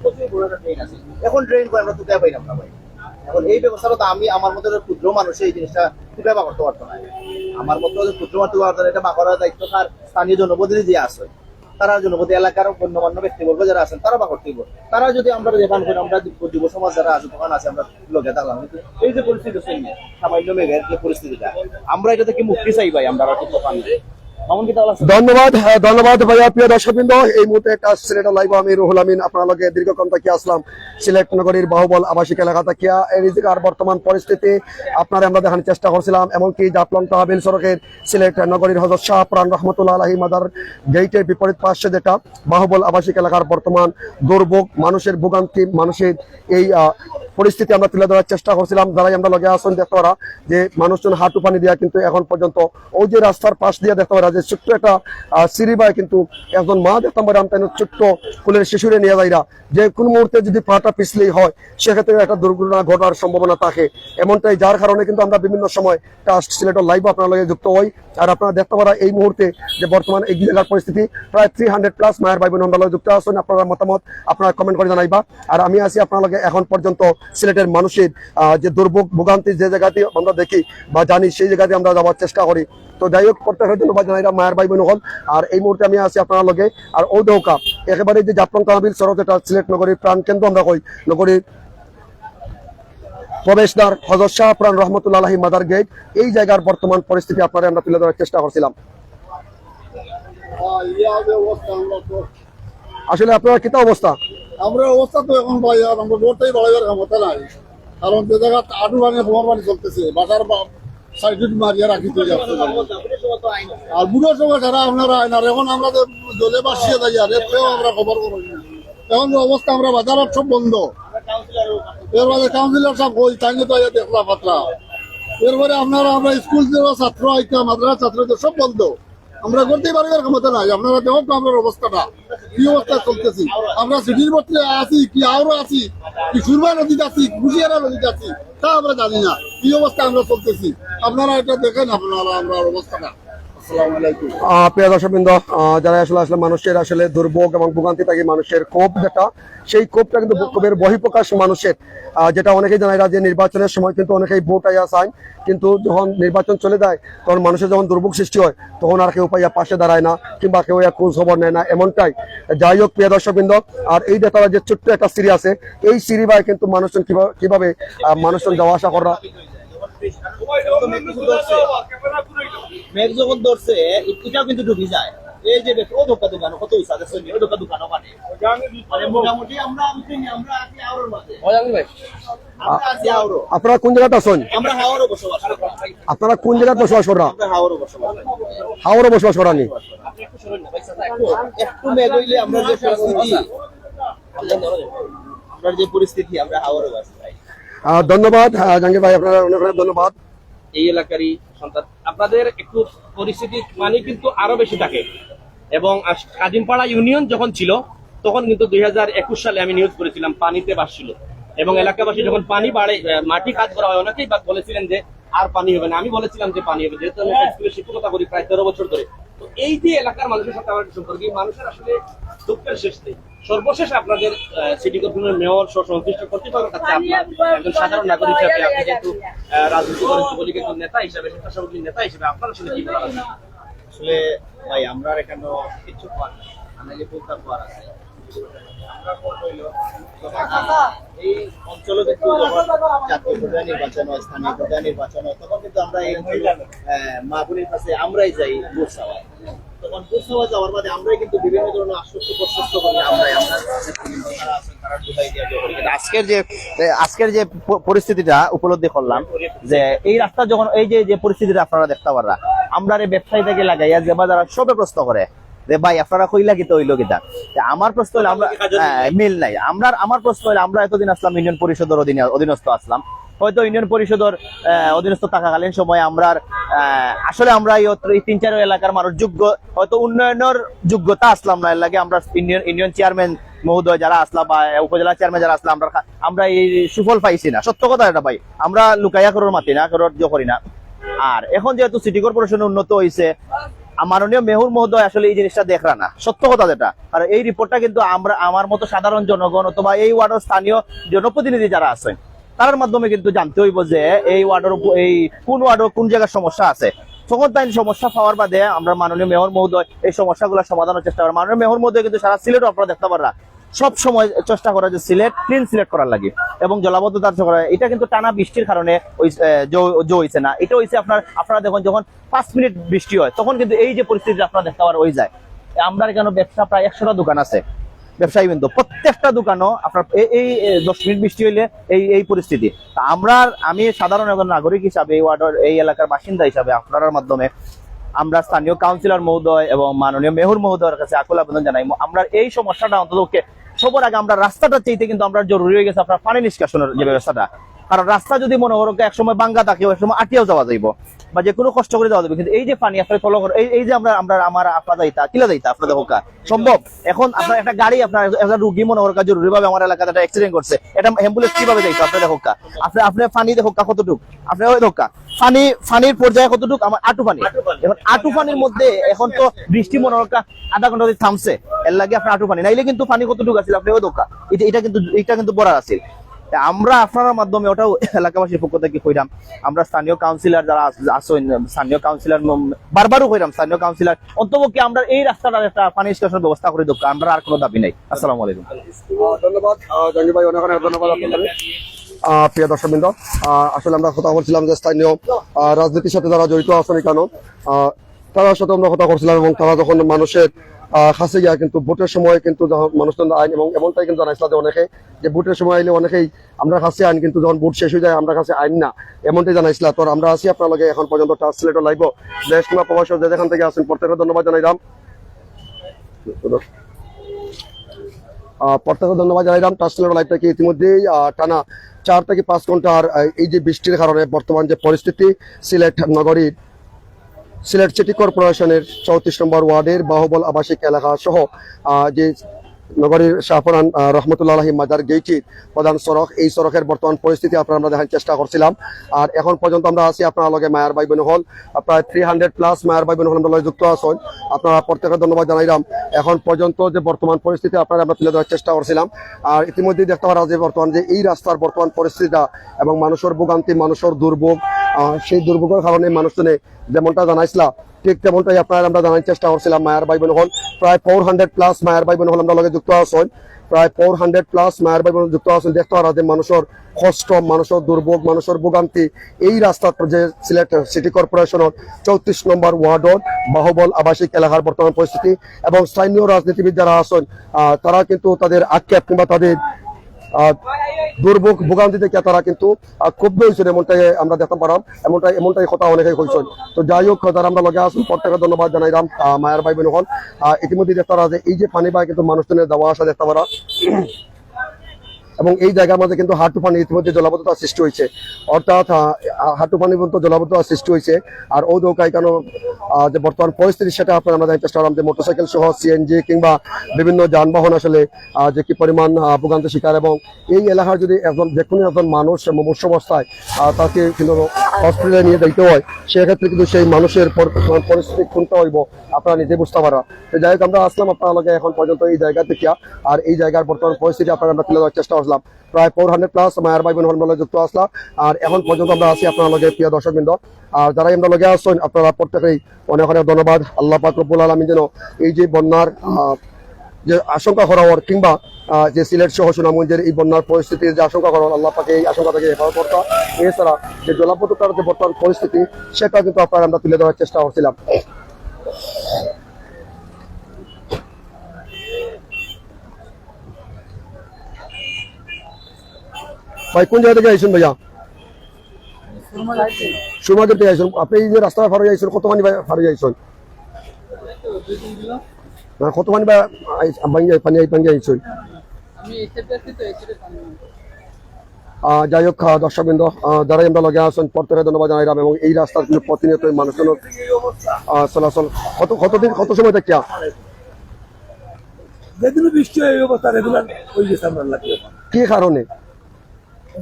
প্রচুর বড় একটা ড্রেন আছে, এখন ড্রেন করে আমরা তো পাই না ভাই। এখন এই ব্যবস্থাটা তো আমি আমার মতো ক্ষুদ্র মানুষ এই জিনিসটা খুবই বা করতে পারতো না। আমার মতো ক্ষুদ্র মানুষ এটা বা করার দায়িত্ব তার স্থানীয় জনপ্রতিনিধি যে আছে, তারা জনপতি এলাকার গণ্যমান্য ব্যক্তিবর্গ যারা আছেন তারা বা করতে তারা যদি আমরা দেখান করি, আমরা যুব সমাজ যারা আছে তখন আছে আমরা লোকে থাকলাম। এই যে পরিস্থিতি সামান্য মেঘের যে পরিস্থিতিটা, আমরা এটা থেকে মুক্তি চাই ভাই। আমরা তখন ধন্যবাদ, ধন্যবাদ ভাইয়া। প্রিয় দর্শকবৃন্দ, এই মুহূর্তে একটা সিলেট লাইভ আমি রুহুল আমিন আপনার লগে দীর্ঘক্ষণ থেকে আসলাম সিলেট নগরীর বাহুবল আবাসিক এলাকা থেকে। এই জায়গার বর্তমান পরিস্থিতি আপনারা আমরা দেখানোর চেষ্টা করছিলাম। এমনকি জাফলং তাহবিল সড়কের সিলেট নগরীর হযরত শাহপুরান রহমতুল্লাহ আলাইহি মাদার গেটের বিপরীত পাশে যেটা বাহুবল আবাসিক এলাকার বর্তমান দুর্ভোগ, মানুষের ভোগান্তি, মানুষের এই পরিস্থিতি আমরা তুলে ধরার চেষ্টা করছিলাম। যারাই আমরা লগে আসুন দেখতে পারা যে মানুষজন হাঁটু পানি দেওয়া কিন্তু এখন পর্যন্ত ওই যে রাস্তার পাশ দিয়ে দেখতে পারা যে ছোট্ট একটা সিঁড়ি বাই কিন্তু একজন মা দেখতাম পারাম তাই ছোট্ট কুলের শিশুরে নিয়ে যাইরা যে কোনো মুহূর্তে যদি পাটা পিছলেই হয় সেক্ষেত্রে একটা দুর্ঘটনা ঘটার সম্ভাবনা থাকে। এমনটাই যার কারণে কিন্তু আমরা বিভিন্ন সময় টাস্ক সিলেক্টর লাইভ আপনার লগে যুক্ত হই। আর আপনারা দেখতে পারা এই মুহূর্তে যে বর্তমান এই জায়গার পরিস্থিতি প্রায় 300+ মায়ের ভাই বোন আমরা লগে যুক্ত আছেন। আপনারা মতামত আপনারা কমেন্ট করে জানাইবা। আর আমি আছি আপনার লগে এখন পর্যন্ত সিলেটের মানুষের যে দুর্ভোগ ভোগান্তি যে জায়গাতে আমরা দেখি বা জানি সেই জায়গাতে আমরা যাওয়ার চেষ্টা করি। তো যাই হোক প্রত্যেকের ধন্যবাদ জানাইরা মায়ের ভাই বোন হল। আর এই মুহূর্তে আমি আছি আপনার লগে আর ও দৌকা একেবারে যে জাফলং তহবিল সড়ক এটা সিলেট নগরীর প্রাণ কেন্দ্র আমরা কই নগরীর প্রবেশদ্বার হযরত শাহ প্রাণ রহমতুল্লাহ আলাইহি মাদার গেট এই জায়গার বর্তমান পরিস্থিতি আপনারা আমরা তুলে ধরার চেষ্টা করছিলাম। আসলে আপনার কিতা অবস্থা? আমরা অবস্থা তো এখন ভাই আর আমরা রোডটাই বাড়াইবার ক্ষমতা নাই, কারণ যে জায়গা আটু পানি খবর পানি চলতেছে বাসার সাইড মারিয়া রাখি তো যাচ্ছে। আর বুড়ো সময় সারা আপনারা আইন আর এখন আমরা জলে বাসিয়ে যাই আর এতেও আমরা খবর করি। এখন অবস্থা আমরা বাজার সব বন্ধ, এর মাঝে কাউন্সিলর সব ওই টাইমে তো দেখলাম পাত্রা। এরপরে আপনারা আমরা স্কুল ছাত্র আইকা মাদ্রাসা ছাত্রদের সব বন্ধ, আমরা করতেই পারিবার ক্ষমতা নাই। আপনারা দেখো তো আমরা অবস্থাটা কি অবস্থায় চলতেছি। আমরা সিটির মধ্যে আছি কি আরো আছি কি সুরমা নদীতে আছি কুশিয়ারা নদীতে আছি তা আমরা জানি না কি অবস্থা আমরা চলতেছি। আপনারা এটা দেখেন আপনারা আমরা অবস্থাটা। প্রিয় দর্শকবৃন্দ, যারা আসলে মানুষের আসলে দুর্ভোগ এবং ভোগান্তি থাকে মানুষের ক্ষোভ যেটা সেই ক্ষোভটা কিন্তু ক্ষোভের বহিঃপ্রকাশ মানুষের, যেটা অনেকেই জানাইরা যে নির্বাচনের সময় কিন্তু অনেকেই ভোট আইয়া চায়, কিন্তু যখন নির্বাচন চলে যায় তখন মানুষের যখন দুর্ভোগ সৃষ্টি হয় তখন আর কেউ পাইয়া পাশে দাঁড়ায় না কিংবা কেউ খোঁজ খবর নেয় না এমনটাই। যাই হোক প্রিয় দর্শকবৃন্দ, আর এই যে তারা যে ছোট্ট একটা সিঁড়ি আছে এই সিঁড়ি বাই কিন্তু মানুষজন কিভাবে মানুষজন যাওয়া আসা করা মেঘ যখন ধরছে এটাও কিন্তু ডুবি যায়। এই যে ও দোকান কত দোকান মানে মোটামুটি আমরা আছি আওরোর মাঝে। আপনারা কোন জায়গাতে আছেন? আমরা হাওড়ে বসবাস করি। আপনারা কোন জায়গায় বসবাস করা? আমরা হাওড়ে বসবাস করি। হাওড়ে বসবাস করানি একটু মেঘ হইলে আমরা যে পরিস্থিতি আমরা হাওড়ে বাস করি। ধন্যবাদ জাহাঙ্গীর ভাই, আপনারা অনেক অনেক ধন্যবাদ। এই এলাকারই সন্তান আপনাদের একটু পরিস্থিতি মানে কিন্তু আরো বেশি থাকে। এবং কাজিমপাড়া ইউনিয়ন যখন ছিল তখন কিন্তু 2021 সালে আমি নিউজ করেছিলাম পানিতে ভাসছিল এবং এলাকাবাসী যখন পানি বাড়ে মাটি কাজ করা হয় অনেকেই বলেছিলেন যে আর পানি হবে না। আমি বলেছিলাম যে পানি হবে, যেহেতু আমি স্কুলে শিক্ষকতা করি প্রায় 13 বছর ধরে। তো এই যে এলাকার মানুষের সাথে আমার সম্পর্কে মানুষের আসলে দুঃখের শেষ নেই। সর্বশেষ আপনাদের সিটি কর্পোরেশনের মেয়র সংশ্লিষ্ট কর্তৃপক্ষের কাছে আপনার একজন সাধারণ নাগরিক হিসাবে আপনি যেহেতু রাজনৈতিক একজন নেতা হিসাবে স্বেচ্ছাসেবী নেতা হিসেবে আপনার আসলে কি বলার আছে? আসলে ভাই আমরা এখানে কিছু পার নাই, আমরা যে প্রস্তাব করা আছে এই অঞ্চলে কিন্তু জাতীয় পর্যায়ে নির্বাচন হয়, স্থানীয় পর্যায়ে নির্বাচন হয়, তখন কিন্তু আমরা এই মা বোনের কাছে আমরাই যাই ভোট চাওয়ায়। তখন ভোট চাওয়া যাওয়ার বাদে আমরাই কিন্তু বিভিন্ন ধরনের আশ্বস্ত প্রশস্ত করি। আজকের যে পরিস্থিতিটা উপলব্ধি করলাম যে এই রাস্তা যখন এই যে পরিস্থিতিটা আপনারা দেখতে পারা আমরা ব্যবসায়ী থেকে লাগাইয়া যে বাজার সবে প্রশ্ন করে যে ভাই আপনারা কইলা কিতা হইলো কিতা। আমার প্রশ্ন হলো আমরা মিল নাই। আমার প্রশ্ন হলো আমরা এতদিন আসলাম ইউনিয়ন পরিষদের অধীনস্থ আসলাম, হয়তো ইউনিয়ন পরিষদের অধীনস্থ থাকাকালীন সময় আমরা আসলে আমরা এই 3-4 এলাকার মানুষ যোগ্য হয়তো উন্নয়নের যোগ্যতা আসলাম না। এর লাগে আমরা ইউনিয়ন চেয়ারম্যান মহোদয় যারা আসলাম বা উপজেলা চেয়ারম্যান যারা আসলাম আমরা এই সুফল পাইছি না। সত্য কথা এটা ভাই, আমরা লুকাইয়া করার মাতি না করার করি না। আর এখন যেহেতু সিটি কর্পোরেশন উন্নত হয়েছে, মাননীয় মেহুর মহোদয় আসলে এই জিনিসটা দেখরা না, সত্য কথা যেটা। আর এই রিপোর্টটা কিন্তু আমরা আমার মতো সাধারণ জনগণ অথবা এই ওয়ার্ডের স্থানীয় জনপ্রতিনিধি যারা আছেন তার মাধ্যমে কিন্তু জানতে হইব যে এই ওয়ার্ডের এই কোন ওয়ার্ডের কোন জায়গায় সমস্যা আছে। তখন তাই সমস্যা পাওয়ার বাদে আমরা মাননীয় মেয়র মহোদয় এই সমস্যাগুলো সমাধানের চেষ্টা করি। মাননীয় মেয়র মহোদয় কিন্তু সারা সিলেট আপনারা দেখতে পারা সব সময় চেষ্টা করা যে সিলেট ক্লিন সিলেট করার লাগে এবং জলাবদ্ধতার করা। এটা কিন্তু টানা বৃষ্টির কারণে হয়েছে না, এটা হয়েছে আপনারা দেখুন যখন 5 মিনিট বৃষ্টি হয় তখন কিন্তু এই যে পরিস্থিতি আপনারা দেখতে পারা হয়ে যায়। আমরা এখানে ব্যবসা প্রায় 100টা দোকান আছে, ব্যবসায়ী বিন্দু প্রত্যেকটা দোকানও আপনার এই 10 মিনিট বৃষ্টি হইলে এই পরিস্থিতি। আমি সাধারণ একজন নাগরিক হিসাবে এই ওয়ার্ডের এই এলাকার বাসিন্দা হিসাবে আপনার মাধ্যমে আমরা স্থানীয় কাউন্সিলর মহোদয় এবং মাননীয় মেয়র মহোদয়ের কাছে আকুল আবেদন জানাই আমরা এই সমস্যাটা অন্তত সবার আগে আমরা রাস্তাটা চাইতে কিন্তু আমরা জরুরি হয়ে গেছে আপনার পানি নিষ্কাশনের যে ব্যবস্থাটা। কারণ রাস্তা যদি মনে করো একসময় বাঙ্গা থাকে ওই সময় আটিয়াও যাওয়া যাইব বা যে কোনো কষ্ট করে যাওয়া যাবে, কিন্তু এই যে পানি আপনার ফলো করে এই যে আমার আপনার যাইতা কিলা যাইতা আপনাদের হোকা সম্ভব। এখন আপনার একটা গাড়ি আপনার একটা রুগী মনে করো জরুরি ভাবে আমার এলাকাতে একটা অ্যাক্সিডেন্ট করছে, এটা অ্যাম্বুলেন্স কিভাবে যাইতো আপনাদের হোকা, আপনি পানি হোকা কতটুক আপনার ওই হোকা পানির পর্যায়ে কতটুক আমার আটু পানি। এখন আটু পানির মধ্যে এখন তো বৃষ্টি মনে করো আধা ঘন্টা যদি থামছে এর লাগে আপনার আটু পানি, নাইলে কিন্তু পানি কতটুকু আছে আপনি ওই ধোকা এটা কিন্তু বড় আছে। আমরা আপনার মাধ্যমে ওটাও এলাকাবাসীর পক্ষ থেকে কইরাম, আমরা স্থানীয় কাউন্সিলর যারা আছেন স্থানীয় কাউন্সিলর বারবারও কইরাম স্থানীয় কাউন্সিলর অন্তপক্ষে আমরা এই রাস্তাটার একটা পানি নিষ্কাশনের ব্যবস্থা করে দেবো, আমরা আর কোনো দাবি নাই। আসসালামু আলাইকুম। ধন্যবাদ জঙ্গি ভাই, অনেক অনেক ধন্যবাদ আপনাদের। প্রিয় দর্শকবৃন্দ, আসলে আমরা কথা বলছিলাম যে স্থানীয় রাজনীতির সাথে যারা জড়িত আছেন কেন তার সাথে আমরা কথা বলছিলাম, এবং তারা যখন মানুষের কাছে গিয়া কিন্তু ভোটের সময় কিন্তু যখন মানুষজন আইন এবং এমনটাই কিন্তু জানাইছিল যে অনেকে যে ভোটের সময় আইলে অনেকেই আমরা কাছে আইন, কিন্তু যখন ভোট শেষ হয়ে যায় আমরা কাছে আইন না, এমনটাই জানাইছিল। তো আমরা আছি আপনার লগে এখন পর্যন্ত টাচ সিলেটর লাইভ দেশ কিংবা প্রবাসী যেখান থেকে আসেন প্রত্যেকের ধন্যবাদ জানাইলাম। প্রত্যেকে ধন্যবাদ জানাইলাম। টাচ সিলেটর লাইভটাকে ইতিমধ্যেই টানা 4 থেকে 5 ঘন্টার এই যে বৃষ্টির কারণে বর্তমান যে পরিস্থিতি সিলেট নগরীর সিলেট সিটি কর্পোরেশনের 34 নম্বর ওয়ার্ডের বাহুবল আবাসিক এলাকা সহ যে নগরীর শাহপুরান রহমতুল্লাহ মাজার গেইটির প্রধান সড়ক, এই সড়কের বর্তমান পরিস্থিতি আপনারা আমরা দেখার চেষ্টা করছিলাম। আর এখন পর্যন্ত আমরা আছি আপনার লগে মায়ার ভাই বোন হল, প্রায় 300+ মায়ার ভাই বোন হল আমরা যুক্ত আছেন। আপনারা প্রত্যেকের ধন্যবাদ জানাইলাম। এখন পর্যন্ত যে বর্তমান পরিস্থিতি আপনারা আমরা তুলে ধরার চেষ্টা করছিলাম। আর ইতিমধ্যেই দেখতে পারা যে বর্তমান যে এই রাস্তার বর্তমান পরিস্থিতিটা এবং মানুষের ভোগান্তি, মানুষের দুর্ভোগ, সেই দুর্ভোগের কারণে মানুষজনে যেমনটা জানাইছিলাম ঠিক তেমনটাই আপনারা আমরা জানার চেষ্টা করছিলাম। মায়ার ভাই বোন হল প্রায় 400+ মায়ার ভাই বোন হল আমরা লগে যুক্ত আছেন, প্রায় 400+ মায়ার ভাই বোন যুক্ত আছেন। দেখতে পারা যে মানুষের কষ্ট, মানুষের দুর্ভোগ, মানুষের ভোগান্তি এই রাস্তার যে সিলেট সিটি কর্পোরেশনের 34 নম্বর ওয়ার্ডর বাহুবল আবাসিক এলাকার বর্তমান পরিস্থিতি এবং স্থানীয় রাজনীতিবিদ যারা আছেন তারা কিন্তু তাদের আক্ষেপ কিংবা তাদের দুর্ভোগ ভোগান্তি থেকে তারা কিন্তু ক্ষুব্ধ হয়েছেন, এমনটাই আমরা দেখতে পারাম, এমনটাই কথা অনেকেই হয়েছেন। তো যাই হোক, যারা আমরা লগে আসুন প্রত্যেকের ধন্যবাদ জানাইলাম। মায়ের ভাই বোন হল ইতিমধ্যে দেখতে পারা যে এই যে পানি পায় কিন্তু মানুষজনের যাওয়া আসা দেখতে পারা, এবং এই জায়গার মধ্যে কিন্তু হাঁটু পানি ইতিমধ্যে জলাবদ্ধতা সৃষ্টি হয়েছে, অর্থাৎ হাঁটু পানি পর্যন্ত জলাবদ্ধতা সৃষ্টি হয়েছে। আর ও দৌকায় কেন যে বর্তমান পরিস্থিতি সেটা আপনারা আমরা জানতে চেষ্টা করলাম যে মোটরসাইকেল সহ সিএনজি কিংবা বিভিন্ন যানবাহন আসলে যে কি পরিমাণ ভোগান্তি শিকার, এবং এই এলাকার যদি যে কোনো একজন মানুষ মুমূর্ষু অবস্থায় তাকে কিন্তু হসপিটালে নিয়ে যাইতে হয়, সেক্ষেত্রে কিন্তু সেই মানুষের পরিস্থিতি শুনতে হইব আপনারা নিজে বুঝতে পারা। তো যাই হোক, আমরা আসলাম আপনার লগে এখন পর্যন্ত এই জায়গা থেকে, আর এই জায়গার বর্তমান পরিস্থিতি আপনারা আমরা তুলে দেওয়ার চেষ্টা করলাম। প্রায় 400+ মায়ের ভাই বোন হল যুক্ত আসলাম। আর এখন পর্যন্ত আমরা আছি আপনার লগে প্রিয় দর্শকবৃন্দ, আর যারাই আমরা লগে আসছেন আপনারা প্রত্যেকেই অনেক অনেক ধন্যবাদ। আল্লাহ পাক রব্বুল আলামিন যেন এই যে বন্যার যে আশঙ্কা করার কিংবা যে সিলেট সহ সুনামগঞ্জের এই বন্যার পরিস্থিতির যে আশঙ্কা করার, আল্লাহ পাকে এই আশঙ্কা থেকে হেফাজত করতা। এছাড়া যে জলাবদ্ধতার যে বর্তমান পরিস্থিতি সেটা কিন্তু আপনারা আমরা তুলে ধরার চেষ্টা করছিলাম। ভাই কোন জায়গা থেকে আইসুন? ভাইয়া সুরমাদের থেকে আইসুন। আপনি এই যে রাস্তা ফার আইসুন, কত পানি ফার আইসুন? কত পানি পানি আইসুন? যাই হোক দর্শকবৃন্দ, যারাই আমরা লগে আসেন প্রত্যেকে ধন্যবাদ জানাইলাম। এবং এই রাস্তার প্রতিনিয়ত মানুষজন চলাচল কত সময় থেকে যেদিন বৃষ্টি হয় এই অবস্থা রেগুলার হয়ে গেছে আমরা লাগে। কি কারণে?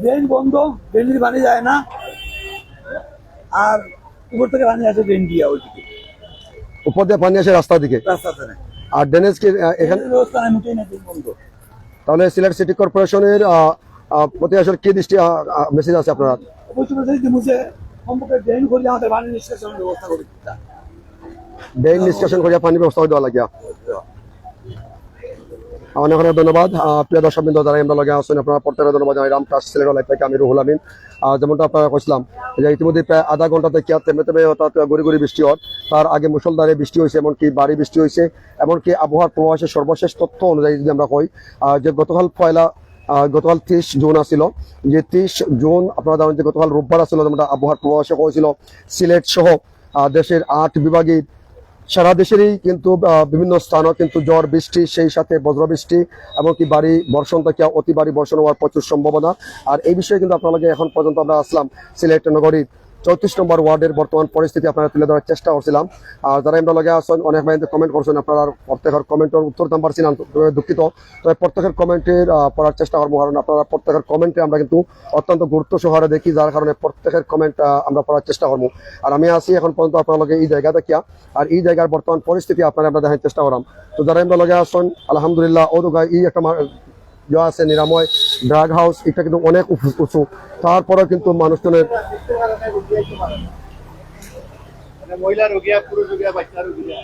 ড্রেন বন্ধ, ড্রেনের পানি যায় না, আর উপর থেকে পানি আসে ড্রেন দিয়া ওইদিকে, উপর দিয়ে পানি আসে রাস্তার দিকে, রাস্তাতে নেই। আর ড্রেনেজ কি এখানে ব্যবস্থা নাই, মোটেই না, বন্ধ। তাহলে সিলেট সিটি কর্পোরেশনের প্রতি আসলে কি দৃষ্টি মেসেজ আছে আপনারা? অবশ্যই মুছে সম্পর্কে ড্রেন করে আমাদের পানি নিষ্কাশনের ব্যবস্থা করে দিতে, ড্রেন নিষ্কাশন করিয়া পানি ব্যবস্থা করে দেওয়া লাগিয়া। অনেক অনেক ধন্যবাদ প্রিয় দর্শকবৃন্দ, যারা আমরা লগে আসছেন আপনারা প্রত্যেকের ধন্যবাদ জানাইলাম। টাচ সিলেট লাইভ থেকে আমি রুহুল আমিন। যেমনটা আপনারা কইছিলাম যে ইতিমধ্যে প্রায় আধা ঘন্টা থেকে তেমে তেমে অর্থাৎ গড়ি গড়ি বৃষ্টি হয়, তার আগে মুষলধারে বৃষ্টি হয়েছে, এমনকি ভারী বৃষ্টি হয়েছে। এমনকি আবহাওয়ার পূর্বাভাসের সর্বশেষ তথ্য অনুযায়ী যদি আমরা কই যে গতকাল 30 জুন আসছিল, যে 30 জুন আপনারা জানেন যে গতকাল রোববার আসছিল, যেমনটা আবহাওয়ার পূর্বাভাসে কইছিল সিলেট সহ দেশের 8 বিভাগের সারা দেশেরই কিন্তু বিভিন্ন স্থানও কিন্তু ঝড় বৃষ্টি, সেই সাথে বজ্রবৃষ্টি এমনকি ভারী বর্ষণ থেকে অতি ভারী বর্ষণ হওয়ার প্রচুর সম্ভাবনা। আর এই বিষয়ে কিন্তু আপনাদের এখন পর্যন্ত আমরা আসলাম সিলেট নগরীর 34 নম্বর ওয়ার্ডের বর্তমান পরিস্থিতি আপনারা তুলে ধরার চেষ্টা করছিলাম। আর যারা আমরা লগে আসছেন অনেক ভাই কমেন্ট করছেন, আপনারা প্রত্যেকের কমেন্টের উত্তর দাম পারছি না, দুঃখিত। তবে প্রত্যেকের কমেন্টের পড়ার চেষ্টা করবো, কারণ আপনারা প্রত্যেকের কমেন্টে আমরা কিন্তু অত্যন্ত গুরুত্ব সহকারে দেখি, যার কারণে প্রত্যেকের কমেন্ট আমরা পড়ার চেষ্টা করবো। আর আমি আসি এখন পর্যন্ত আপনার লগে এই জায়গা দেখিয়া, আর এই জায়গার বর্তমান পরিস্থিতি আপনারা আমরা দেখার চেষ্টা করাম। তো যারা আমরা লগে আসছেন আলহামদুলিল্লাহ, ও দোকায় এই একটা আছে নিরাময় ড্রাগ হাউস, এটা কিন্তু অনেক উঁচু, তারপরে কিন্তু মানুষজনের মহিলা রোগিয়া, পুরুষ রোগিয়া, বাচ্চা রোগিয়া,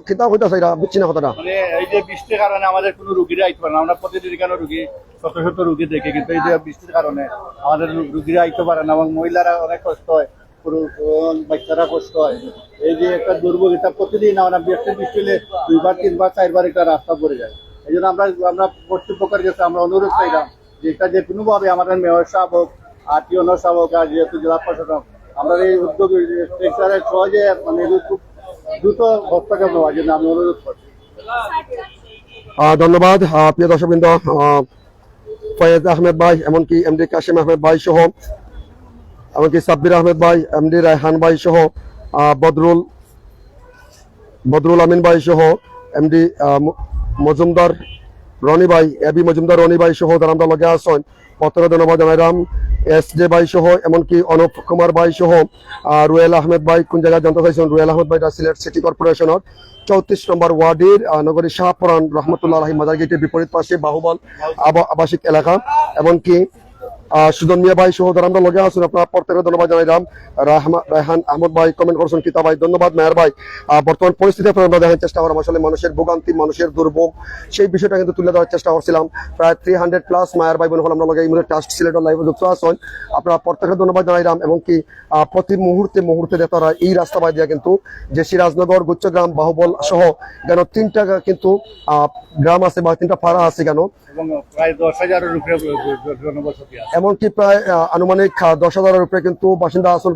কিতাব হইতেছে এটা বুঝছি না কথাটা। মানে এই যে বৃষ্টির কারণে আমাদের কোনো রুগীরা আইতে পারে না। আমরা প্রতিদিন এখানে রুগী শত শত রুগী দেখি, কিন্তু এই যে বৃষ্টির কারণে আমাদের রুগীরা আইতে পারে না এবং মহিলারা অনেক কষ্ট হয়, পুরুষ বাচ্চারা কষ্ট হয়। এই যে একটা দুর্ভোগ, এটা প্রতিদিন আমরা বৃষ্টি হলে 2বার 3বার 4বার একটা রাস্তা পড়ে যায়। এই জন্য আমরা কর্তৃপক্ষের কাছে আমরা অনুরোধ চাইলাম যে এটা যে কোনোভাবে আমাদের মেয়র সাহেব হোক, আত্মীয় সাহেব হোক, আর যেহেতু জেলা প্রশাসক, আমরা এই উদ্যোগ সহজে মানে খুব দ্রুত হস্তক্ষেপ নেওয়ার জন্য আমি অনুরোধ করছি। ধন্যবাদ প্রিয় দর্শকবৃন্দ, ফয়েজ আহমেদ ভাই, এমনকি এমডি কাশিম আহমেদ ভাই সহ, এমনকি সাব্বির আহমেদ ভাই, এমডি রায়হান ভাই সহ, বদরুল আমিন ভাই সহ, এমডি মজুমদার রনি ভাই, এবি মজুমদার রনি ভাই সহ যারা আমরা লগে আসছেন প্রত্যেকে ধন্যবাদ জানাইলাম। SJ ভাই সহ, এমনকি অনুপ কুমার ভাই সহ, রুয়েল আহমেদ ভাই কোন জায়গায় জানতে চাইছেন, রুয়েল আহমেদ ভাই সিলেট সিটি কর্পোরেশনের 34 নম্বর ওয়ার্ডের নগরী শাহপুরান রহমতুল্লাহ আলাহি মাজার গেটের বিপরীত পাশে বাহুবল আবাসিক এলাকা, এমনকি সুজন মিয়া ভাই সহ যারা আমরা লগে আসুন আপনারা প্রত্যেকে ধন্যবাদ জানাইলাম। রায়হান আহমদ ভাই কমেন্ট করছেন, কিতা ভাই ধন্যবাদ। মেয়ার ভাই, বর্তমান পরিস্থিতি আপনারা আমরা দেখার চেষ্টা করাম, আসলে মানুষের ভোগান্তি, মানুষের দুর্ভোগ, সেই বিষয়টা কিন্তু তুলে ধরার চেষ্টা করছিলাম। প্রায় 300+ মায়ের ভাই বোন হল আমরা লগে এই মুহূর্তে ট্রাস্ট সিলেটের লাইভে যুক্ত আছেন, আপনারা প্রত্যেকে ধন্যবাদ জানাইলাম। এবং কি প্রতি মুহূর্তে তারা এই রাস্তা বাই দিয়া কিন্তু যে সিরাজনগর, গুচ্ছগ্রাম, বাহুবল সহ কেন 3টা কিন্তু গ্রাম আছে বা 3টা পাড়া আছে কেন, এবং প্রায় 10,000-এর উপরে জনবসতি আছে, এমনকি প্রায় আনুমানিক 10,000-এর উপরে কিন্তু বাসিন্দা আছেন,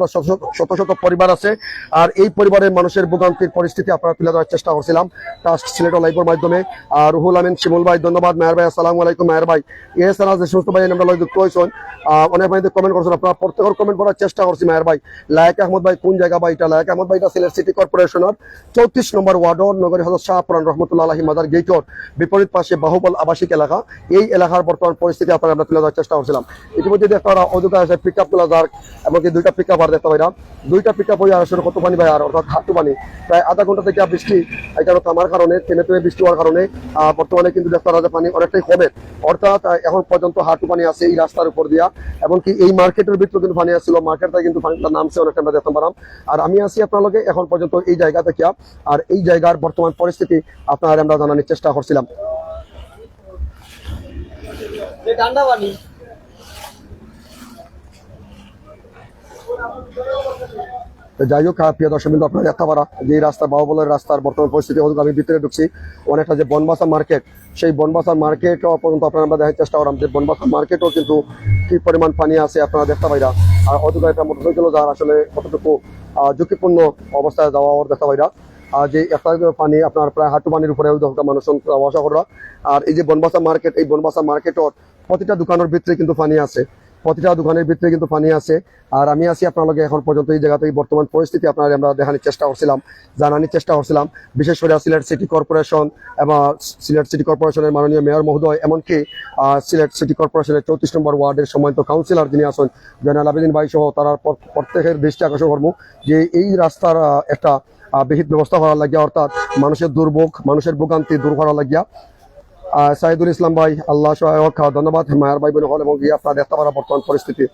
শত শত পরিবার আছে। আর এই পরিবারের মানুষের ভোগান্তির পরিস্থিতি আপনারা তুলে ধরার চেষ্টা করছিলাম ট্রাস্ট সিলেট লাইভের মাধ্যমে। আর রুহুল আমিন শিমুল ভাই ধন্যবাদ। মেয়ার ভাই আসসালামু আলাইকুম। মেয়ার ভাই, এছাড়া যে সমস্ত ভাই আমরা যুক্ত হয়েছেন, অনেক ভাই কমেন্ট করছেন, আপনারা প্রত্যেকের কমেন্ট করার চেষ্টা করছি। মেয়ার ভাই, লায়েক আহমদ ভাই কোন জায়গা ভাই, এটা লায়েক আহমদ ভাই এটা সিলেট সিটি কর্পোরেশনের 34 নম্বর ওয়ার্ডর নগরী হযরত শাহপুরান রহমতুল্লাহ আলাহি মাজার গেটের বিপরীত পাশে বাহুবল আবাসিক এলাকা। এই এলাকার বর্তমান পরিস্থিতি আপনারা আমরা তুলে ধরার চেষ্টা করছিলাম। ইতিমধ্যে দেখতে পারা অযোধ্যা আছে পিক আপ তোলা যার, এমনকি 2টা পিক আপ আর দেখতে পাইলাম, 2টা পিক আপ হয়ে আসলে কত পানি ভাই, আর অর্থাৎ হাঁটু পানি প্রায় আধা ঘন্টা থেকে বৃষ্টি এটা থামার কারণে, থেমে বৃষ্টি হওয়ার কারণে বর্তমানে কিন্তু দেখতে পারা যায় পানি অনেকটাই কমে, অর্থাৎ এখন পর্যন্ত হাঁটু পানি আছে এই রাস্তার উপর দিয়া। এমনকি এই মার্কেটের ভিতরে কিন্তু পানি আসছিল, মার্কেটটা কিন্তু পানিটা নামছে অনেকটা আমরা দেখতে পারাম। আর আমি আছি আপনার লগে এখন পর্যন্ত এই জায়গা থেকে, আর এই জায়গার বর্তমান পরিস্থিতি আপনার আমরা জানানোর চেষ্টা করছিলাম। যাই হোক প্রিয় দর্শক বিন্দু, আপনারা দেখতে পারা যে রাস্তা বাহুবলের রাস্তার বর্তমান পরিস্থিতি, আমি ভিতরে ঢুকছি অনেকটা যে বনবাসা মার্কেট, সেই বনবাসা মার্কেট পর্যন্ত আপনারা আমরা দেখার চেষ্টা করলাম যে বনবাসা মার্কেটও কিন্তু কি পরিমাণ পানি আছে আপনারা দেখতে পাইরা। আর অযোধ্যা এটা মোটরসাইকেলও যাওয়ার আসলে কতটুকু ঝুঁকিপূর্ণ অবস্থায় যাওয়া দেখতে পাইরা। যে একটা পানি আপনার প্রায় হাঁটু পানির উপরে মানুষজন আশা করা। আর এই যে বনবাসা মার্কেট, এই বনবাসা মার্কেটের প্রতিটা দোকানের ভিতরে কিন্তু পানি আছে, প্রতিটা দোকানের ভিতরে কিন্তু পানি আছে। আর আমি আছি আপনাদের এখন পর্যন্ত এই জায়গাতে বর্তমান পরিস্থিতি আপনারা আমরা দেখানোর চেষ্টা করছিলাম, জানানোর চেষ্টা করছিলাম। বিশেষ করে সিলেট সিটি কর্পোরেশন এবং সিলেট সিটি কর্পোরেশনের মাননীয় মেয়র মহোদয়, এমনকি সিলেট সিটি কর্পোরেশনের 34 নম্বর ওয়ার্ডের সম্মানিত কাউন্সিলর যিনি আছেন জয়নাল আবেদিন ভাই সহ, তারা প্রত্যেকের দৃষ্টি আকর্ষণ করবো যে এই রাস্তার একটা বিহিত ব্যবস্থা করা লাগিয়া, অর্থাৎ মানুষের দুর্ভোগ, মানুষের ভোগান্তি দূর করা লাগিয়া। সাইদুল ইসলাম ভাই, আল্লাহ সহায়ক, ধন্যবাদ। মায়ের ভাই বোন হল এবং গিয়ে আপনারা দেখতে পারা বর্তমান পরিস্থিতি।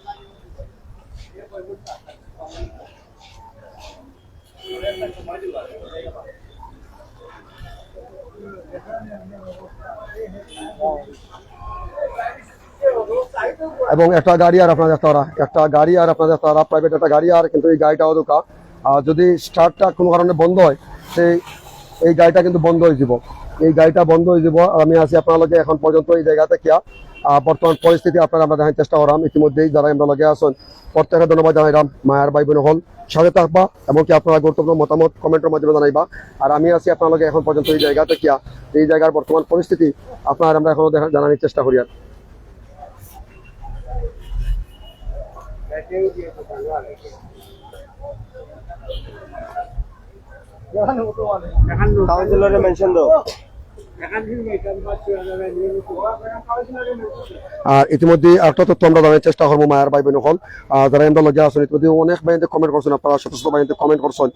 এবং একটা গাড়ি আর আপনারা দেখতে পারা, একটা গাড়ি আর আপনারা দেখতে পারা, প্রাইভেট একটা গাড়ি, আর কিন্তু এই গাড়িটাও দোকা যদি স্টার্টটা কোনো কারণে বন্ধ হয়, সেই এই গাড়িটা কিন্তু বন্ধ হয়ে যাব, এই গাড়িটা বন্ধ হয়ে যাব। আর আমি আছি আপনার লগে এখন পর্যন্ত এই জায়গাতে কিয়া বর্তমান পরিস্থিতি আপনারা আমরা দেখার চেষ্টা করাম। ইতিমধ্যেই যারা আমরা লগে আসুন প্রত্যেকে ধন্যবাদ জানাইলাম। মায়ার ভাই বোন হল সাথে থাকবা এমনকি আপনারা গুরুত্বপূর্ণ মতামত কমেন্টের মাধ্যমে জানাইবা। আর আমি আছি আপনার লগে এখন পর্যন্ত এই জায়গাতে কিয়া এই জায়গার বর্তমান পরিস্থিতি আপনার আমরা এখনো জানানোর চেষ্টা করি। আর কাউন্সিলরে মেনশন দাও। আর ইতিমধ্যে একটা তথ্য আমরা জানার চেষ্টা করবো মায়ের ভাই বোন হল যারা আমরা লগে আসুন। ইতিমধ্যে অনেক বাহিনীতে কমেন্ট করছেন, আপনারা শত শত বাহিনীতে কমেন্ট করছেন,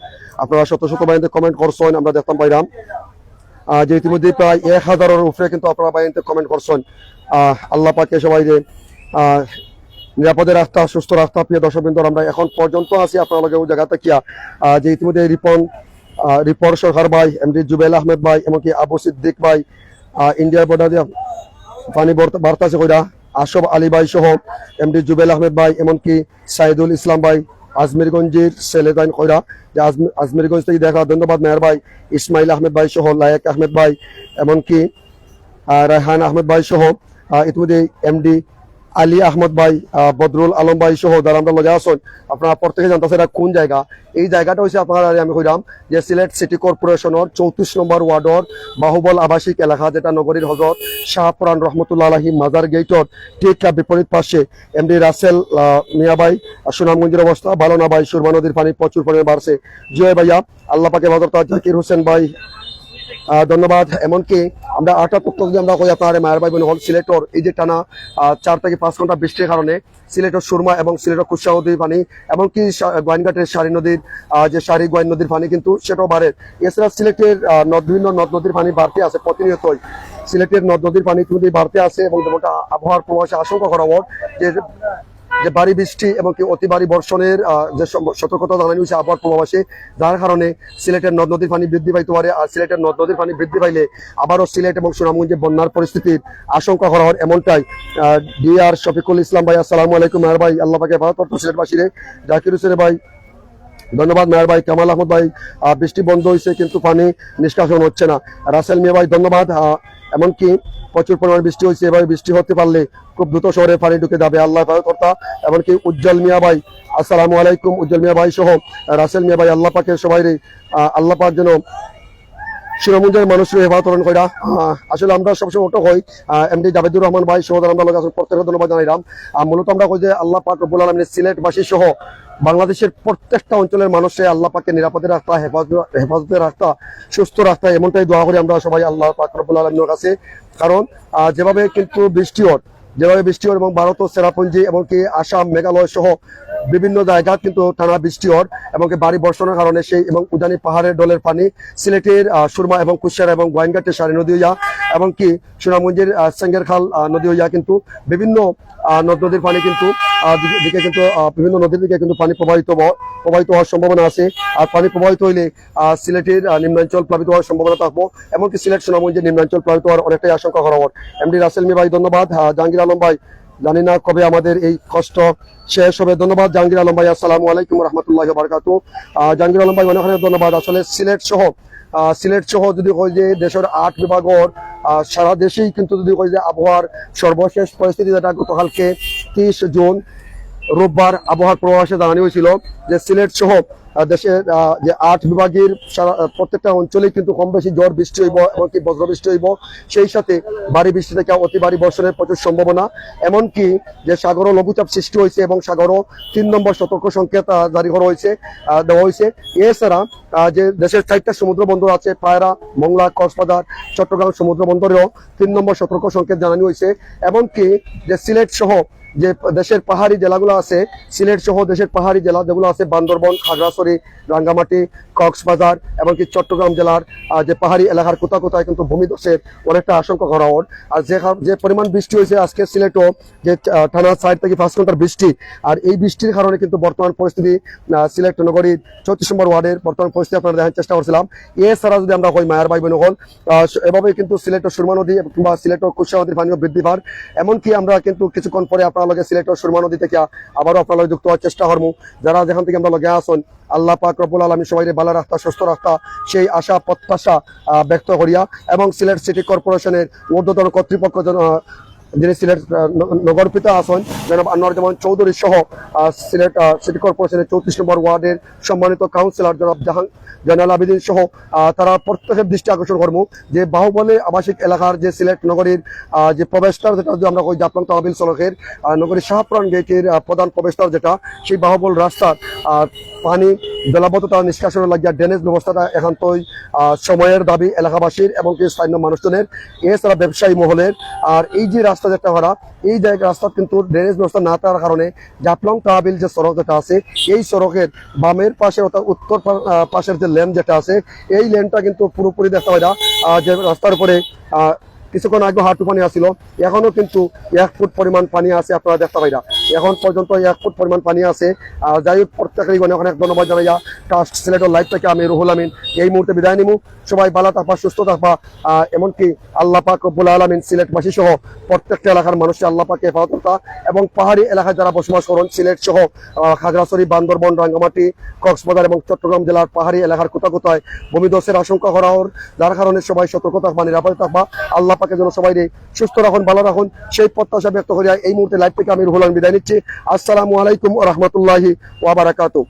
কমেন্ট করছেন আমরা দেখতাম পাইলাম যে ইতিমধ্যে প্রায় 1000-এর উপরে কিন্তু আপনারা বাহিনীতে কমেন্ট করছেন। আল্লাহ পাকে সবাই যে নিরাপদে রাস্তা সুস্থ রাস্তা প্রিয় দর্শকবৃন্দ আমরা এখন পর্যন্ত আছি আপনার লগে ওই জায়গাতে কিয়া যে ইতিমধ্যে রিপন সরকার ভাই, এমডি জুবেল আহমেদ ভাই, এমনকি আবু সিদ্দিক ভাই, ইন্ডিয়ার বর্ডার দিয়ে পানি বার্তাছে কইরা আশফ আলী ভাই সহ এমডি জুবেল আহমেদ ভাই, এমনকি সাইদুল ইসলাম ভাই আজমিরগঞ্জের সেলেদাইন কইরা যে আজমিরগঞ্জ থেকে দেখা ধন্যবাদ মেয়র ভাই, ইসমাইল আহমেদ ভাই সহ লায়েক আহমেদ ভাই, এমনকি রায়হান আহমেদ ভাই সহ ইতিমধ্যে এমডি আলী আহমদ ভাই, বদরুল আলম ভাই সহ যারা আমরা লগে আসুন আপনারা প্রত্যেকে জানতেছে এটা কোন জায়গা। এই জায়গাটা হচ্ছে আপনারা আমি কইলাম যে সিলেট সিটি কর্পোরেশনের 34 নম্বর ওয়ার্ডর বাহুবল আবাসিক এলাকা, যেটা নগরীর হজরত শাহপুরান রহমতুল্লাহ আলাহি মাজার গেটর ঠিক বিপরীত পাশে এমডি রাসেল মিয়াবাই সুনামগঞ্জের অবস্থা ভালো না ভাই, সুরমা নদীর পানি প্রচুর পরিমাণে বাড়ছে। জিও ভাইয়া আল্লাহ পাকে হযরত জাকির হোসেন ভাই ধন্যবাদ। এমনকি আমরা আটা তথ্য যদি আমরা কই আপনার মায়ের ভাই বোন হল সিলেটর এই যে টানা 4 থেকে 5 ঘন্টা বৃষ্টির কারণে সিলেটের সুরমা এবং সিলেটের কুশা নদীর পানি এমনকি গোয়াইনঘাটের সারি নদীর যে সারি গোয়াইন নদীর পানি কিন্তু সেটাও বাড়ে। এছাড়া সিলেটের বিভিন্ন নদ নদীর পানি বাড়তে আছে প্রতিনিয়তই। সিলেটের নদ নদীর পানি ইতিমধ্যেই বাড়তে আছে এবং যেমনটা আবহাওয়ার প্রভাবে আশঙ্কা করা হয় যে ভারী বৃষ্টি এবং কি অতি ভারী বর্ষণের যে সতর্কতা জানানো হয়েছে আবহাওয়ার পূর্বাভাসে, যার কারণে সিলেটের নদ নদীর পানি বৃদ্ধি পাইতে পারে। আর সিলেটের নদ নদীর পানি বৃদ্ধি পাইলে আবারও সিলেট এবং সুনামগঞ্জে বন্যার পরিস্থিতির আশঙ্কা করা হয়। এমনটাই ডিআর শফিকুল ইসলাম ভাই আসসালামু আলাইকুম মেয়র ভাই, আল্লাহ পাকে ভারত সিলেটবাসীরে। জাকির হোসেন ভাই ধন্যবাদ মেয়র ভাই। কামাল আহমদ ভাই বৃষ্টি বন্ধ হয়েছে কিন্তু পানি নিষ্কাশন হচ্ছে না। রাসেল মিয়া ভাই ধন্যবাদ। এমনকি প্রচুর পরিমাণ বৃষ্টি হয়েছে, এভাবে বৃষ্টি হতে পারলে খুব দ্রুত শহরে পানি ঢুকে যাবে আল্লাহ কর্তা। এমনকি উজ্জ্বল মিয়া ভাই আসসালামু আলাইকুম, উজ্জ্বল মিয়া ভাই সহ রাসেল মিয়া ভাই আল্লাহ পাকের সবাই আল্লাহ পাক যেন সুনামগঞ্জের মানুষের হেফাজত করা। আসলে আমরা সবসময় ওটা হই এমডি জাভেদুর রহমান ভাই সহ আমরা লোক প্রত্যেকে ধন্যবাদ জানাইলাম। মূলত আমরা কই যে আল্লাহ পাক রব্বুল আলামিন সিলেটবাসী সহ বাংলাদেশের প্রত্যেকটা অঞ্চলের মানুষে আল্লাহ পাকের নিরাপদে রাস্তা হেফাজতের রাস্তা সুস্থ রাস্তা এমনটাই দোয়া করি আমরা সবাই আল্লাহ পাক রব্বুল আলামিনের কাছে। কারণ যেভাবে কিন্তু বৃষ্টি হয় এবং ভারত চেরাপুঞ্জি এমনকি আসাম মেঘালয় সহ বিভিন্ন জায়গা কিন্তু টানা বৃষ্টি হয় এবং ভারী বর্ষণের কারণে সেই এবং উজানি পাহাড়ের ডলের পানি সিলেটের সুরমা এবং কুশিয়ারা এবং গোয়াইনঘাটের সারি নদী হইয়া এমনকি সুনামগঞ্জের সেঙ্গের খাল নদী হইয়া কিন্তু বিভিন্ন নদ নদীর পানি কিন্তু দিকে কিন্তু বিভিন্ন নদীর দিকে কিন্তু পানি প্রবাহিত হওয়ার সম্ভাবনা আছে। আর পানি প্রবাহিত হইলে সিলেটের নিম্নাঞ্চল প্লাবিত হওয়ার সম্ভাবনা থাকবো, এমনকি সিলেট সুনামগঞ্জের নিম্নাঞ্চল প্লাবিত হওয়ার অনেকটাই আশঙ্কা করা হয়। এমডি রাসেল মি ভাই ধন্যবাদ। জাহাঙ্গীর আলম ভাই জানি না কবে আমাদের এই কষ্ট শেষ হবে, ধন্যবাদ জাহাঙ্গীর আলম ভাই আসসালামু আলাইকুম রহমতুল্লাহি ওয়া বারাকাতুহু। জাহাঙ্গীর আলম ভাই অনেক অনেক ধন্যবাদ। আসলে সিলেট সহ যদি কই যে দেশের 8 বিভাগের সারা দেশেই কিন্তু যদি কই যে আবহাওয়ার সর্বশেষ পরিস্থিতি যেটা গতকালকে 30 জুন রোববার আবহাওয়ার পূর্বাভাসে জানানো হয়েছিল যে সিলেট সহ দেশের যে 8 বিভাগের প্রত্যেকটা অঞ্চলেই কিন্তু কম বেশি ঝড় বৃষ্টি হইব এমনকি বজ্র বৃষ্টি হইব, সেই সাথে ভারী বৃষ্টি থেকে অতি ভারী বর্ষণের প্রচুর সম্ভাবনা। এমনকি যে সাগরও লঘুচাপ সৃষ্টি হয়েছে এবং সাগরও 3 নম্বর সতর্ক সংকেত জারি করা হয়েছে দেওয়া হয়েছে। এছাড়া যে দেশের 4টা সমুদ্র বন্দর আছে পায়রা, মংলা, কক্সবাজার, চট্টগ্রাম সমুদ্র বন্দরেও 3 নম্বর সতর্ক সংকেত জানানো হয়েছে। এমনকি যে সিলেট সহ যে দেশের পাহাড়ি জেলাগুলো আছে, সিলেট সহ দেশের পাহাড়ি জেলা যেগুলো আছে বান্দরবন, খাগড়াছড়ি, রাঙ্গামাটি, কক্সবাজার এমনকি চট্টগ্রাম জেলার যে পাহাড়ি এলাকার কোথাও কোথায় কিন্তু ভূমিধসের অনেকটা আশঙ্কা করা হয়। আর যে পরিমাণ বৃষ্টি হয়েছে আজকে সিলেটও যে টানা 4 থেকে 5 ঘন্টার বৃষ্টি, আর এই বৃষ্টির কারণে কিন্তু বর্তমান পরিস্থিতি সিলেট নগরীর 34 নম্বর ওয়ার্ডের বর্তমান পরিস্থিতি আপনারা দেখার চেষ্টা করছিলাম। এছাড়া যদি আমরা কই মায়ের ভাই বোন হল এভাবে কিন্তু সিলেটের সুরমা নদী কিংবা সিলেটের কুশা নদীর পানিও বৃদ্ধি পার। এমনকি আমরা কিন্তু কিছুক্ষণ পরে আপনার লগে সিলেটের সুরমা নদী থেকে আবারও আপনার লগে যুক্ত হওয়ার চেষ্টা করবো। যারা যেখান থেকে আমরা লগে আসুন আল্লাহ পাক রব্বুল আলামিন সবাই ভালো রাস্তা সুস্থ রাস্তা সেই আশা প্রত্যাশা ব্যক্ত করিয়া এবং সিলেট সিটি কর্পোরেশনের ঊর্ধ্বতন কর্তৃপক্ষ যিনি সিলেট নগর পিতা আছেন জনাব আনোয়ারুজ্জামান চৌধুরী সহ সিলেট সিটি কর্পোরেশনের 34 নম্বর ওয়ার্ডের সম্মানিত কাউন্সিলর জনাব জয়নাল আবেদিন সহ তারা প্রত্যেকের দৃষ্টি আকর্ষণ করবো যে বাহুবলী আবাসিক এলাকার যে সিলেট নগরীর যে প্রবেশদ্বার যেটা আমরা কই জাফলং তহবিল সড়কের নগরীর শাহপুরান গেটের প্রধান প্রবেশদ্বার যেটা সেই বাহুবল রাস্তার পানি জলাবদ্ধতা নিষ্কাশনের লাগিয়া ড্রেনেজ ব্যবস্থাটা একান্তই সময়ের দাবি এলাকাবাসীর এবং কি স্থানীয় মানুষজনের এছাড়া ব্যবসায়ী মহলের। আর এই যে রাস্তা যেটা করা এই জায়গায় রাস্তা কিন্তু ড্রেনেজ ব্যবস্থা না থাকার কারণে জাফলং তহবিল যে সড়ক যেটা আছে এই সড়কের বামের পাশে অর্থাৎ উত্তর পাশের যে লেন যেটা আছে এই লেনটা কিন্তু পুরোপুরি দেখতে হয় না যে রাস্তার উপরে কিছুক্ষণ আগে হাঁটু পানি আসছিল এখনো কিন্তু 1 ফুট পরিমাণ পানি আছে আপনারা দেখতে পাইরা এখন পর্যন্ত 1 ফুট পরিমাণ পানি আছে। যাই হোক প্রত্যেকেরই অনেক ধন্যবাদ জানাইয়া ট্রাস্ট সিলেটের লাইভ থেকে আমি রুহুল আমিন এই মুহূর্তে বিদায় নিমু। সবাই ভালো থাকবা সুস্থ থাকবা এমনকি আল্লাহ পাক রব্বুল আলামিন সিলেটবাসী সহ প্রত্যেকটা এলাকার মানুষকে আল্লাহ পাক হেফাজত করতা এবং পাহাড়ি এলাকায় যারা বসবাস করেন সিলেট সহ খাগড়াছড়ি বান্দরবন রাঙ্গামাটি কক্সবাজার এবং চট্টগ্রাম জেলার পাহাড়ি এলাকার কোথাও কোথায় ভূমিধসের আশঙ্কা করা হওয়ার যার কারণে সবাই সতর্ক থাকবা নিরাপদে থাকবা আল্লাহ পাকের জন্য সবাই সুস্থ রাখুন ভালো রাখুন সেই প্রত্যাশা ব্যক্ত করিয়া এই মুহূর্তে লাইভ থেকে আমি রুহুল আমিন বিদায় নিচ্ছি। আসসালামু আলাইকুম ওয়া রাহমাতুল্লাহি ওয়া বারাকাতুহু।